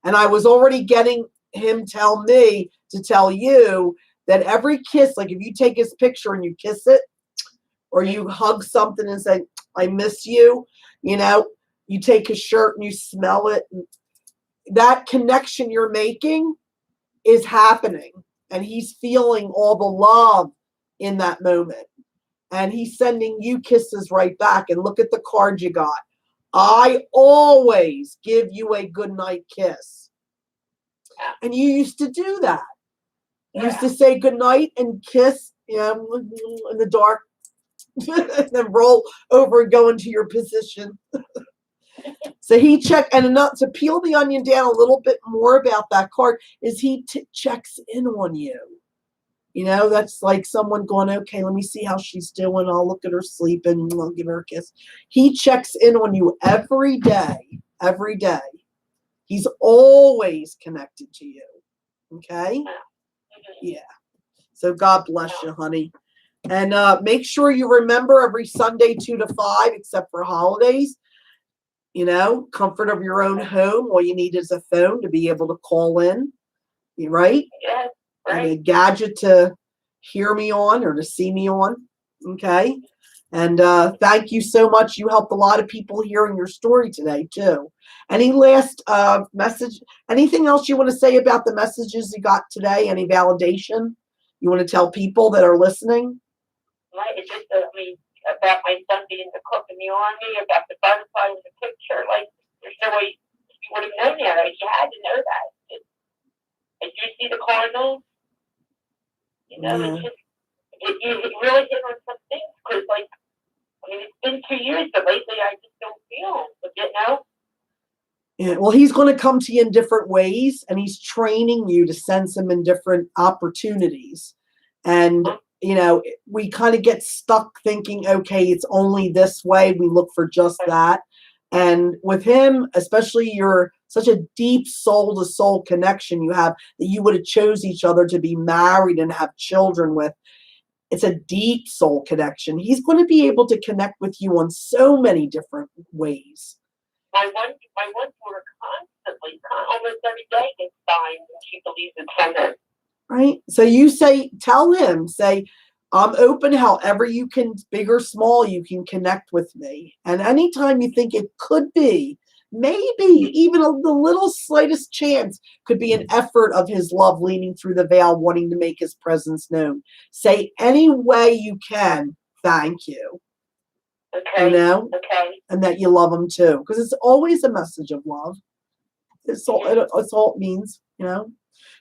And I was already getting him tell me to tell you that every kiss, like if you take his picture and you kiss it, or you hug something and say, I miss you, you know, you take his shirt and you smell it. And that connection you're making is happening. And he's feeling all the love in that moment. And he's sending you kisses right back. And look at the card you got. I always give you a good night kiss. And you used to do that. You used to say good night and kiss, you know, in the dark. And then roll over and go into your position. So he checked, and enough to peel the onion down a little bit more about that card is he checks in on you. You know, that's like someone going, okay, let me see how she's doing. I'll look at her sleeping. I'll give her a kiss. He checks in on you every day. Every day. He's always connected to you. Okay? Yeah. So God bless you, honey. And make sure you remember every Sunday 2 to 5, except for holidays. You know, comfort of your own home. All you need is a phone to be able to call in. You right? Yes, right. And a gadget to hear me on or to see me on. Okay? And thank you so much. You helped a lot of people hearing your story today, too. Any last message? Anything else you want to say about the messages you got today? Any validation you want to tell people that are listening? Right. It's just, I mean, about my son being the cook in the army, about the butterfly in the picture. Like, there's no way you would have known that. Like, you had to know that. Did you see the cardinals? You know, Yeah. it's just, it really hit on some things. Because, like, I mean, it's been 2 years, but lately I just don't feel, you know? Yeah, well, he's going to come to you in different ways, and he's training you to sense him in different opportunities. And, you know, we kind of get stuck thinking, okay, it's only this way. We look for just that. And with him, especially you're such a deep soul-to-soul connection you have that you would have chose each other to be married and have children with. It's a deep soul connection. He's going to be able to connect with you on so many different ways. My one daughter constantly, almost every day gets signed, and she believes it's from him. Right? So you tell him, I'm open however you can, big or small, you can connect with me. And anytime you think it could be maybe even the little slightest chance could be an effort of his love leaning through the veil, wanting to make his presence known. Say any way you can, thank you. Okay. You know, Okay. and that you love him too, because it's always a message of love. It's all it means, you know.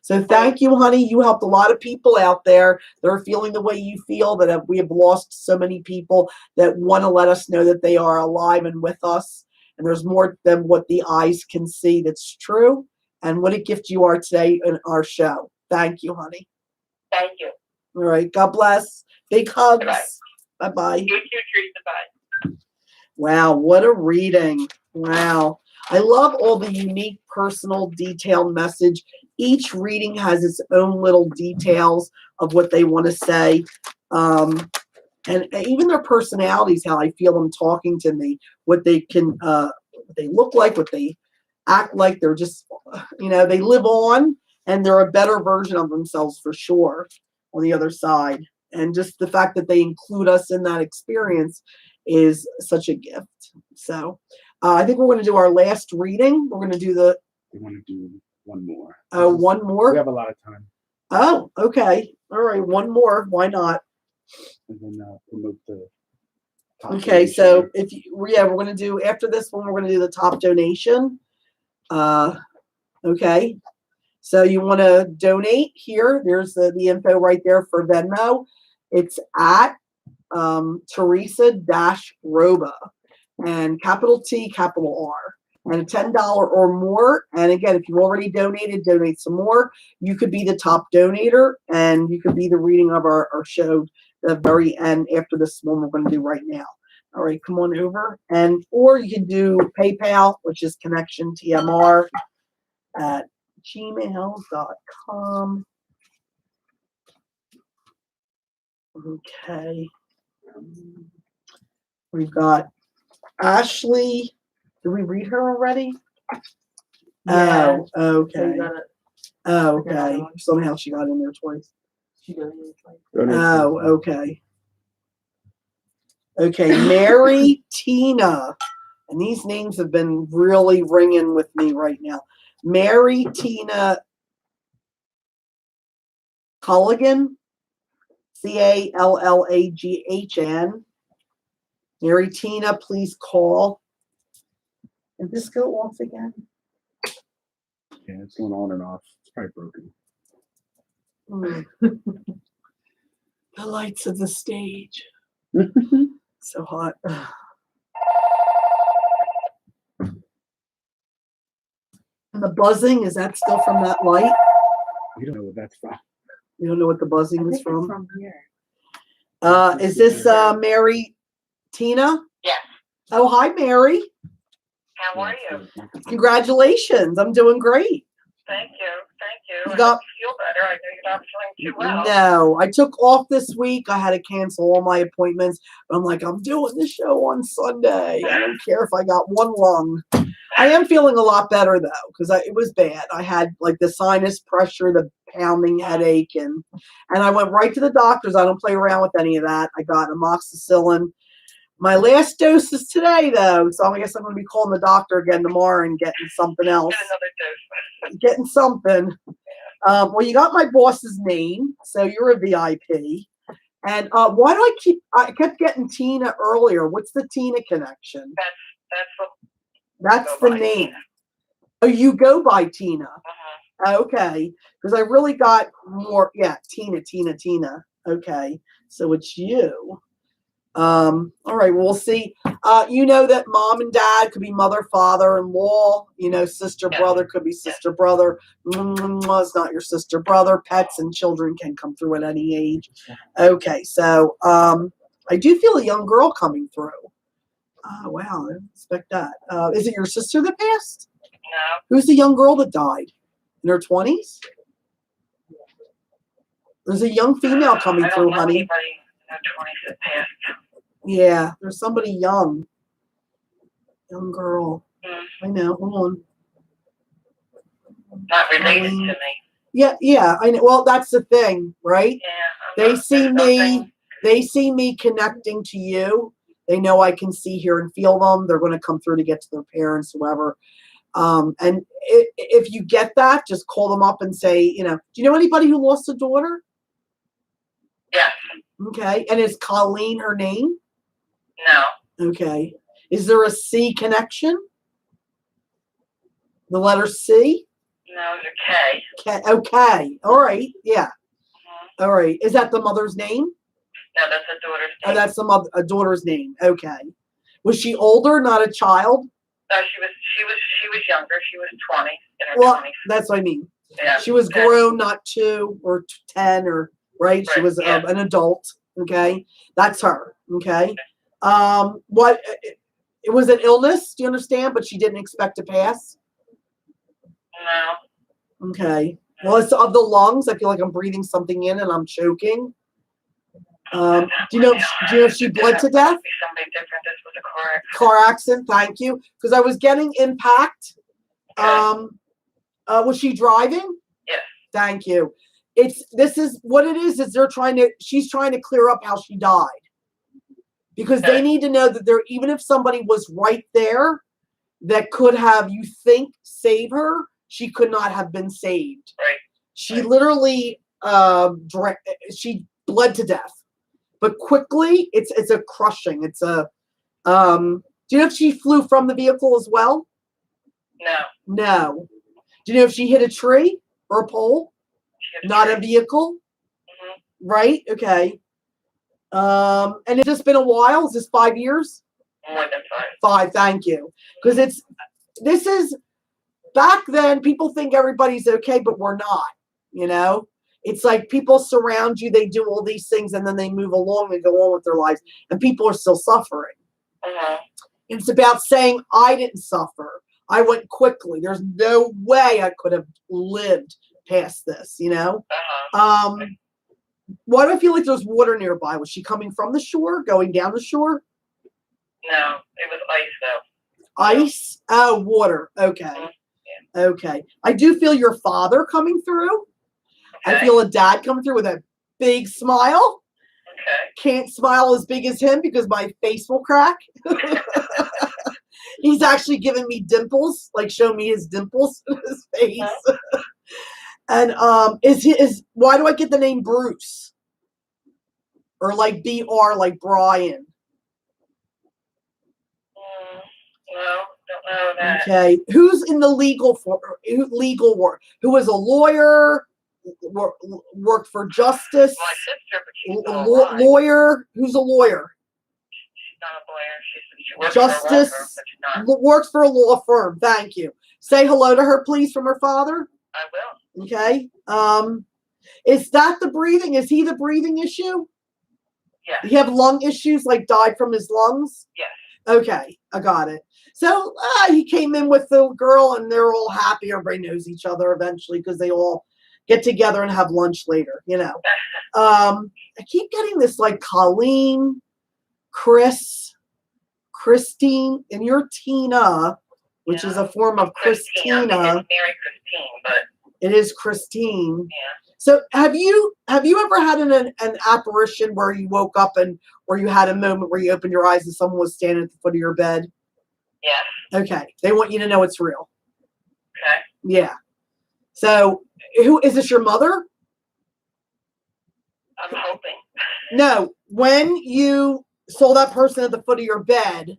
So thank you, honey. You helped a lot of people out there that are feeling the way you feel, that we have lost so many people that want to let us know that they are alive and with us. And there's more than what the eyes can see that's true. And what a gift you are today in our show. Thank you, honey. Thank you. All right. God bless. Big hugs. Bye-bye. Bye-bye. You too, Teresa. Bye. Wow, what a reading. Wow. I love all the unique, personal, detailed message. Each reading has its own little details of what they want to say. And even their personalities, how I feel them talking to me, what they can, what they look like, what they act like. They're just, they live on and they're a better version of themselves for sure on the other side. And just the fact that they include us in that experience is such a gift. So I think we're going to do our last reading. We're going to do We want to do one more. one more. We have a lot of time. Oh, okay. All right. One more. Why not? And then promote the. top Okay. donation. So we're going to do, after this one, we're going to do the top donation. Okay. So you want to donate here. There's the info right there for Venmo. It's at Teresa-Roba, and capital T, capital R, and $10 or more. And again, if you've already donated, donate some more. You could be the top donator, and you could be the reading of our show the very end after this one we're going to do right now. All right, come on over. Or you can do PayPal, which is connectiontmr at gmail.com. Okay. We've got Ashley. Did we read her already? Yeah. Oh, So okay. you gotta, Oh, okay. Somehow she got in there twice. she donated like. Oh, okay. Okay, Mary Tina. And these names have been really ringing with me right now. Mary Tina Culligan. Callaghan. Mary Tina, please call. Did this go off again? Yeah, it's going on and off. It's probably broken. The lights of the stage. So hot. And the buzzing, is that still from that light? We don't know what that's from. You don't know what the I buzzing think is it's from? from here. Is this Mary Tina? Yes. Oh, hi, Mary. How are you? Congratulations. I'm doing great. Thank you. Thank you. You I got- hope you feel better. I know you're not feeling too well. No, I took off this week. I had to cancel all my appointments. But I'm like, I'm doing the show on Sunday. I don't care if I got one lung. I am feeling a lot better though, because it was bad. I had like the sinus pressure, the pounding headache, and I went right to the doctors. I don't play around with any of that. I got amoxicillin. My last dose is today though, so I guess I'm going to be calling the doctor again tomorrow and getting something else. Get another dose. Getting something. Well, you got my boss's name, so you're a VIP. And why do I kept getting Tina earlier? What's the Tina connection? That's the name. Tina. Oh, you go by Tina. Uh-huh. Okay. Because I really got more. Yeah, Tina. Okay. So it's you. All right. Well, we'll see. You know that mom and dad could be mother, father-in-law. Sister, brother could be sister, brother. It's not your sister, brother. Pets and children can come through at any age. Okay. So I do feel a young girl coming through. Oh, wow. I didn't expect that. Is it your sister that passed? No. Who's the young girl that died? In her 20s? There's a young female coming through, honey. Anybody in their 20s that passed. Yeah, there's somebody young. Young girl. I know. Hold on. Not related to me. Yeah, I know. Well, that's the thing, right? Yeah. They see me connecting to you, They know I can see, hear, and feel them. They're going to come through to get to their parents, whoever. And if you get that, just call them up and say, do you know anybody who lost a daughter? Yes. Okay. And is Colleen her name? No. Okay. Is there a C connection? The letter C? No, it's a K. Okay. All right. Yeah. Mm-hmm. All right. Is that the mother's name? No, that's a daughter's Oh, name. that's a daughter's name. Okay. Was she older, not a child? No, she was younger. She was 20, in her Well, 20s. that's what I mean. Yeah. She was Okay. grown, not 2 or 10 or right. She Right, was yeah. an adult. Okay. That's her. Okay. What? It was an illness. Do you understand? But she didn't expect to pass. No. Okay. Well, it's of the lungs. I feel like I'm breathing something in and I'm choking. Do you know if she bled to death? Be somebody different. This was a car accident. Car accident. Thank you. Because I was getting impact. Okay. Was she driving? Yes. Thank you. This is what it is she's trying to clear up how she died. Because they need to know that even if somebody was right there that could have, save her, she could not have been saved. Right. She literally she bled to death. But quickly, it's a crushing. It's a do you know if she flew from the vehicle as well? No. No. Do you know if she hit a tree or a pole? Not a vehicle? Mm-hmm. Right? Okay. And it's just been a while? Is this 5 years? More than 5. 5, thank you. Because this is back then, people think everybody's okay, but we're not, It's like people surround you, they do all these things, and then they move along and go on with their lives, and people are still suffering. Mm-hmm. It's about saying, I didn't suffer. I went quickly. There's no way I could have lived past this, Uh-huh. Why do I feel like there's water nearby? Was she coming from the shore, going down the shore? No, it was ice though. Ice? Oh, water. Okay. Mm-hmm. Yeah. Okay. I do feel your father coming through. Okay. I feel a dad coming through with a big smile. Okay. Can't smile as big as him because my face will crack. He's actually giving me dimples, like show me his dimples in his face. Uh-huh. And why do I get the name Bruce? Or like BR, like Brian? No, don't know that. Okay. Who's in the legal work? Who was a lawyer? Worked for justice? My sister, but she's still alive. Lawyer? Who's a lawyer? She's not a lawyer. She works Justice for a law firm, but she's not. works for a law firm. Thank you. Say hello to her, please, from her father. I will. Okay. Is that the breathing? Is he the breathing issue? Yes. He have lung issues, like died from his lungs? Yes. Okay, I got it. So he came in with the girl, and they're all happy. Everybody knows each other eventually because they all get together and have lunch later. I keep getting this like Colleen, Christine, and you're Tina, which is a form of Christina. It's Mary Christine, but it is Christine. Yeah. So have you ever had an apparition where you woke up and where you had a moment where you opened your eyes and someone was standing at the foot of your bed? Yes. Okay. They want you to know it's real. Okay. Yeah. So who is this, your mother? I'm hoping. No. When you saw that person at the foot of your bed,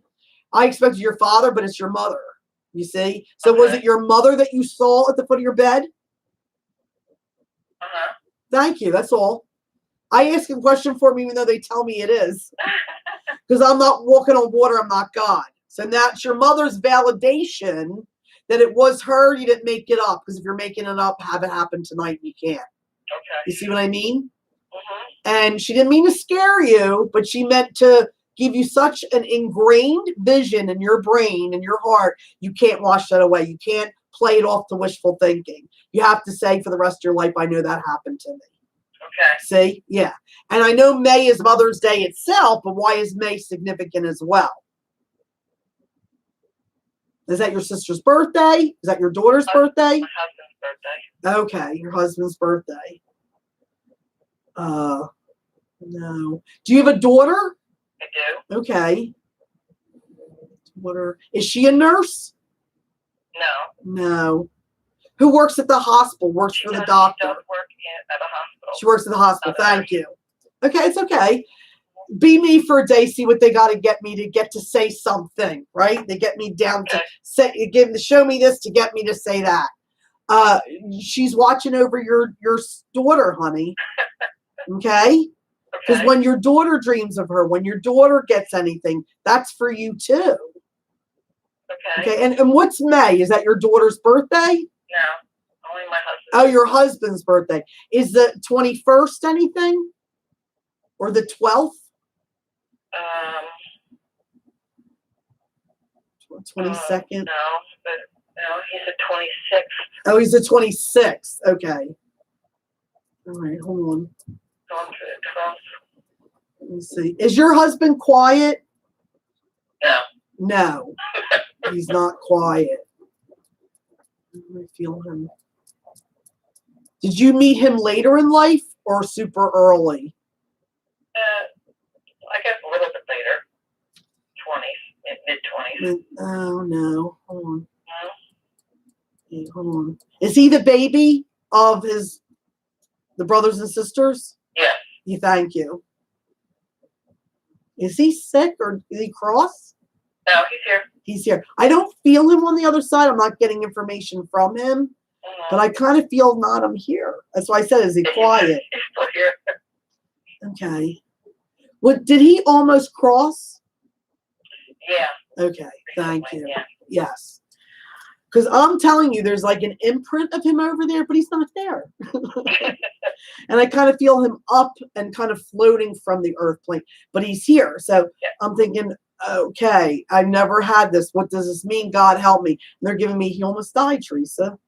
I expected your father, but it's your mother. You see? So was it your mother that you saw at the foot of your bed? Uh-huh. Thank you. That's all. I ask a question for me even though they tell me it is. Because I'm not walking on water. I'm not God. So that's your mother's validation that it was her. You didn't make it up. Because if you're making it up, have it happen tonight. You can't. Okay. You see what I mean? Mm-hmm. And she didn't mean to scare you, but she meant to give you such an ingrained vision in your brain and your heart. You can't wash that away. You can't play it off to wishful thinking. You have to say for the rest of your life, I know that happened to me. Okay. See? Yeah. And I know May is Mother's Day itself, but why is May significant as well? Is that your sister's birthday? Is that your daughter's birthday? My husband's birthday. Okay, your husband's birthday. No. Do you have a daughter? I do. Okay. Is she a nurse? No. No. Who works at the hospital? Works for the doctor. She does work at a hospital. She works at the hospital. Another Thank you. Okay, it's okay. Be me for a day. See what they got to get me to get to say something, right? They get me down to say, show me this to get me to say that. She's watching over your daughter, honey. Okay. Because when your daughter dreams of her, when your daughter gets anything, that's for you too. Okay. And what's May? Is that your daughter's birthday? No, only my husband. Oh, your husband's birthday. Is the 21st anything? Or the 12th? 22nd? No, he's the 26th. Oh, he's the 26th. Okay. All right, hold on. Going through the 12th. Let me see. Is your husband quiet? No. No, he's not quiet. I feel him. Did you meet him later in life or super early? I guess a little bit later. 20s, mid-20s. Oh, no. Hold on. No? Hey, hold on. Is he the baby of the brothers and sisters? Yes. Thank you. Is he sick or is he cross? No, he's here. He's here. I don't feel him on the other side. I'm not getting information from him, but I kind of feel not him here. That's why I said, is he quiet? He's still here. Okay. Did he almost cross? Yeah. Okay. Thank you. Yeah. Yes. Because I'm telling you, there's like an imprint of him over there, but he's not there. And I kind of feel him up and kind of floating from the earth plane, but he's here. So I'm thinking, okay, I've never had this. What does this mean? God help me. And they're giving me, he almost died, Teresa.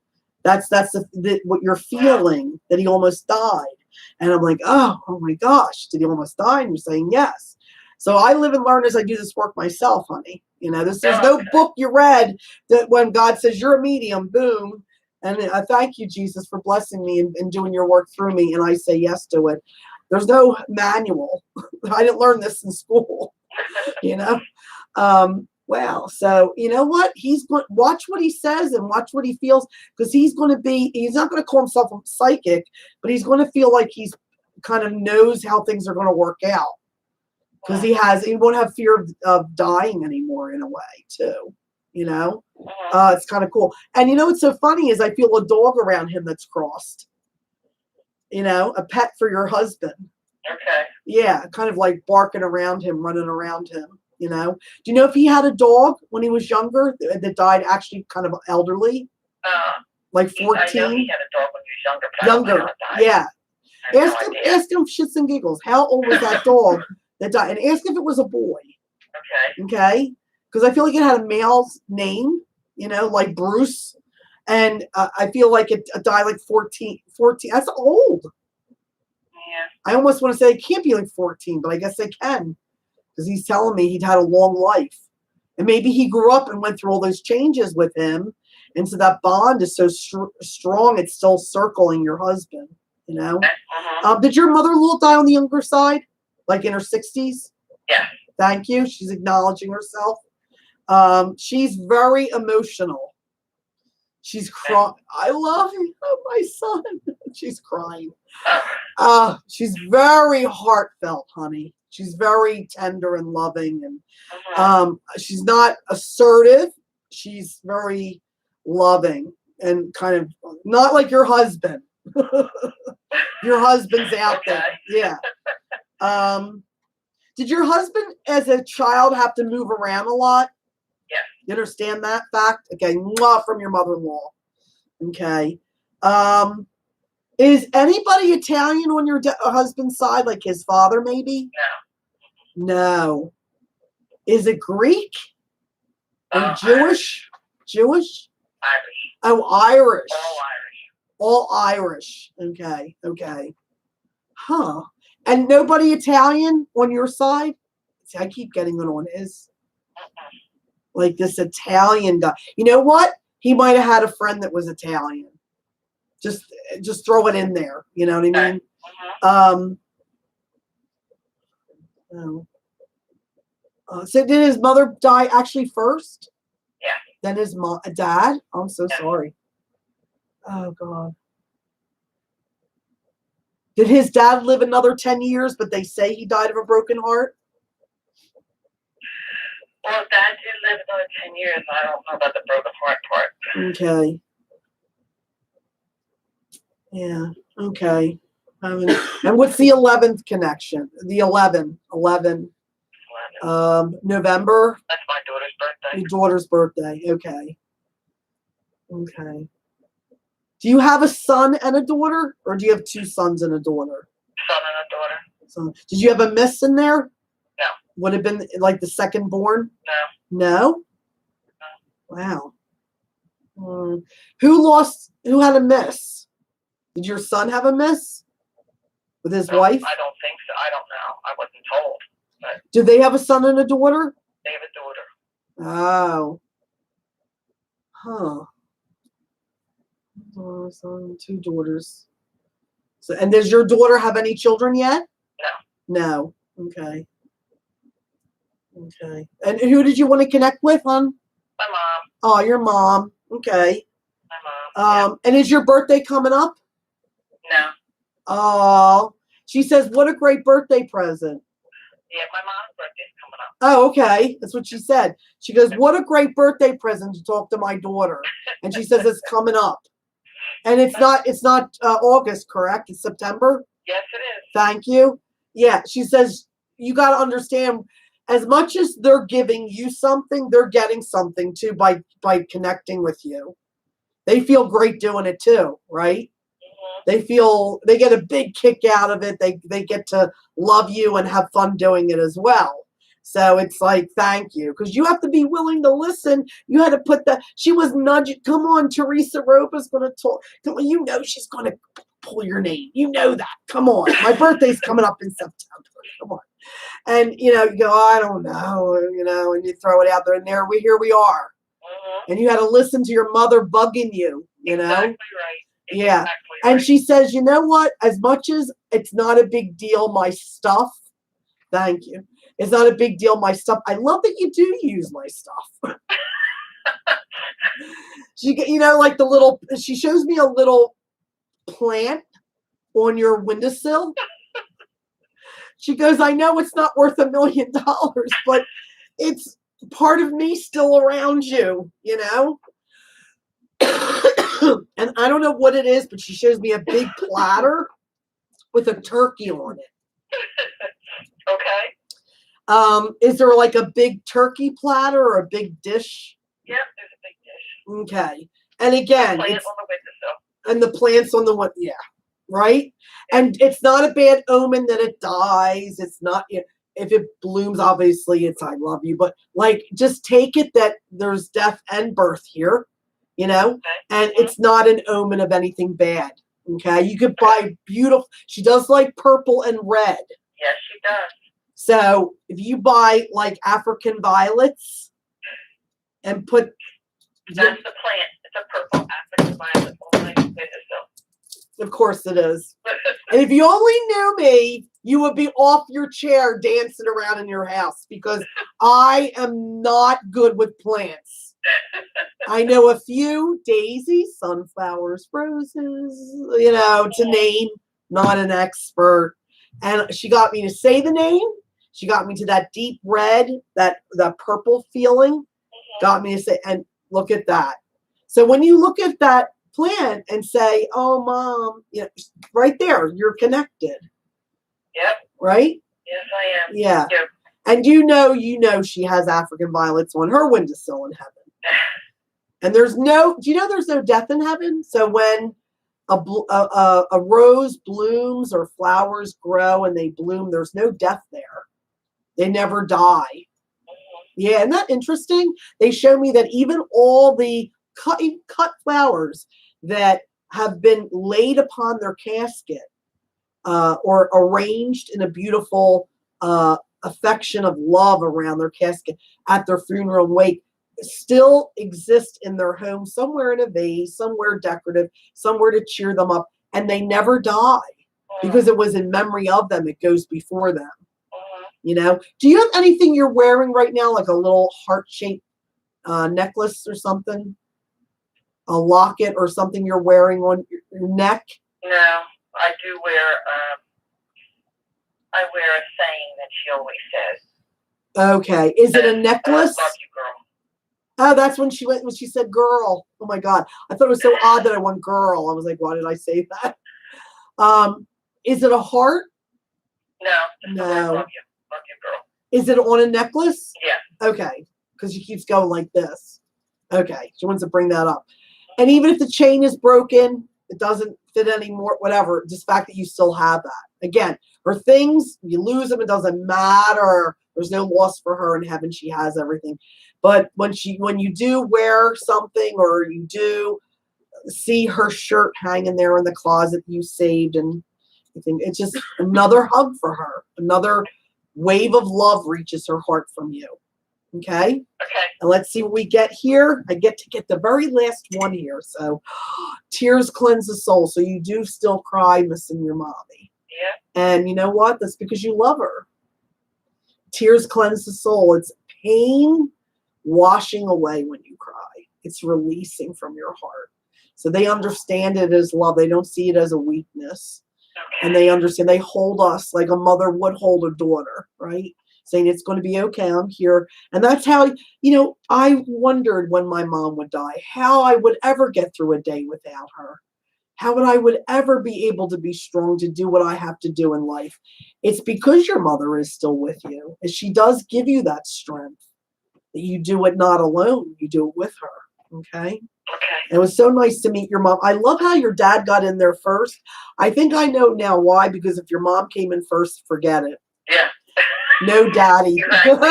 That's what you're feeling, that he almost died. And I'm like, oh my gosh, did he almost die? And you're saying yes. So I live and learn as I do this work myself, honey. There's no book you read that when God says you're a medium, boom. And I thank you, Jesus, for blessing me and doing your work through me. And I say yes to it. There's no manual. I didn't learn this in school, Wow. So you know what? Watch what he says and watch what he feels, because he's not going to call himself a psychic, but he's going to feel like he's kind of knows how things are going to work out. Because he won't have fear of dying anymore in a way too, It's kind of cool. And what's so funny is I feel a dog around him that's crossed, a pet for your husband. Okay. Yeah, kind of like barking around him, running around him, Do you know if he had a dog when he was younger that died actually kind of elderly? Like 14? I know he had a dog when he was younger. Younger, yeah. Ask him shits and giggles. How old was that dog that died? And ask if it was a boy. Okay? Because I feel like it had a male's name, like Bruce. And I feel like it died like 14. That's old. Yeah. I almost want to say it can't be like 14, but I guess they can. Because he's telling me he'd had a long life. And maybe he grew up and went through all those changes with him. And so that bond is so strong, it's still circling your husband, Did your mother-in-law die on the younger side? Like in her 60s? Yeah. Thank you. She's acknowledging herself. She's very emotional. She's crying. I love you, my son. She's crying. She's very heartfelt, honey. She's very tender and loving, and she's not assertive. She's very loving and kind of not like your husband. Your husband's out there. Yeah. Did your husband as a child have to move around a lot? Yeah. You understand that fact? Okay. Mwah, from your mother-in-law. Okay. Is anybody Italian on your husband's side, like his father maybe? No. No. Is it Greek? Or Jewish? Jewish? Irish. Oh, Irish. All Irish. All Irish. Okay. Okay. Huh. And nobody Italian on your side? See, I keep getting it on his. Like this Italian guy. You know what? He might have had a friend that was Italian. Just throw it in there. You know what I mean? Oh. So did his mother die actually first? Yeah. Then his dad? I'm so Yeah. sorry. Oh God. Did his dad live another 10 years, but they say he died of a broken heart? Well, Dad did live another 10 years. I don't know about the broken heart part. Okay. Yeah. Okay. And what's the 11th connection? The 11. November. That's my daughter's birthday. Your daughter's birthday. Okay. Okay. Do you have a son and a daughter, or do you have two sons and a daughter? Son and a daughter. So, did you have a miss in there? No. Would have been like the second born? No. No? Wow. Who had a miss? Did your son have a miss with his No, wife? I don't think so. I don't know. I wasn't told. But Did they have a son and a daughter? they have a daughter. Oh. Huh. Son, two daughters. So, and does your daughter have any children yet? No. No. Okay. Okay. And who did you want to connect with, hon? My mom. Oh, your mom. Okay. My mom. And is your birthday coming up? No. Oh, she says, what a great birthday present. Yeah, my mom's birthday's coming up. Oh, okay. That's what she said. She goes, what a great birthday present to talk to my daughter. And she says it's coming up. And it's not August, correct? It's September? Yes, it is. Thank you. Yeah, she says, you got to understand, as much as they're giving you something, they're getting something too by connecting with you. They feel great doing it too, right? They get a big kick out of it. They get to love you and have fun doing it as well. So it's like, thank you. Because you have to be willing to listen. You had to put that. She was nudging. Come on, Teresa Ropa's going to talk. Come on, you know she's going to pull your name. You know that. Come on. My birthday's coming up in September. Come on. And, you go, I don't know, and you throw it out there. And here we are. And you had to listen to your mother bugging you, Exactly right. Yeah. Exactly And right. she says, you know what? As much as it's not a big deal, my stuff. Thank you. It's not a big deal, my stuff. I love that you do use my stuff. She, like she shows me a little plant on your windowsill. She goes, I know it's not worth $1 million, but it's part of me still around you, And I don't know what it is, but she shows me a big platter with a turkey on it. Okay. Is there like a big turkey platter or a big dish? Yep, there's a big dish. Okay. And again, Plant on the windowsill. and the plants on the yeah, right? And it's not a bad omen that it dies. It's not, if it blooms, obviously it's I love you, but like just take it that there's death and birth here, Okay. and it's not an omen of anything bad. Okay. You could buy beautiful, she does like purple and red. Yes, she does. So if you buy like African violets and put. That's the plant. It's a purple African violet on my windowsill. Of course it is. And if you only knew me, you would be off your chair dancing around in your house because I am not good with plants. I know a few daisies, sunflowers, roses, to name, not an expert. And she got me to say the name. She got me to that deep red, that purple feeling, got me to say, and look at that. So when you look at that plant and say, oh, Mom, right there, you're connected. Yep. Right? Yes, I am. Yeah. Yep. And she has African violets on her windowsill in heaven. And do you know there's no death in heaven? So when a rose blooms or flowers grow and they bloom, there's no death there. They never die. Yeah, isn't that interesting? They show me that even all the cut flowers that have been laid upon their casket or arranged in a beautiful affection of love around their casket at their funeral and wake still exist in their home, somewhere in a vase, somewhere decorative, somewhere to cheer them up, and they never die because it was in memory of them. It goes before them. You know, do you have anything you're wearing right now, like a little heart-shaped necklace or something? A locket or something you're wearing on your neck? No, I do wear, I wear a saying that she always says. Okay. Is it a necklace? Love you, girl. Oh, that's when she said girl. Oh my God. I thought it was so odd that I went girl. I was like, why did I say that? Is it a heart? No. Just No. love you. Love you, girl. Is it on a necklace? Yeah. Okay. Because she keeps going like this. Okay. She wants to bring that up. And even if the chain is broken, it doesn't fit anymore, whatever, just the fact that you still have that. Again, her things, you lose them, it doesn't matter. There's no loss for her in heaven. She has everything. But when you do wear something, or you do see her shirt hanging there in the closet you saved, and you think it's just another hug for her. Another wave of love reaches her heart from you. Okay? Okay. And let's see what we get here. I get to get the very last one here. So tears cleanse the soul. So you do still cry missing your mommy. Yeah. And you know what? That's because you love her. Tears cleanse the soul. It's pain washing away when you cry. It's releasing from your heart. So they understand it as love. They don't see it as a weakness. Okay. And they understand. They hold us like a mother would hold a daughter, right? Saying it's going to be okay, I'm here. And that's how, I wondered when my mom would die, how I would ever get through a day without her. How would I ever be able to be strong to do what I have to do in life? It's because your mother is still with you. And she does give you that strength. That you do it not alone. You do it with her. Okay? Okay. It was so nice to meet your mom. I love how your dad got in there first. I think I know now why, because if your mom came in first, forget it. Yeah. No daddy. Exactly.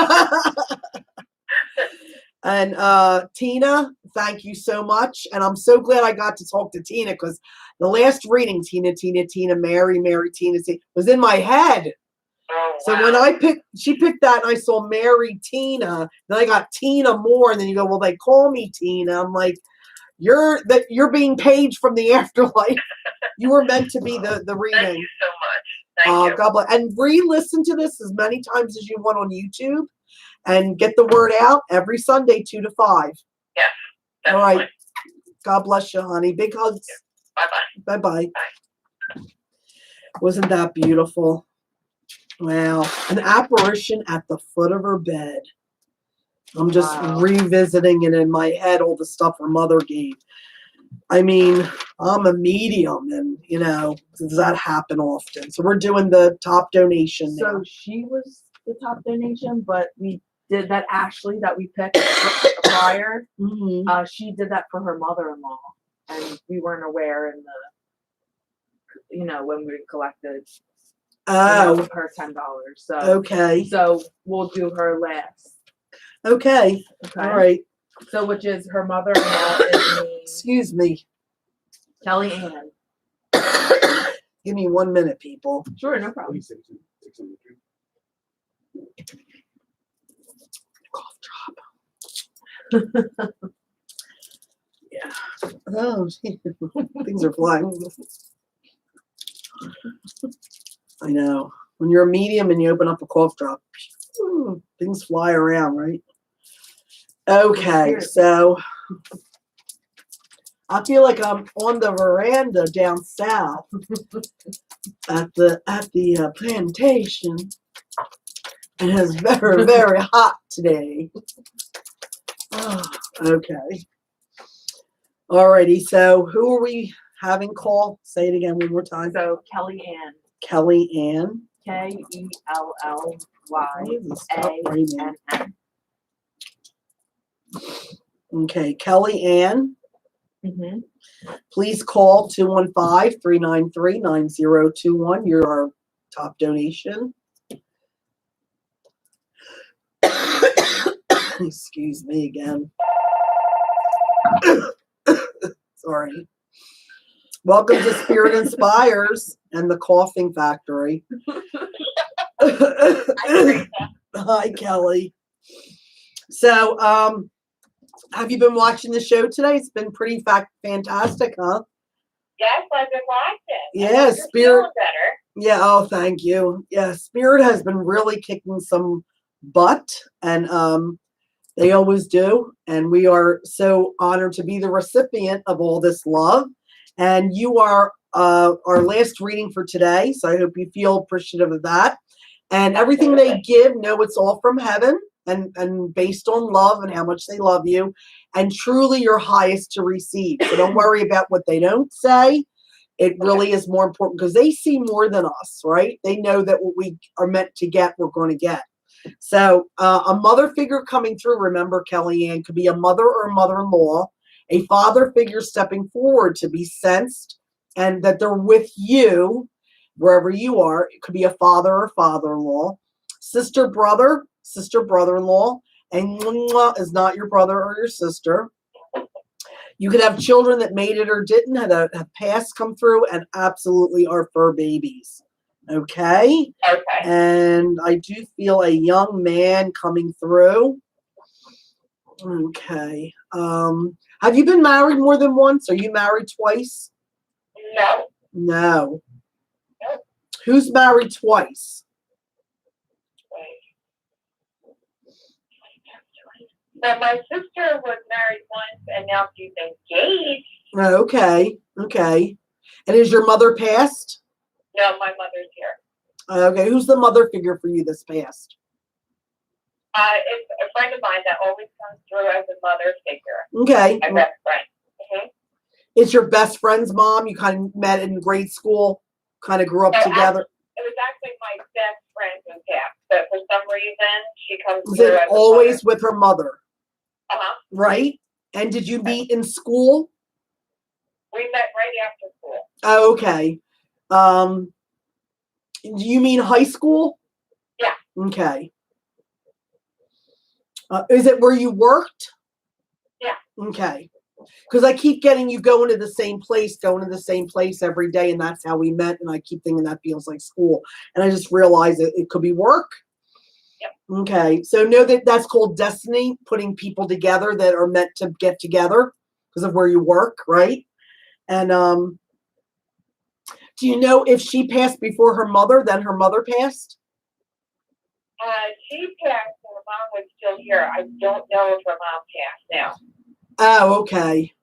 And Tina, thank you so much. And I'm so glad I got to talk to Tina, because the last reading, Tina, Mary, Tina, was in my head. Oh, So wow. when she picked that, and I saw Mary, Tina, then I got Tina Moore, and then you go, well, they call me Tina. I'm like, you're being paged from the afterlife. You were meant to be the reading. Thank you so much. Thank you. God bless. And re-listen to this as many times as you want on YouTube, and get the word out every Sunday, 2 to 5. Yes. All right. God bless you, honey. Big hugs. Bye-bye. Bye-bye. Wasn't that beautiful? Wow. An apparition at the foot of her bed. I'm just revisiting it in my head, all the stuff her mother gave. I mean, I'm a medium, and, does that happen often? So we're doing the top donation now. So she was the top donation, but we did that Ashley that we picked prior. Mm-hmm. She did that for her mother-in-law, and we weren't aware when we collected her $10. So okay. So we'll do her last. Okay. All right. So which is her mother-in-law is me. Excuse me. Kellyanne. Give me 1 minute, people. Sure, no problem. Cough drop. Yeah. Oh, things are flying. I know. When you're a medium and you open up a cough drop, things fly around, right? Okay, so I feel like I'm on the veranda down south at the plantation, and it's very, very hot today. Oh, okay. Alrighty, so who are we having call? Say it again one more time. So Kellyanne. Kellyanne. KELLYANN. Okay, Kellyanne. Mm-hmm. Please call 215-393-9021. You're our top donation. Excuse me again. Sorry. Welcome to Spirit Inspires and the Coughing Factory. Hi, Kelly. So, have you been watching the show today? It's been pretty fantastic, huh? Yes, I've been watching. Yeah, You're Spirit. feeling better. Yeah, oh, thank you. Yeah, Spirit has been really kicking some butt, and they always do. And we are so honored to be the recipient of all this love. And you are our last reading for today, so I hope you feel appreciative of that. And everything they give, know it's all from heaven and based on love and how much they love you, and truly your highest to receive. So don't worry about what they don't say. It really is more important because they see more than us, right? They know that what we are meant to get, we're going to get. So a mother figure coming through, remember, Kellyanne, could be a mother or a mother-in-law, a father figure stepping forward to be sensed and that they're with you wherever you are. It could be a father or father-in-law, sister, brother-in-law, and is not your brother or your sister. You could have children that made it or didn't, have past come through, and absolutely are fur babies. Okay? Okay. And I do feel a young man coming through. Okay. Have you been married more than once? Are you married twice? No. No. Nope. Who's married twice? So my sister was married once, and now she's engaged. Okay. Okay. And is your mother passed? No, my mother's here. Okay. Who's the mother figure for you that's passed? It's a friend of mine that always comes through as a mother figure. Okay. My best friend. Mm-hmm. It's your best friend's mom. You kind of met in grade school, kind of grew up together. It was actually my best friend who passed, but for some reason she comes Is through it as always with her mother? Uh-huh. Right? And did you meet in school? We met right after school. Oh, okay. Do you mean high school? Yeah. Okay. Is it where you worked? Yeah. Okay. Because I keep getting you going to the same place every day, and that's how we met. And I keep thinking that feels like school, and I just realized it could be work. Yep. Okay, so know that that's called destiny, putting people together that are meant to get together because of where you work, right? And do you know if she passed before her mother, then her mother passed? She passed, and her mom was still here. I don't know if her mom passed now. Oh, okay.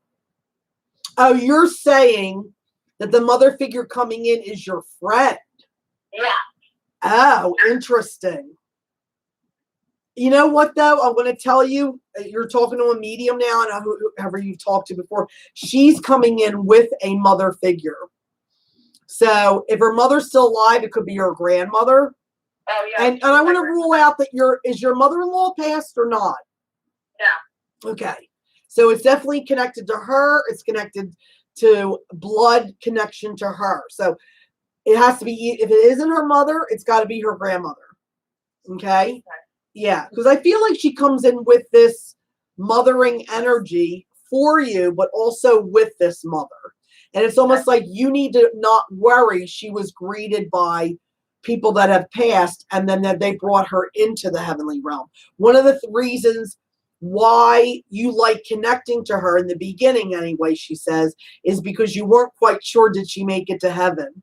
Oh, you're saying that the mother figure coming in is your friend. Yeah. Oh, interesting. You know what, though? I'm going to tell you, you're talking to a medium now, and whoever you've talked to before, she's coming in with a mother figure. So if her mother's still alive, it could be her grandmother. Oh, yeah. And I want to rule out that is your mother-in-law passed or not? No. Okay. So it's definitely connected to her. It's connected to blood connection to her. So it has to be, if it isn't her mother, it's got to be her grandmother. Okay? Yeah. Because I feel like she comes in with this mothering energy for you, but also with this mother. And it's almost like you need to not worry. She was greeted by people that have passed, and then that they brought her into the heavenly realm. One of the reasons why you like connecting to her in the beginning anyway, she says, is because you weren't quite sure, did she make it to heaven?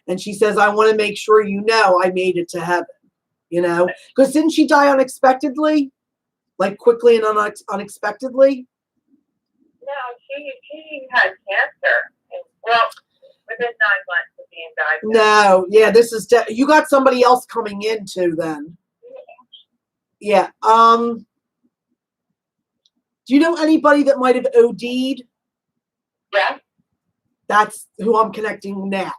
And she says, I want to make sure you know I made it to heaven, you know, because didn't she die unexpectedly, like quickly and unexpectedly? No, she had cancer. Well, within 9 months of being diagnosed. No, yeah, this is you got somebody else coming in too then. Yeah. Do you know anybody that might have OD'd? Yeah. That's who I'm connecting now.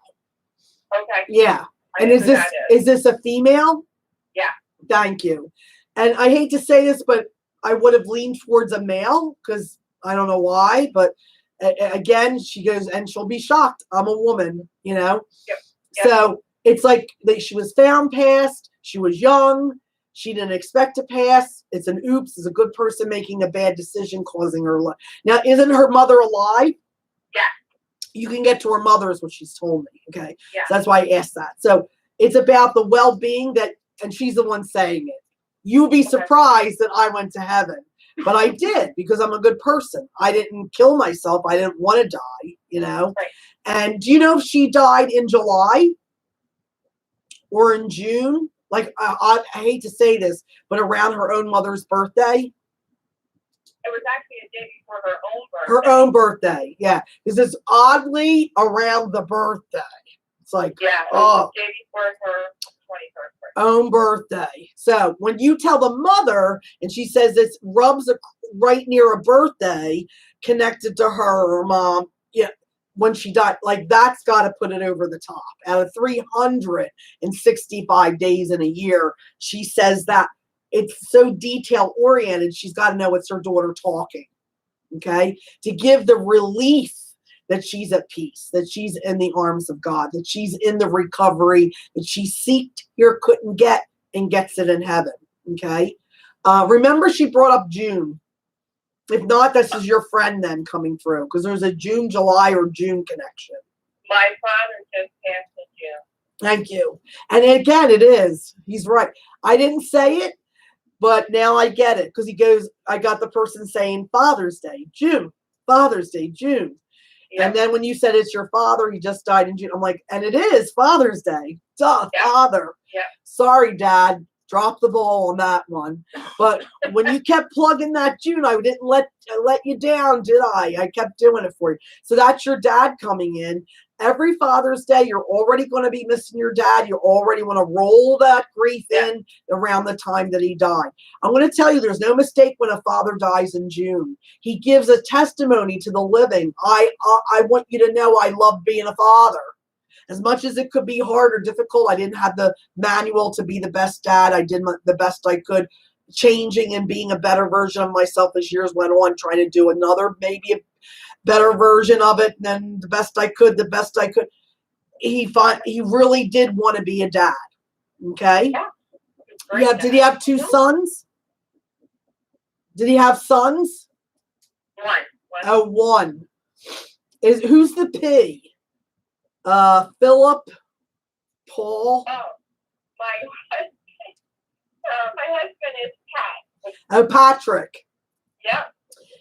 Okay. Yeah. And is this a female? Yeah. Thank you. And I hate to say this, but I would have leaned towards a male because I don't know why, but again, she goes, and she'll be shocked. I'm a woman, you know? Yep. So it's like she was found passed. She was young. She didn't expect to pass. It's an oops. It's a good person making a bad decision, causing her life. Now, isn't her mother alive? Yeah. You can get to her mother is what she's told me. Okay. Yeah. So that's why I asked that. So it's about the well-being and she's the one saying it. You'd be surprised that I went to heaven. But I did because I'm a good person. I didn't kill myself. I didn't want to die. you know? Right. And do you know if she died in July or in June? Like, I hate to say this, but around her own mother's birthday? It was actually a day before her own birthday. Her own birthday, yeah. Because it's oddly around the birthday. It's like, Yeah, it oh, was the day before her 21st birthday. own birthday. So when you tell the mother and she says it rubs right near a birthday connected to her or mom, yeah, when she died, like that's got to put it over the top. Out of 365 days in a year, she says that it's so detail oriented. She's got to know it's her daughter talking. Okay, to give the relief that she's at peace, that she's in the arms of God, that she's in the recovery that she seeked here, couldn't get, and gets it in heaven. Okay. Remember, she brought up June. If not, this is your friend then coming through, because there's a June, July, or June connection. My father just passed in June. Thank you. And again, it is. He's right. I didn't say it, but now I get it, because he goes, I got the person saying Father's Day, June, Father's Day, June. Yep. And then when you said it's your father, he just died in June. I'm like, and it is Father's Day. Duh, Yep. father. Yep. Sorry, Dad. Drop the ball on that one. But when you kept plugging that June, I didn't let you down, did I? I kept doing it for you. So that's your dad coming in. Every Father's Day, you're already going to be missing your dad. You already want to roll that grief in around the time that he died. I'm going to tell you, there's no mistake when a father dies in June. He gives a testimony to the living. I want you to know I love being a father. As much as it could be hard or difficult, I didn't have the manual to be the best dad. I did the best I could, changing and being a better version of myself as years went on, trying to do another, maybe a better version of it, and then the best I could. He really did want to be a dad. Okay? Yeah. Did he have two sons? Did he have sons? One. Oh, one. Who's the P? Philip, Paul. Oh, my husband is Pat. Oh, Patrick. Yeah.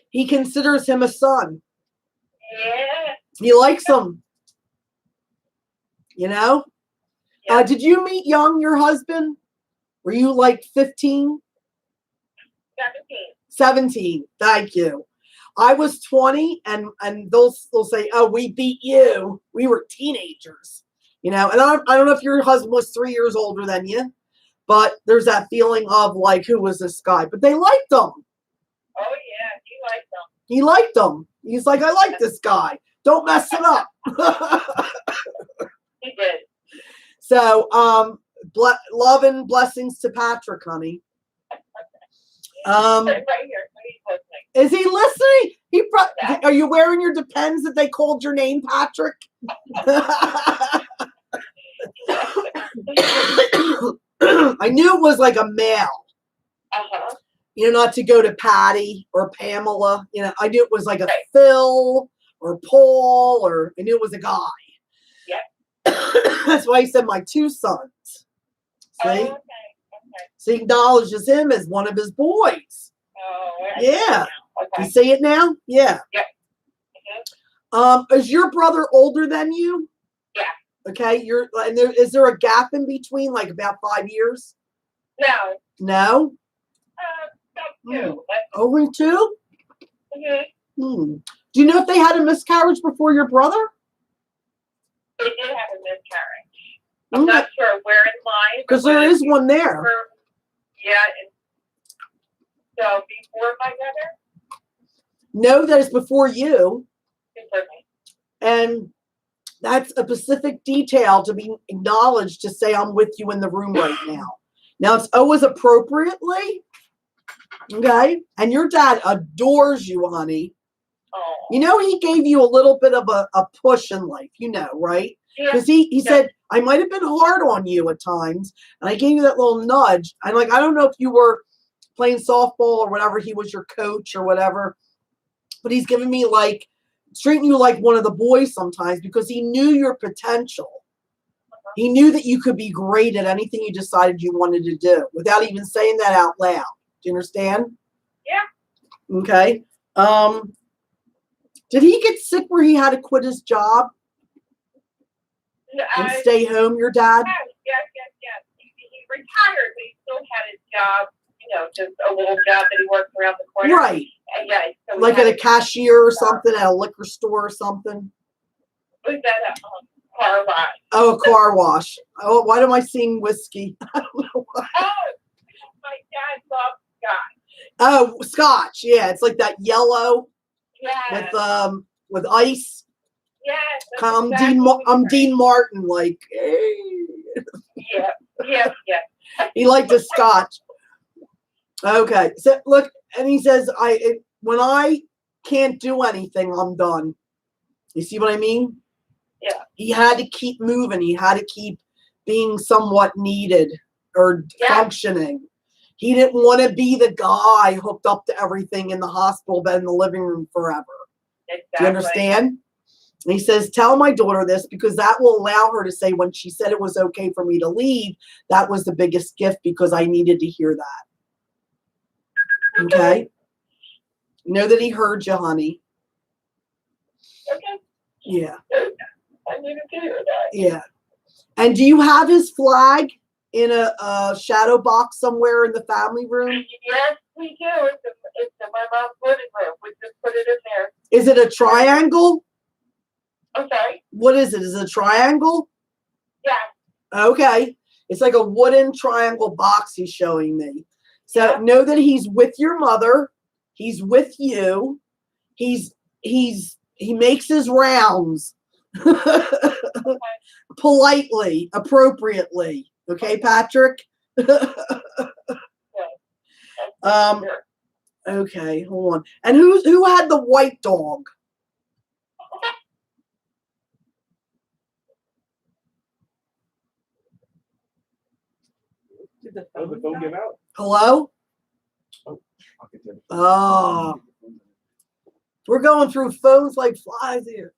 He considers him a son. Yeah. He likes him. You know? Yeah. Did you meet young, your husband? Were you like 15? 17. Thank you. I was 20, and they'll say, oh, we beat you. We were teenagers. You know, and I don't know if your husband was 3 years older than you, but there's that feeling of like, who was this guy? But they liked him. Oh, yeah. He liked them. He liked him. He's like, I like this guy. Don't mess it up. He did. So, love and blessings to Patrick, honey. Right here. He's listening. Is he listening? Are you wearing your Depends that they called your name, Patrick? I knew it was like a male. Uh-huh. You know, not to go to Patty or Pamela. You know, I knew it was like a Phil or Paul, or I knew it was a guy. Yeah. That's why he said my two sons. See? Oh, okay. So he acknowledges him as one of his boys. Oh, Yeah. okay. You see it now? Yeah. Yep. Is your brother older than you? Yeah. Okay. Is there a gap in between, like about 5 years? No. No? About 2. Only 2? Mm-hmm. Do you know if they had a miscarriage before your brother? They did have a miscarriage. I'm not sure where in line. Because there is one there. Yeah. So before my brother? No, that is before you. Before me. And that's a specific detail to be acknowledged, to say I'm with you in the room right now. Now, it's always appropriately. Okay? And your dad adores you, honey. Oh. You know, he gave you a little bit of a push in life, you know, right? Because he said, I might have been hard on you at times, and I gave you that little nudge. I'm like, I don't know if you were playing softball or whatever, he was your coach or whatever, but he's giving me like, treating you like one of the boys sometimes, because he knew your potential. He knew that you could be great at anything you decided you wanted to do without even saying that out loud. Do you understand? Yeah. Okay. Did he get sick where he had to quit his job and stay home, your dad? Yes. He retired, but he still had his job, just a little job that he worked around the corner. Right. And yeah, so we Like had at a cashier or something, at a liquor store or something? was that a car wash? Oh, a car wash. Oh, why am I seeing whiskey? I don't know why. Oh, my dad loved Scott. Oh, scotch. Yeah, it's like that yellow Yeah. with ice. Yes. that's I'm exactly what he drank. Dean Martin, like, hey. Yeah. He liked a scotch. Okay. So look, and he says, when I can't do anything, I'm done. You see what I mean? Yeah. He had to keep moving. He had to keep being somewhat needed or functioning. He didn't want to be the guy hooked up to everything in the hospital bed in the living room forever. Exactly. Do you understand? And he says, tell my daughter this because that will allow her to say when she said it was okay for me to leave, that was the biggest gift because I needed to hear that. Okay? Know that he heard you, honey. Okay. Yeah. I needed to hear that. Yeah. And do you have his flag in a shadow box somewhere in the family room? Yes, we do. It's in my mom's living room. We just put it in there. Is it a triangle? I'm sorry? What is it? Is it a triangle? Yeah. Okay. It's like a wooden triangle box he's showing me. So know that he's with your mother. He's with you. He makes his rounds. Politely, appropriately. Okay, Patrick? Okay, hold on. And who had the white dog? Did the Oh, the phone give out? Hello? Oh, I'll get to Oh. We're going through phones like flies here.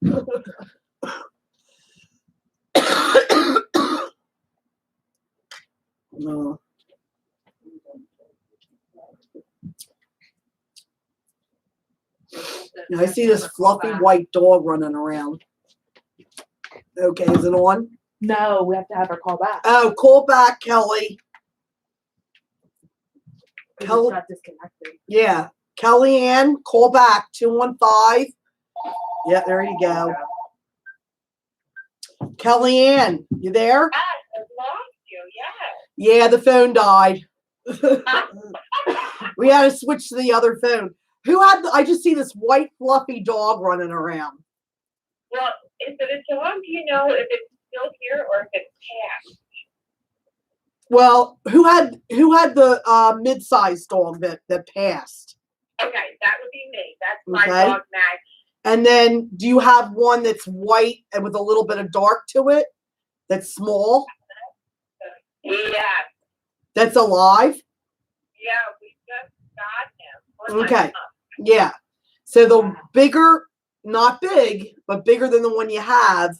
No. Now I see this fluffy white dog running around. Okay, is it on? No, we have to have her call back. Oh, call back, Kelly. It's Kelly. not disconnected. Yeah. Kellyanne, call back 215. Yeah, there you go. Kellyanne, you there? Yes, I lost you. Yeah, the phone died. We had to switch to the other phone. I just see this white fluffy dog running around. Well, is it a dog? Do you know if it's still here or if it's passed? Well, who had the mid-sized dog that passed? Okay, that would be me. That's my Okay. dog, Max. And then do you have one that's white and with a little bit of dark to it? That's small? Yeah. That's alive? Yeah, we just got him. Okay. Yeah. So the bigger, not big, but bigger than the one you have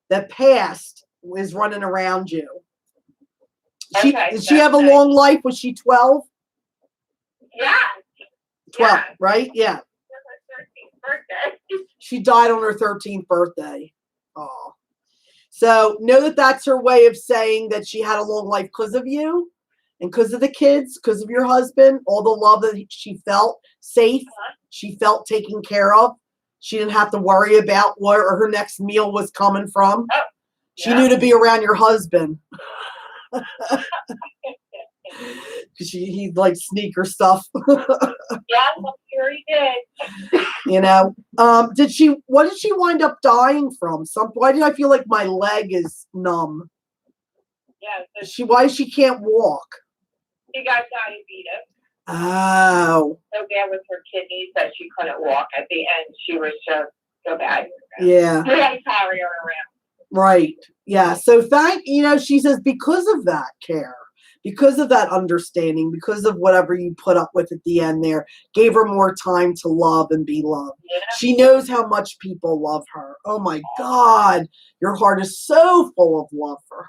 that passed is running around you. Did she have a long life? Was she 12? Yeah. 12, right? Yeah. Her 13th birthday. She died on her 13th birthday. Oh. So know that that's her way of saying that she had a long life because of you and because of the kids, because of your husband, all the love that she felt safe. She felt taken care of. She didn't have to worry about where her next meal was coming from. Oh, she knew to be around your husband. Because he'd like sneaker stuff. Yeah, I'm sure he did. You know, what did she wind up dying from? Why did I feel like my leg is numb? Yeah, so Why she can't walk? she got diabetes. Oh. So bad with her kidneys that she couldn't walk. At the end, she was just so bad. Yeah. We had to carry her around. Right. Yeah. So she says because of that care, because of that understanding, because of whatever you put up with at the end there, gave her more time to love and be loved. Yeah. She knows how much people love her. Oh my God. Your heart is so full of love for her.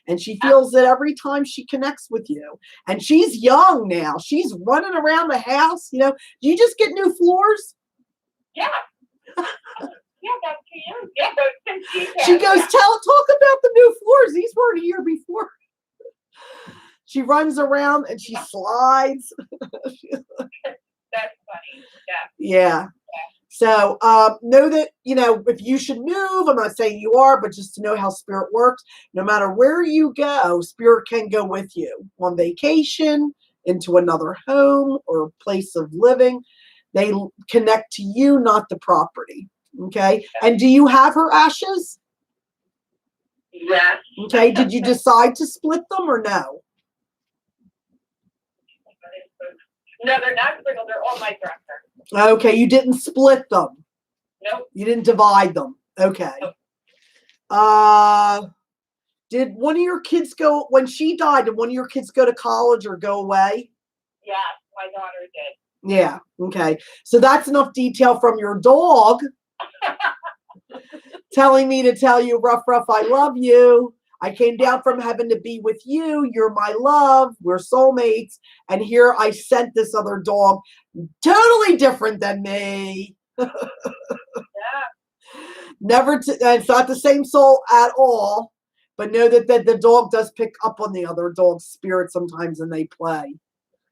And she feels that every time she connects with you. And she's young now. She's running around the house. Do you just get new floors? Yeah. Yeah, about 2 years. Yeah, but since she's She goes, talk about the new floors. These weren't here before. She runs around and she slides. That's funny. Yeah. Yeah. So know that, if you should move, I'm not saying you are, but just to know how spirit works, no matter where you go, spirit can go with you on vacation, into another home or place of living. They connect to you, not the property. Okay. And do you have her ashes? Yes. Okay. Did you decide to split them or no? No, they're not sprinkled. They're on my dresser. Okay. You didn't split them. Nope. You didn't divide them. Okay. Did one of your kids go, when she died, did one of your kids go to college or go away? Yes, my daughter did. Yeah. Okay. So that's enough detail from your dog telling me to tell you, Ruff, I love you. I came down from heaven to be with you. You're my love. We're soulmates. And here I sent this other dog, totally different than me. Yeah. It's not the same soul at all, but know that the dog does pick up on the other dog's spirit sometimes and they play.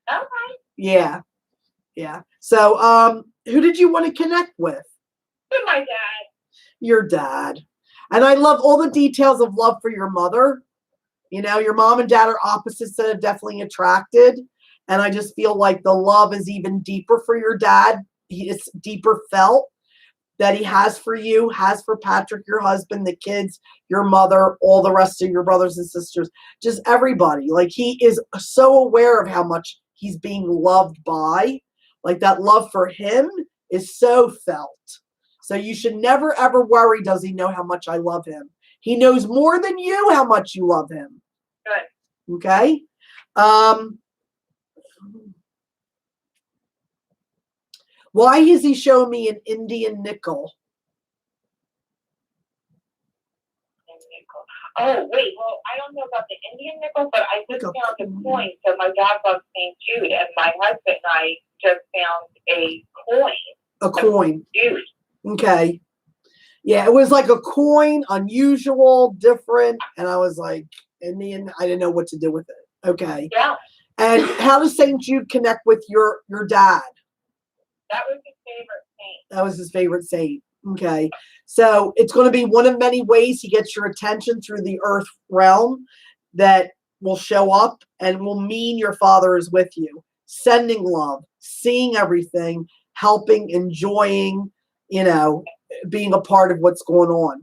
Okay. Yeah. Yeah. So, who did you want to connect with? With my dad. Your dad. And I love all the details of love for your mother. Your mom and dad are opposites that are definitely attracted. And I just feel like the love is even deeper for your dad. It's deeper felt that he has for you, has for Patrick, your husband, the kids, your mother, all the rest of your brothers and sisters, just everybody. Like, he is so aware of how much he's being loved by. Like, that love for him is so felt. So you should never, ever worry, does he know how much I love him? He knows more than you how much you love him. Good. Okay? Why is he showing me an Indian nickel? Oh, wait. Well, I don't know about the Indian nickel, but I just Like found a coin. So my dad loves St. Jude, and my husband and I just found a coin. A coin. Jude. Okay. Yeah, it was like a coin, unusual, different, and I was like, Indian, I didn't know what to do with it. Okay. Yeah. And how does St. Jude connect with your dad? That was his favorite saint. That was his favorite saint. Okay. So it's going to be one of many ways he gets your attention through the earth realm that will show up and will mean your father is with you. Sending love, seeing everything, helping, enjoying, being a part of what's going on.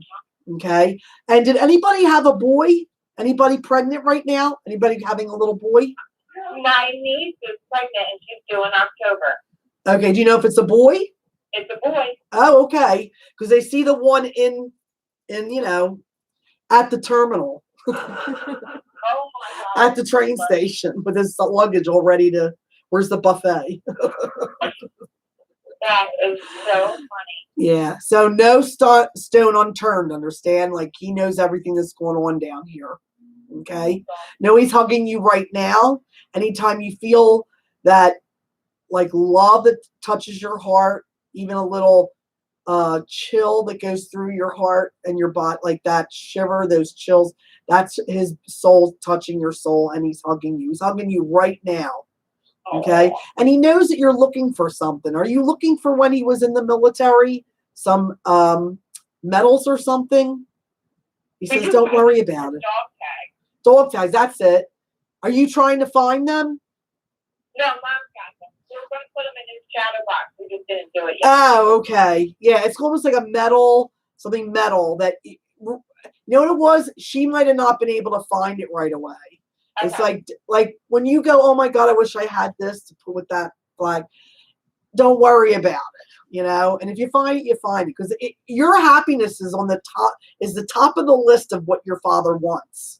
Okay. And did anybody have a boy? Anybody pregnant right now? Anybody having a little boy? My niece is pregnant and she's due in October. Okay. Do you know if it's a boy? It's a boy. Oh, okay. Because they see the one in at the terminal, Oh my God. at the train station with his luggage all ready to. Where's the buffet? That is so funny. Yeah. So no stone unturned. Understand? Like, he knows everything that's going on down here. Okay. No, he's hugging you right now. Anytime you feel that, like, love that touches your heart, even a little chill that goes through your heart and your body, like that shiver, those chills, that's his soul touching your soul, and he's hugging you. He's hugging you right now. Okay. And he knows that you're looking for something. Are you looking for when he was in the military? Some medals or something? He says, don't worry about it. Dog tag. Dog tags, that's it. Are you trying to find them? No, Mom got them. We were going to put them in his shadow box. We just didn't do it yet. Oh, okay. Yeah, it's almost like a metal, something metal that, you know what it was? She might have not been able to find it right away. It's like when you go, oh my God, I wish I had this to put with that flag. Don't worry about it, And if you find it, you find it, because your happiness is on the top, is the top of the list of what your father wants.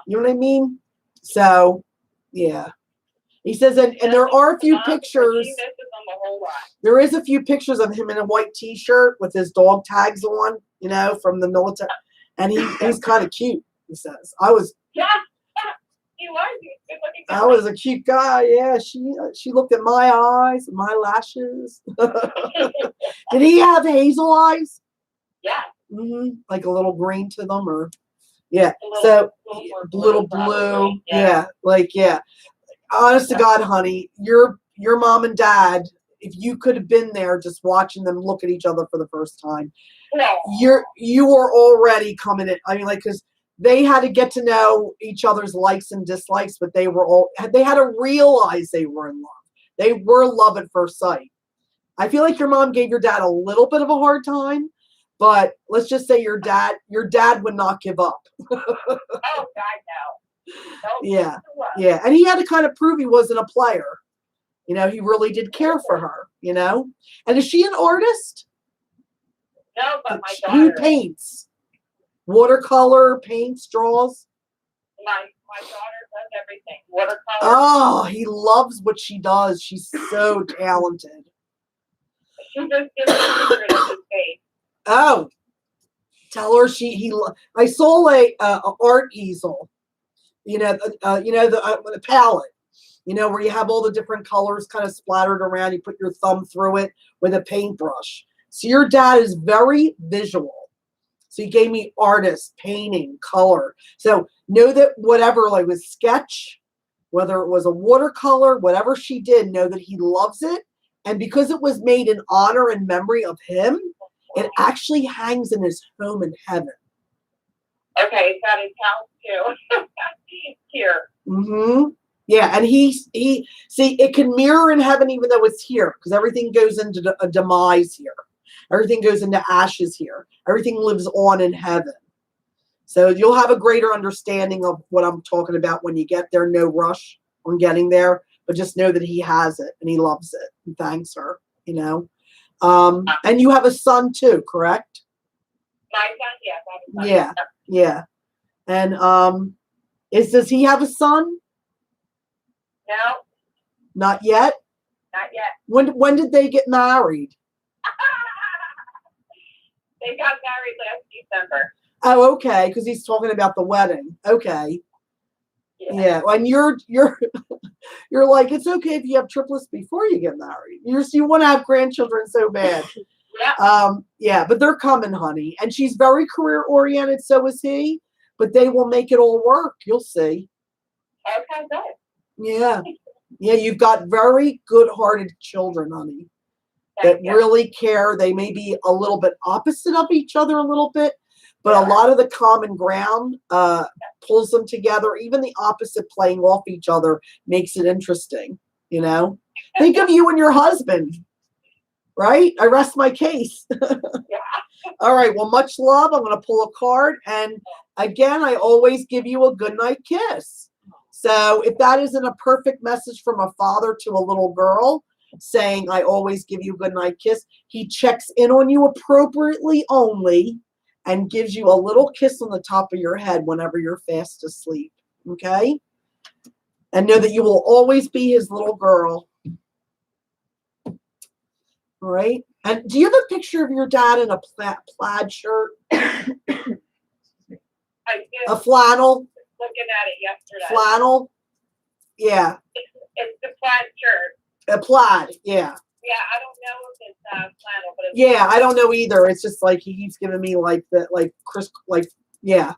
You know what I mean? So, yeah. He says, and there are a few pictures. She misses them a whole lot. There is a few pictures of him in a white T-shirt with his dog tags on, from the military, and he's kind of cute. He says, Yeah. He was. He was good looking guy. I was a cute guy. Yeah, she looked at my eyes, my lashes. Did he have hazel eyes? Yeah. Like a little green to them, or yeah. A little- So little more little probably. blue, yeah. Like yeah. Honest to God, honey, your mom and dad, if you could have been there just watching them look at each other for the first time, No. you were already coming in. I mean, like, because they had to get to know each other's likes and dislikes, but they had to realize they were in love. They were love at first sight. I feel like your mom gave your dad a little bit of a hard time, but let's just say your dad would not give up. Oh God, no. Nope. Yeah. Yeah, and he had to kind of prove he wasn't a player. You know, he really did care for her, you know? And is she an artist? No, but my Who daughter. paints? Watercolor, paints, draws? My daughter does everything. Watercolor. Oh, he loves what she does. She's so talented. She just gives me a secret of his face. Oh, tell her I saw a art easel, the palette, where you have all the different colors kind of splattered around. You put your thumb through it with a paintbrush. So your dad is very visual. So he gave me artist, painting, color. So know that whatever, like with sketch, whether it was a watercolor, whatever she did, know that he loves it. And because it was made in honor and memory of him, it actually hangs in his home in heaven. Okay, it's at his house too. Here. Mm-hmm. Yeah, and it can mirror in heaven even though it's here, because everything goes into a demise here. Everything goes into ashes here. Everything lives on in heaven. So you'll have a greater understanding of what I'm talking about when you get there. No rush on getting there, but just know that he has it and he loves it and thanks her, and you have a son too, correct? My son, yes. I have a son. Yeah, yeah. And does he have a son? No, Not yet? not yet. When did they get married? They got married last December. Oh, okay, because he's talking about the wedding. Okay. Yeah. And you're like, it's okay if you have triplets before you get married. You want to have grandchildren so bad. Yeah. Yeah, but they're coming, honey. And she's very career oriented, so is he. But they will make it all work. You'll see. Okay, good. Yeah. Yeah, you've got very good-hearted children, honey, that really care. They may be a little bit opposite of each other a little bit, but a lot of the common ground pulls them together. Even the opposite playing off each other makes it interesting, Think of you and your husband, right? I rest my case. All right, well, much love. I'm going to pull a card. And again, I always give you a goodnight kiss. So if that isn't a perfect message from a father to a little girl saying, I always give you a goodnight kiss, he checks in on you appropriately only and gives you a little kiss on the top of your head whenever you're fast asleep. Okay? And know that you will always be his little girl. All right? And do you have a picture of your dad in a plaid shirt? I do. A flannel? Looking at it yesterday. Flannel? Yeah. It's the plaid shirt. A plaid, yeah. Yeah, I don't know if it's flannel, but it's Yeah, I don't know either. It's just like he keeps giving me yeah.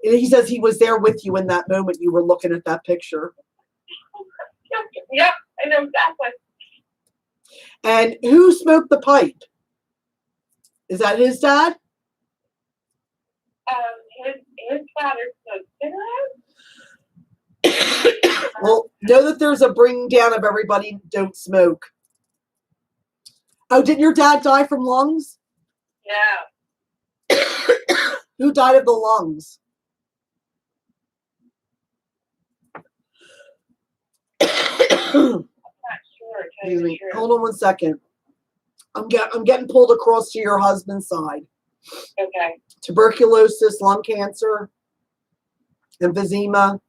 He says he was there with you in that moment you were looking at that picture. Yep, I know exactly. And who smoked the pipe? Is that his dad? His father smoked cigarettes. Well, know that there's a bringing down of everybody don't smoke. Oh, didn't your dad die from lungs? No. Who died of the lungs? I'm not sure. Excuse me. Hold on one second. I'm getting pulled across to your husband's side. Okay. Tuberculosis, lung cancer, emphysema.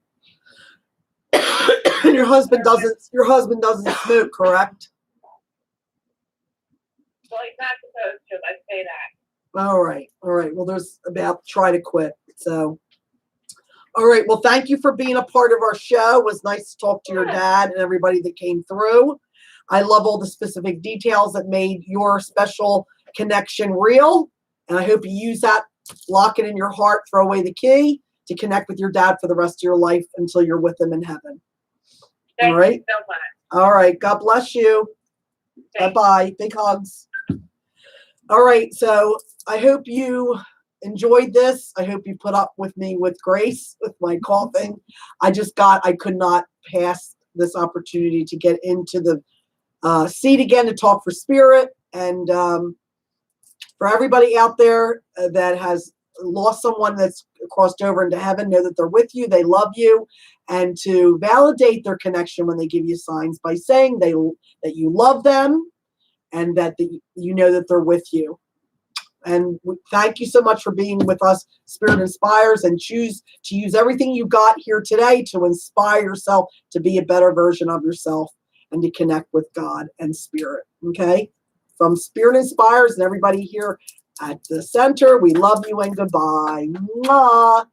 And your husband doesn't smoke, correct? Well, he's not supposed to. Let's say that. All right. Well, there's try to quit. So, all right. Well, thank you for being a part of our show. It was nice to talk to your dad and everybody that came through. I love all the specific details that made your special connection real. And I hope you use that, lock it in your heart, throw away the key to connect with your dad for the rest of your life until you're with him in heaven. Thank All right. you so much. All right. God bless you. Thank Bye-bye. Big hugs. All right. So I hope you enjoyed this. I hope you put up with me with grace with my coughing. I could not pass this opportunity to get into the seat again to talk for spirit. And for everybody out there that has lost someone that's crossed over into heaven, know that they're with you, they love you, and to validate their connection when they give you signs by saying that you love them and that you know that they're with you. And thank you so much for being with us, Spirit Inspires, and choose to use everything you got here today to inspire yourself to be a better version of yourself and to connect with God and Spirit. Okay? From Spirit Inspires and everybody here at the center, we love you and goodbye. Mwah.